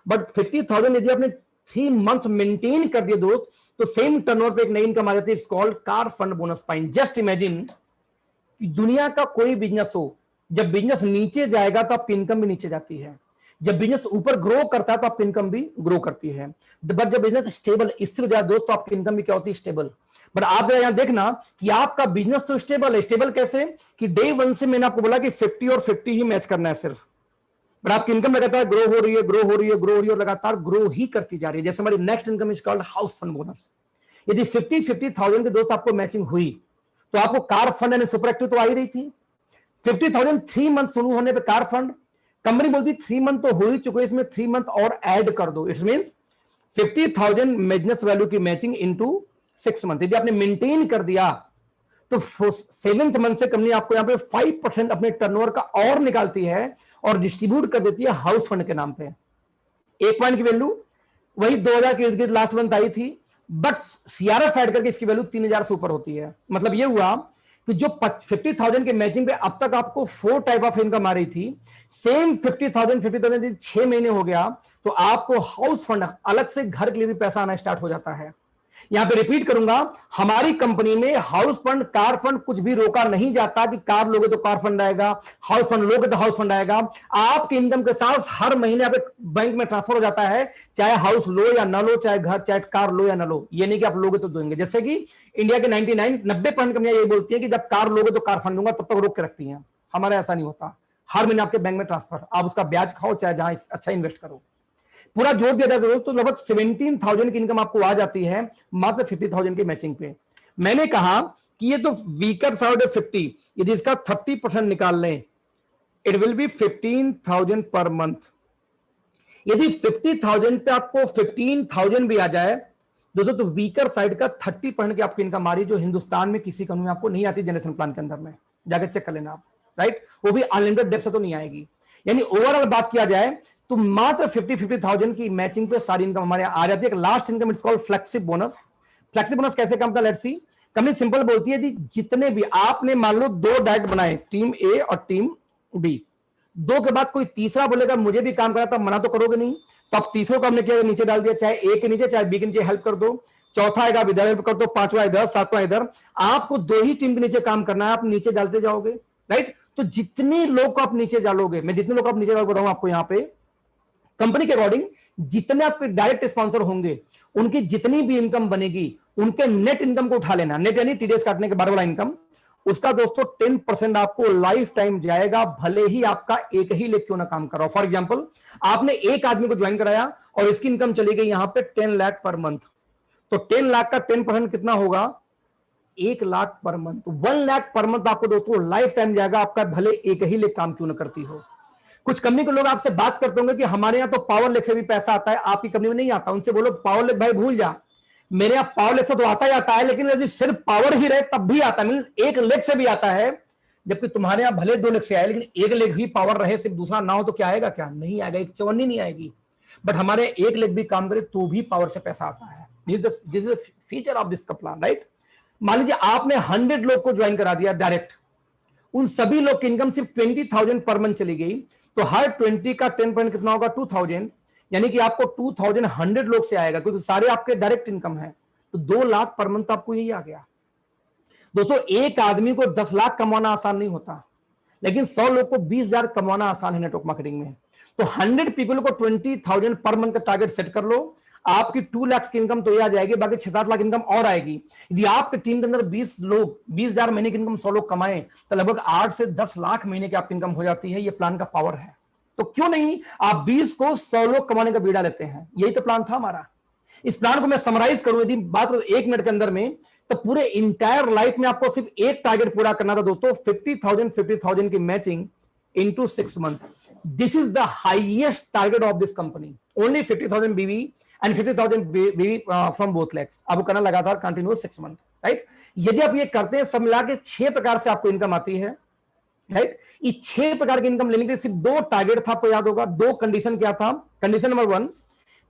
But 50,000 यदि आपने 3 मंथ्स मेंटेन कर दिए दोस्त तो सेम टर्नओवर पे एक नई इनकम आ जाती है, it's called car fund bonus point. Just imagine कि दुनिया का कोई बिजनेस हो, जब बिजनेस नीचे जाएगा तो आपकी इनकम भी नीचे जाती है, जब बिजनेस ऊपर ग्रो करता है तो आपकी इनकम भी ग्रो करती है। बट जब बिजनेस स्टेबल स्थिर हो जाए दोस्त तो आपकी इनकम भी क्या होती है? स्टेबल। बट आप यहां देखना कि आपका बिजनेस तो स्टेबल है। स्टेबल कैसे? कि डे 1 से मैंने आपको बोला कि 50 और 50 ही मैच करना है सिर्फ, बट आपकी इनकम लगातार ग्रो हो रही है, ग्रो हो रही है, ग्रो हो रही है और लगातार ग्रो ही करती जा रही है। जैसे हमारी next income is called house fund bonus. यदि 50,000 के दोस्त आपको मैचिंग हुई तो आपको कार फंड यानी सुपर एक्टिव तो आ ही रही थी। 50,000 3 मंथ शुरू होने पे कार फंड, कंपनी बोलती 3 मंथ तो हो ही चुके, इसमें 3 मंथ और ऐड कर दो। इट मींस 50,000 बिजनेस वैल्यू की मैचिंग इनटू 6 मंथ यदि आपने मेंटेन कर दिया तो 7th मंथ से कंपनी आपको यहां पे 5% अपने टर्नओवर का और निकालती है और डिस्ट्रीब्यूट कर देती है हाउस फंड के नाम पे। 1 पॉइंट की वैल्यू वही 2,000 के इर्द गिर्द लास्ट मंथ आई थी, बट सीआरएफ ऐड करके इसकी वैल्यू 3,000 से ऊपर होती है। मतलब ये हुआ कि जो 50,000 के मैचिंग पे अब तक आपको 4 टाइप ऑफ इनकम आ रही थी, सेम 50,000 6 महीने हो गया तो आपको हाउस फंड अलग से घर के लिए भी पैसा आना स्टार्ट हो जाता है। यहां पे रिपीट करूंगा, हमारी कंपनी में हाउस फंड, कार फंड कुछ भी रोका नहीं जाता कि कार लोगे तो कार फंड आएगा, हाउस फंड लोगे तो हाउस फंड आएगा। आपकी इनकम के साथ हर महीने आप बैंक में ट्रांसफर हो जाता है, चाहे हाउस लो या ना लो, चाहे घर चाहे कार लो या ना लो। ये नहीं कि आप लोगे तो देंगे, जैसे कि इंडिया के 90% कंपनियां ये बोलती है कि जब कार लोगे तो कार फंड दूंगा, तब तक रोक के रखती हैं। हमारा ऐसा नहीं होता, हर महीने आपके बैंक में ट्रांसफर, आप उसका ब्याज खाओ चाहे जहां अच्छा इन्वेस्ट करो। पूरा जोड़ दिया जाए तो लगभग 17,000 की इनकम आपको आ जाती है मात्र 50,000 की मैचिंग पे। मैंने कहा कि ये तो वीकर साइड है 50, यदि इसका 30% निकाल लें it will be 15,000 per month. यदि 50,000 पे आपको 15,000 भी आ जाए दोस्तों तो वीकर साइड का 30% की आपकी इनकम आ रही, जो हिंदुस्तान में किसी कंपनी में आपको नहीं आती। जनरेशन प्लान के अंदर में जाकर चेक कर लेना आप, राइट। वो भी अनलिमिटेड डेप्थ से तो नहीं आएगी। यानी ओवरऑल बात किया जाए तो मात्र 50,000 की मैचिंग पे सारी इनकम हमारे आ जाती है। Last income it's called flexible bonus. Flexible bonus कैसे काम करता है लेट्स सी। कंपनी सिंपल बोलती है जी, जितने भी आपने मान लो 2 डायरेक्ट बनाए, टीम ए और टीम बी, 2 के बाद कोई तीसरा बोलेगा मुझे भी काम करा, तब मना तो करोगे नहीं। तब तीसरों को हमने क्या नीचे डाल दिया, चाहे ए के नीचे चाहे बी के नीचे हेल्प कर दो। चौथा आएगा आप इधर हेल्प कर दो, पांचवा इधर, सातवां इधर। आपको 2 ही टीम के नीचे काम करना है, आप नीचे डालते जाओगे, राइट। तो जितने लोग को आप नीचे डालोगे, मैं जितने लोग को आप नीचे डालोगे बताऊं आपको, यहां पे कंपनी के अकॉर्डिंग जितने आपके डायरेक्ट स्पॉन्सर होंगे उनकी जितनी भी इनकम बनेगी, उनके नेट इनकम को उठा लेना। नेट यानी टीडीएस काटने के बाद वाला इनकम, उसका दोस्तों 10% आपको लाइफ टाइम जाएगा, भले ही आपका एक ही लेख क्यों ना काम कर रहा हो। फॉर एग्जांपल, आपने एक आदमी को ज्वाइन कराया और इसकी इनकम चली गई यहां पे 10 लाख पर मंथ, तो 10 लाख का 10% कितना होगा, 1 lakh per month. 1 lakh per month आपको दोस्तों लाइफ टाइम जाएगा, आपका भले एक ही लेख काम क्यों ना करती हो। कुछ कंपनी के लोग आपसे बात करते होंगे कि हमारे यहां तो पावर लेख से भी पैसा आता है, आपकी कंपनी में नहीं आता। उनसे बोलो पावर लेख भाई भूल जा, मेरे यहां पावर लेख से तो आता ही आता है, लेकिन यदि सिर्फ पावर ही रहे तब भी आता है, मीन 1 लेख से भी आता है। जबकि तुम्हारे यहां भले 2 लेख से आए, लेकिन 1 लेख ही पावर रहे, सिर्फ दूसरा ना हो तो क्या आएगा, क्या नहीं आएगा, एक चवन्नी नहीं आएगी। बट हमारे 1 लेख भी काम करे तो भी पावर से पैसा आता है। This is feature of this plan, right. मान लीजिए आपने 100 लोग को ज्वाइन करा दिया डायरेक्ट, उन सभी लोग की इनकम सिर्फ 20,000 पर मंथ चली गई, तो हर 20 का 10% कितना होगा, 2,000, यानी कि आपको 2,000 100 लोग से आएगा, क्योंकि सारे आपके डायरेक्ट इनकम है। तो 2 लाख पर मंथ आपको यही आ गया। दोस्तों एक आदमी को 10 लाख कमाना आसान नहीं होता, लेकिन 100 लोग को 20,000 कमाना आसान है नेटवर्क मार्केटिंग में। तो 100 पीपल को 20,000 पर मंथ का टारगेट सेट कर लो, आपकी 2 लाख की इनकम तो ये आ जाएगी, बाकी 6-7 लाख इनकम और आएगी। यदि आपके टीम के अंदर 20 लोग 20,000 महीने की इनकम 100 लोग कमाएं, तो लगभग 8 से 10 लाख महीने की आपकी इनकम हो जाती है। ये प्लान का पावर है। तो क्यों नहीं आप 20 को 100 लोग कमाने का बीड़ा लेते हैं। यही तो प्लान था हमारा। इस प्लान को मैं समराइज करूं यदि बात 1 मिनट के अंदर में, तो पूरे इंटायर लाइफ में आपको सिर्फ एक टारगेट पूरा करना था दोस्तों, 50,000 की matching into 6 month. This is the highest target of this company. Only 50,000 बीवी एंड 50,000 बीवी फ्रॉम बोथ लेग्स आपको करना लगातार कंटिन्यूअस 6 मंथ, राइट। यदि आप ये करते हैं, सब मिला के 6 प्रकार से आपको इनकम आती है, राइट। ये 6 प्रकार की इनकम लेने के सिर्फ 2 टारगेट था, आपको याद होगा। 2 कंडीशन क्या था। कंडीशन नंबर 1,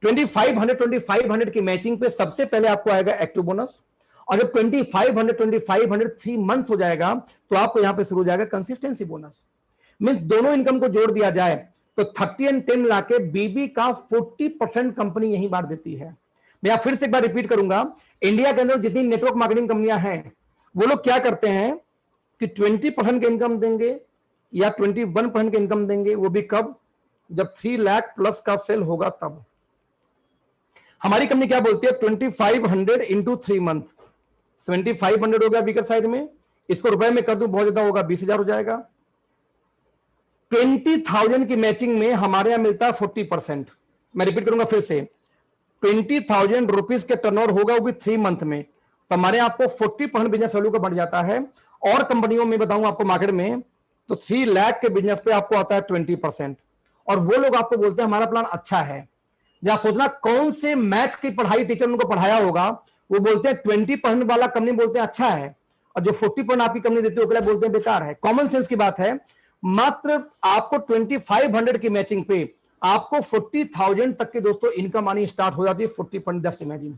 2500 की मैचिंग पे सबसे पहले आपको आएगा एक्टिव बोनस, और जब 2500 3 मंथ्स हो जाएगा तो आपको यहां पे शुरू हो जाएगा कंसिस्टेंसी बोनस। मींस दोनों इनकम को जोड़ दिया जाए तो 30 और 10 लाख के बीबी का 40% कंपनी यही बांट देती है। मैं फिर से एक बार रिपीट करूंगा, इंडिया के अंदर जितनी नेटवर्क मार्केटिंग कंपनियां हैं, वो लोग क्या करते हैं कि 20% के इनकम देंगे या 21% के इनकम देंगे, वो भी कब, जब 3 लाख प्लस का सेल होगा तब। हमारी कंपनी क्या बोलती है, 2500 इंटू 3 मंथ, 7500 हो गया वीकर साइड में, इसको रुपए में कर दूं बहुत ज्यादा होगा, 20,000 हो जाएगा। 20,000 की मैचिंग में हमारे यहां मिलता है 40%। मैं रिपीट करूंगा फिर से, 20,000 रुपीज के टर्नओवर होगा वो भी 3 मंथ में, तो हमारे आपको 40% बिजनेस वैल्यू का बढ़ जाता है। और कंपनियों में बताऊं आपको मार्केट में, तो 3 लाख के बिजनेस पे आपको आता है 20%। और वो लोग आपको बोलते हैं हमारा प्लान अच्छा है। या सोचना कौन से मैथ की पढ़ाई टीचर उनको पढ़ाया होगा, वो बोलते हैं 20% वाला कंपनी बोलते हैं अच्छा है, और जो 40% आपकी कंपनी देती है वो बोलते हैं बेकार है। कॉमन सेंस की बात है। मात्र आपको 2500 की मैचिंग पे आपको 40,000 तक के दोस्तों इनकम आनी स्टार्ट हो जाती है। 40%, जस्ट इमेजिन।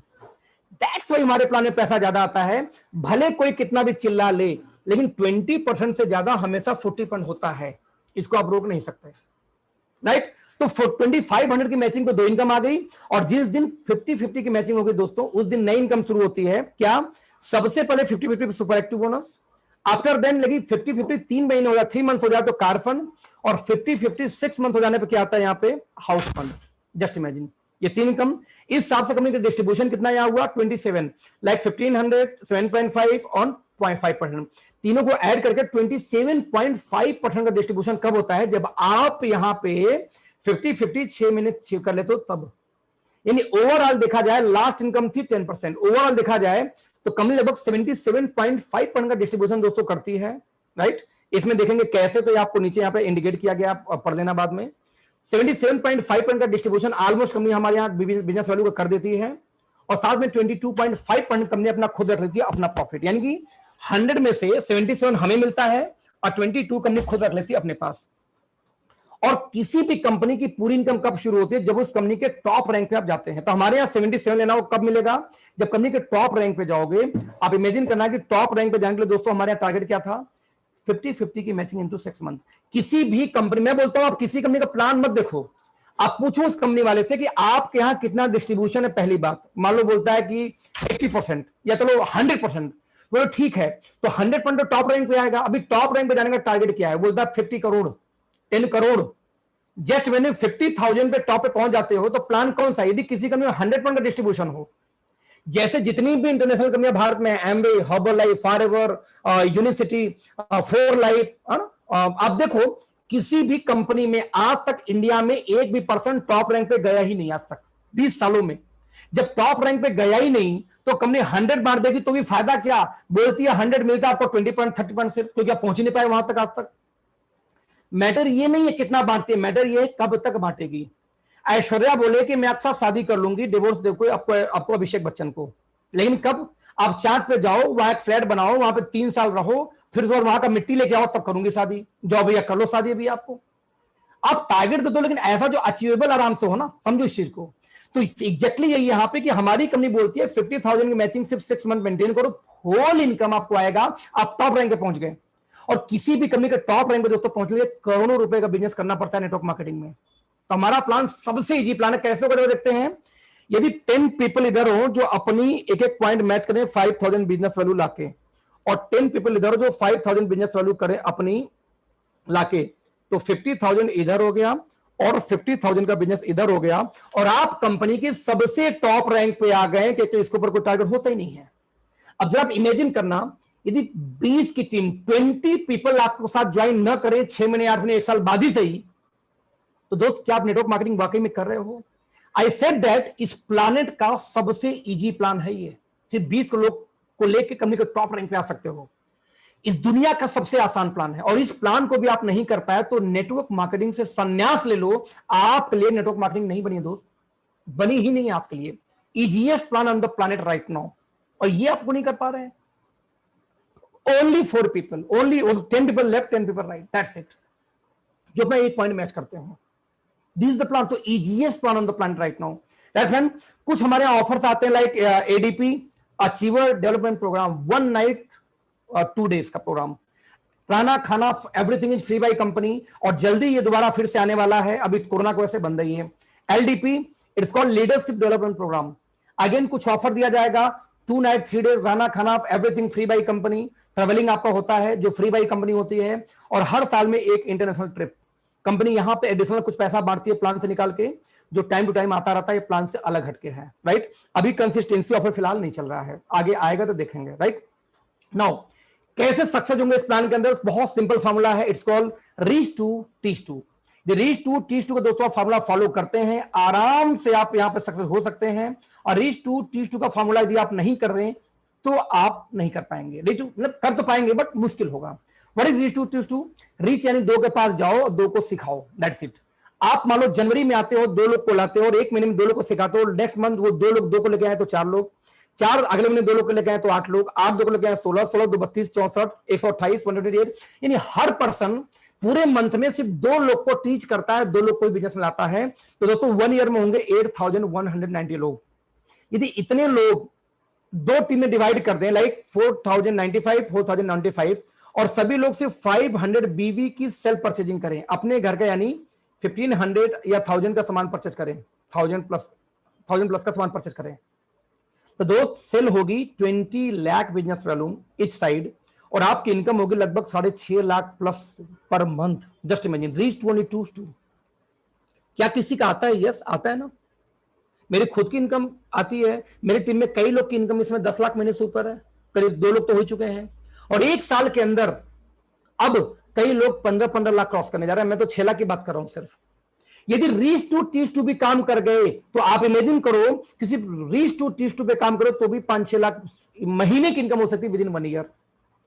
दैट्स व्हाई हमारे प्लान में पैसा ज्यादा आता है। भले कोई कितना भी चिल्ला ले, लेकिन 20% से ज्यादा हमेशा 40% होता है, इसको आप रोक नहीं सकते, राइट। तो 2500 की मैचिंग पे 2 इनकम आ गई, और जिस दिन 50-50 की मैचिंग होगी दोस्तों, उस दिन नई इनकम शुरू होती है। क्या, सबसे पहले 50-50 super active bonus, after then लगी 50-50 3 महीने हो जाए, 3 मंथ हो जाए तो कार फंड, और 50-50 6 मंथ हो जाने पे क्या आता है यहाँ पे, हाउस फंड। जस्ट इमेजिन, ये 3 इनकम। इस हिसाब से कंपनी का डिस्ट्रीब्यूशन कितना यहाँ हुआ, 27 लाइक 1500 7.5 ऑन 0.5%। तीनों को ऐड करके 27.5% का डिस्ट्रीब्यूशन कब होता है, जब आप यहां पे 50-50 6 महीने कर लेते हो तब। यानी ओवरऑल देखा जाए, लास्ट इनकम थी 10%, ओवरऑल देखा जाए तो कंपनी लगभग 77.5% का डिस्ट्रीब्यूशन दोस्तों करती है, राइट। इसमें देखेंगे कैसे, तो आपको नीचे यहाँ पे इंडिकेट किया गया, आप पढ़ लेना बाद में। 77.5% का डिस्ट्रीब्यूशन ऑलमोस्ट कंपनी हमारे यहाँ बिजनेस वैल्यू का कर देती है, और साथ में 22.5% कंपनी अपना खुद रख लेती है अपना प्रॉफिट। यानी कि 100 में से 77 हमें मिलता है और 22 कंपनी खुद रख लेती है अपने पास। और किसी भी कंपनी की पूरी इनकम कब शुरू होती है, जब उस कंपनी के टॉप रैंक पे आप जाते हैं। तो हमारे यहाँ 77 लेना वो कब मिलेगा, जब कंपनी के टॉप रैंक पे जाओगे। आप इमेजिन करना कि टॉप रैंक पे जाने के लिए दोस्तों हमारे यहाँ टारगेट क्या था, 50-50 की मैचिंग इनटू 6 मंथ। किसी भी कंपनी, मैं बोलता हूं आप किसी कंपनी का प्लान मत देखो, आप पूछो उस कंपनी वाले से कि आपके यहां कितना डिस्ट्रीब्यूशन है। पहली बात, मान लो बोलता है कि 80% या चलो 100%, बोलो ठीक है, तो 100% तो टॉप रैंक पे आएगा। अभी टॉप रैंक पे जाने का टारगेट क्या है? बोलता है 50 करोड़, 10 करोड़। जस्ट मैंने 50,000 पे टॉप पे पहुंच जाते हो तो प्लान कौन सा? यदि किसी कंपनी में 100% का डिस्ट्रीब्यूशन हो, जैसे जितनी भी इंटरनेशनल कंपनियां भारत में, Amway, herbal life, forever, unicity, four life, आप देखो किसी भी कंपनी में आज तक इंडिया में एक भी पर्सन टॉप रैंक पे गया ही नहीं आज तक 20 सालों में। जब टॉप रैंक पे गया ही नहीं तो कंपनी 100 बांट देगी तो भी फायदा क्या? बोलती है 100 मिलता है आपको 20%, 30% से, क्योंकि आप पहुंच ही नहीं पाए वहां तक आज तक। मैटर ये नहीं है कितना बांटती है, मैटर ये है कब तक बांटेगी। ऐश्वर्या बोले कि मैं आपके साथ शादी कर लूंगी, डिवोर्स देखो आपको अभिषेक बच्चन को, लेकिन कब? आप चांद पे जाओ, वहां एक फ्लैट बनाओ, वहां पे 3 साल रहो, फिर वहां का मिट्टी लेके आओ, तब करूंगी शादी। जाओ भैया कर लो शादी अभी आपको। आप टारगेट तो दो, लेकिन ऐसा जो अचीवेबल आराम से हो ना, समझो इस चीज को। तो एग्जैक्टली यही यहां पे कि हमारी कंपनी बोलती है 50,000 की मैचिंग सिर्फ 6 मंथ मेंटेन करो, होल इनकम आपको आएगा, आप टॉप रैंक पे पहुंच गए। और किसी भी कंपनी के टॉप रैंक पे दोस्तों पहुंचने के लिए करोड़ों रुपए का बिजनेस करना पड़ता है नेटवर्क मार्केटिंग में। तो हमारा प्लान सबसे इजी प्लान है। कैसे होगा देखते हैं। यदि 10 पीपल इधर हो जो अपनी एक एक पॉइंट मैच करें 5,000 बिजनेस वैल्यू लाके, और 10 पीपल इधर हो जो 5,000 बिजनेस वैल्यू करें अपनी लाके, तो 50,000 इधर हो गया और 50,000 का बिजनेस इधर हो गया, और आप कंपनी के सबसे टॉप रैंक पे आ गए, क्योंकि इसके ऊपर कोई टारगेट होता ही नहीं है। अब जब आप इमेजिन करना, यदि 20 की टीम 20 पीपल आपके साथ ज्वाइन न करें 6 महीने 8 महीने 1 साल बाद ही सही, तो दोस्त क्या आप नेटवर्क मार्केटिंग वाकई में कर रहे हो? आई सेड दैट इस प्लानेट का सबसे इजी प्लान है ये। सिर्फ 20 लोग को लेकर कंपनी के टॉप रैंक पे आ सकते हो। इस दुनिया का सबसे आसान प्लान है, और इस प्लान को भी आप नहीं कर पाए तो नेटवर्क मार्केटिंग से संन्यास ले लो। आपके लिए नेटवर्क मार्केटिंग नहीं बनी दोस्त, बनी ही नहीं है आपके लिए। Easiest plan on the planet right now, और ये आपको नहीं कर पा रहे हैं। Only 4 people, only 10 people left, 10 people right, that's it, जो मैं एक पॉइंट मैच करते हैं। दिस इज द प्लान, तो easiest plan on the planet right now. Right friend, कुछ हमारे ऑफर्स आते हैं like ADP achiever development programme, 1 night 2 days का प्रोग्राम, रहना खाना everything is free by company, और जल्दी ये दोबारा फिर से आने वाला है, अभी कोरोना की वजह से बंद ही है। LDP, it's called leadership development programme. Again कुछ ऑफर दिया जाएगा, 2 नाइट 3 डेज, रहना खाना everything free by company, travelling आपका होता है जो फ्री बाय कंपनी होती है, और हर साल में एक इंटरनेशनल ट्रिप। कंपनी यहां पे एडिशनल कुछ पैसा बांटती है प्लान से निकाल के, जो टाइम टू टाइम आता रहता है, ये प्लान से अलग हटके है। राइट, अभी कंसिस्टेंसी ऑफर फिलहाल नहीं चल रहा है, आगे आएगा तो देखेंगे। राइट नाउ, कैसे सक्सेस होंगे इस प्लान के अंदर? बहुत सिंपल फॉर्मूला है, it's called reach two teach two. Reach two teach two का दोस्तों फॉर्मूला फॉलो करते हैं, आराम से आप यहां पे सक्सेस हो सकते हैं। और रीच टू टीच टू का फॉर्मूला यदि आप नहीं कर रहे तो आप नहीं कर पाएंगे। रीच टू कर तो पाएंगे बट मुश्किल होगा। What is reach two teach two? Reach यानी 2 के पास जाओ और 2 को सिखाओ, दैट्स इट। आप मान लो जनवरी में आते हो, 2 लोग को लाते हो, और 1 महीने में 2 लोग को सिखाते हो। नेक्स्ट मंथ वो 2 लोग 2 को लेके आए तो 4 लोग, 4 अगले महीने 2 लोग को लेके आए तो 8 लोग, 8 2 को लेके आए 16, 16 2 32 64 128 128। यानी हर पर्सन पूरे मंथ में सिर्फ 2 लोग को टीच करता है, 2 लोग को बिजनेस में लाता है। तो दोस्तों 1 ईयर में होंगे 8,190 लोग। यदि इतने लोग 2 टीम में डिवाइड कर दें, लाइक 4,095 4,095, और सभी लोग सिर्फ 500 बीवी की सेल्फ परचेजिंग करें अपने घर का, यानी 1500 या 1000 का सामान परचेज करें, 1000 प्लस का सामान परचेज करें, तो दोस्त सेल होगी 20 lakh business volume each side, और आपकी इनकम होगी लगभग 6.5 lakh plus per month. Just imagine, reach two only two. क्या किसी का आता है? यस आता है ना। मेरी खुद की इनकम आती है, मेरी टीम में कई लोग की इनकम इसमें 10 लाख महीने से ऊपर है, करीब 2 लोग तो हो चुके हैं, और 1 साल के अंदर अब कई लोग 15-15 लाख क्रॉस करने जा रहे हैं। मैं तो 6 लाख की बात कर रहा हूं सिर्फ। यदि रीच टू टीच टू भी काम कर गए तो आप इमेजिन करो, किसी रीच टू टीच टू पे काम करो तो भी 5-6 लाख महीने की इनकम हो सकती है विद इन 1 ईयर,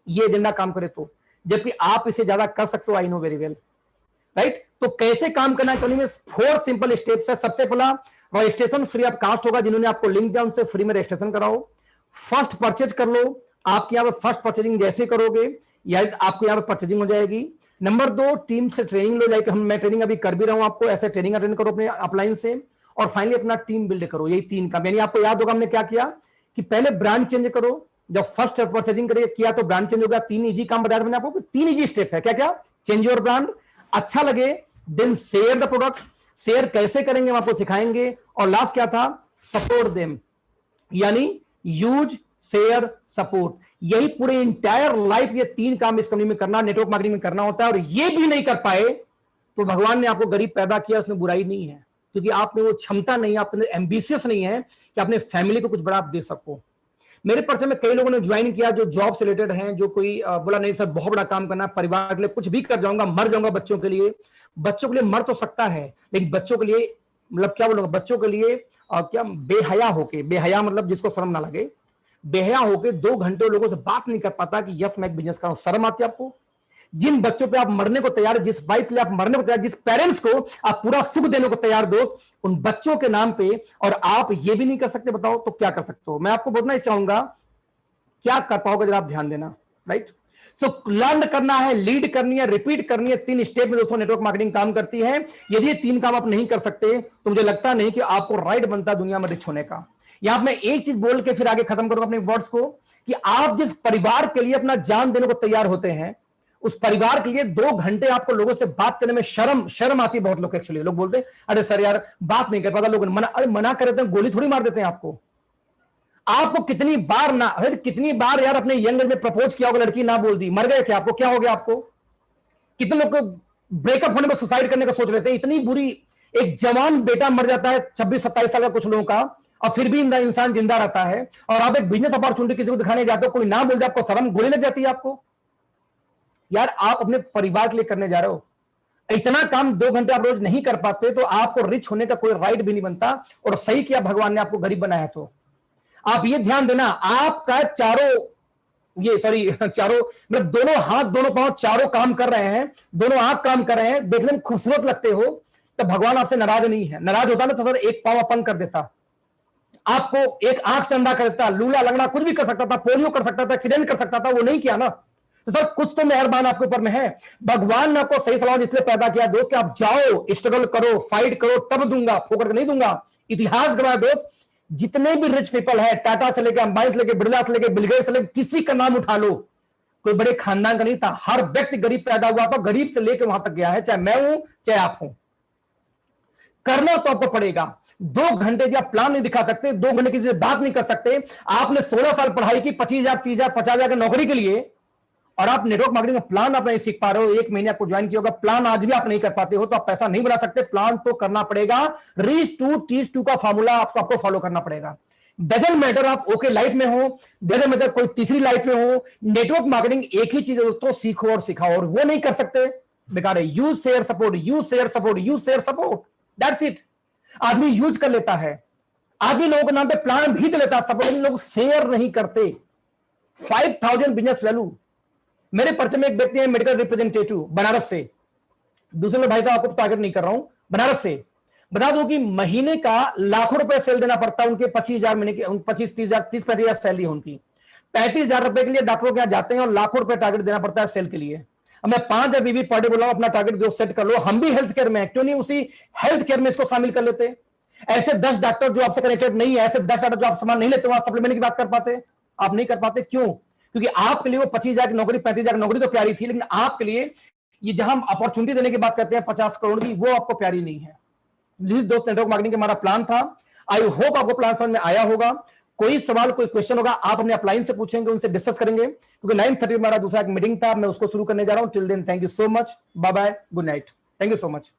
ये एजेंडा काम करे तो, जबकि आप इसे ज्यादा कर सकते हो, I know very well. Right, तो कैसे काम करना है में 4 सिंपल स्टेप्स है। सबसे पहला, रजिस्ट्रेशन फ्री ऑफ कास्ट होगा, जिन्होंने आपको लिंक दिया उनसे फ्री में रजिस्ट्रेशन कराओ। फर्स्ट परचेज कर लो, आपके यहां पर फर्स्ट परचेजिंग जैसे करोगे या आपको यहां पर परचेजिंग हो जाएगी। नंबर 2, टीम से ट्रेनिंग लो, लाइक मैं ट्रेनिंग अभी कर भी रहा हूं आपको, ऐसे ट्रेनिंग अटेंड करो अपने अपलाइन से। और फाइनली अपना टीम बिल्ड करो, यही 3 काम। यानी आपको याद होगा हमने क्या किया कि पहले ब्रांड चेंज करो, जब फर्स्ट परचेजिंग करिए किया तो ब्रांड चेंज हो गया। 3 इजी काम बताया मैंने आपको, 3 इजी स्टेप है। क्या क्या? चेंज योर ब्रांड, अच्छा लगे, then share the product, share कैसे करेंगे हम आपको सिखाएंगे, और लास्ट क्या था? सपोर्ट देम, यानी यूज शेयर सपोर्ट। यही पूरे इंटायर लाइफ ये 3 काम इस कंपनी में करना, नेटवर्क मार्केटिंग में करना होता है। और ये भी नहीं कर पाए तो भगवान ने आपको गरीब पैदा किया, उसमें बुराई नहीं है, क्योंकि आप में वो क्षमता नहीं है, आप एम्बिशियस नहीं है कि अपने फैमिली को कुछ बड़ा आप दे सको। मेरे पर्चे में कई लोगों ने ज्वाइन किया जो जॉब से रिलेटेड हैं, जो कोई बोला नहीं सर बहुत बड़ा काम करना है, परिवार के लिए कुछ भी कर जाऊंगा, मर जाऊंगा बच्चों के लिए। बच्चों के लिए मर तो सकता है, लेकिन बच्चों के लिए मतलब क्या बोलूंगा, बच्चों के लिए क्या बेहया होके, बेहया मतलब जिसको शर्म ना लगे, बेहया होके 2 घंटे लोगों से बात नहीं कर पाता कि यस मैं एक बिजनेस कर रहा हूं। शर्म आती है आपको? जिन बच्चों पे आप मरने को तैयार, जिस वाइफ के लिए आप मरने को तैयार, जिस पेरेंट्स को आप पूरा सुख देने को तैयार दोस्त, उन बच्चों के नाम पे, और आप ये भी नहीं कर सकते, बताओ तो क्या कर सकते हो? मैं आपको बोलना ही चाहूंगा क्या कर पाओगे जरा आप ध्यान देना, राइट? सो लर्न करना है, लीड करनी है, रिपीट करनी है। 3 स्टेप में दोस्तों नेटवर्क मार्केटिंग काम करती है। यदि ये 3 काम आप नहीं कर सकते तो मुझे लगता नहीं कि आपको राइट बनता दुनिया में रिच होने का। यहां मैं एक चीज बोल के फिर आगे खत्म करूंगा अपने वर्ड्स को, कि आप जिस परिवार के लिए अपना जान देने को तैयार होते हैं, उस परिवार के लिए 2 घंटे आपको लोगों से बात करने में शर्म आती है। बहुत लोग एक्चुअली लोग बोलते हैं अरे सर यार बात नहीं कर पाता, लोग मना कर देते हैं, गोली थोड़ी मार देते हैं आपको। आपको कितनी बार यार अपने यंग एज में प्रपोज किया होगा, लड़की ना बोल दी, मर गए क्या? आपको क्या हो गया? आपको कितने लोग को ब्रेकअप होने में सुसाइड करने का सोच रहे थे? इतनी बुरी, एक जवान बेटा मर जाता है 26-27 साल का कुछ लोगों का, और फिर भी इंसान जिंदा रहता है। और आप एक बिजनेस अपॉर्चुनिटी किसी को दिखाने जाते हो, कोई ना बोल दे, आपको शर्म, गोली लग जाती है आपको। यार आप अपने परिवार के लिए करने जा रहे हो, इतना काम 2 घंटे आप रोज नहीं कर पाते तो आपको रिच होने का कोई राइट भी नहीं बनता। और सही किया भगवान ने आपको गरीब बनाया। तो आप ये ध्यान देना, आपका चारों मतलब दोनों हाथ, दोनों पांव, चारों काम कर रहे हैं, दोनों आंख काम कर रहे हैं, देखने में खूबसूरत लगते हो, तो भगवान आपसे नाराज नहीं है। नाराज होता ना तो सर एक पांव अपन कर देता, आपको एक आंख से अंधा कर देता, लूला लगना कुछ भी कर सकता था, पोलियो कर सकता था, एक्सीडेंट कर सकता था, वो नहीं किया ना। तो सर कुछ तो मेहरबान आपके ऊपर में है। भगवान ने आपको सही सलामत इसलिए पैदा किया दोस्त कि आप जाओ, स्ट्रगल करो, फाइट करो, तब दूंगा, फोकर नहीं दूंगा। इतिहास गवाह दोस्त, जितने भी रिच पीपल है, टाटा से लेकर, अंबानी से लेकर, बिरला से लेकर, बिल गेट्स से लेकर, किसी का नाम उठा लो, कोई बड़े खानदान का नहीं था। हर व्यक्ति गरीब पैदा हुआ था, गरीब से लेकर वहां तक गया है, चाहे मैं हूं चाहे आप हूं। करना तो आपको पड़ेगा। 2 घंटे आप प्लान नहीं दिखा सकते, 2 घंटे किसी से बात नहीं कर सकते। आपने 16 साल पढ़ाई की 25,000, 30,000, 50,000 की नौकरी के लिए, और आप नेटवर्क मार्केटिंग का प्लान आप नहीं सीख पा रहे हो। 1 महीने आपको ज्वाइन किया होगा, प्लान आज भी आप नहीं कर पाते हो, तो आप पैसा नहीं बना सकते। प्लान तो करना पड़ेगा। रीच टू टीच टू का फॉर्मूला आपको फॉलो करना पड़ेगा। डजंट मैटर आप ओके लाइफ में हो, डजंट मैटर कोई तीसरी लाइफ में हो, नेटवर्क मार्केटिंग एक ही चीज है दोस्तों, सीखो और सिखाओ। और वो नहीं कर सकते, बेकार है। Use share support, use share support, use share support, that's it. आदमी यूज कर लेता है, आदमी लोगों के नाम पे प्लान भी दे लेता है सपोर्ट, लोग शेयर नहीं करते। 5,000 बिजनेस वैल्यू। मेरे पर्चे में एक व्यक्ति है मेडिकल रिप्रेजेंटेटिव बनारस से, दूसरे में भाई साहब आपको टारगेट नहीं कर रहा हूं, बनारस से। बता दो कि महीने का लाखों रुपए सेल देना पड़ता है उनके। 25,000 महीने के, 25-30,000 सैलरी है उनकी। 35,000 रुपए के लिए डॉक्टरों के यहाँ जाते हैं और लाखों रुपए टारगेट देना पड़ता है सेल के लिए। अब मैं 5,000 बीबी पर डे बोला हूं, अपना टारगेट जो सेट कर लो। हम भी हेल्थ केयर में, क्यों नहीं उसी हेल्थ केयर में इसको शामिल कर लेते? ऐसे 10 डॉक्टर जो आपसे कनेक्टेड नहीं है, ऐसे 10 डॉक्टर जो आप सामान नहीं लेते, वहां सप्लीमेंट की बात कर पाते? आप नहीं कर पाते। क्यों? क्योंकि आपके लिए वो 25,000 की नौकरी, 35,000 की नौकरी तो प्यारी थी, लेकिन आपके लिए ये जहां हम अपॉर्चुनिटी देने की बात करते हैं 50 करोड़ की, वो आपको प्यारी नहीं है। जिस दोस्त नेटवर्क मार्केटिंग का हमारा प्लान था, आई होप आपको प्लान समझ में आया होगा। कोई सवाल, कोई क्वेश्चन होगा, आप अपने अपलाइन से पूछेंगे, उनसे डिस्कस करेंगे, क्योंकि 9:30 हमारा दूसरा एक मीटिंग था, मैं उसको शुरू करने जा रहा हूं। Till then thank you so much, bye bye, good night, thank you so much.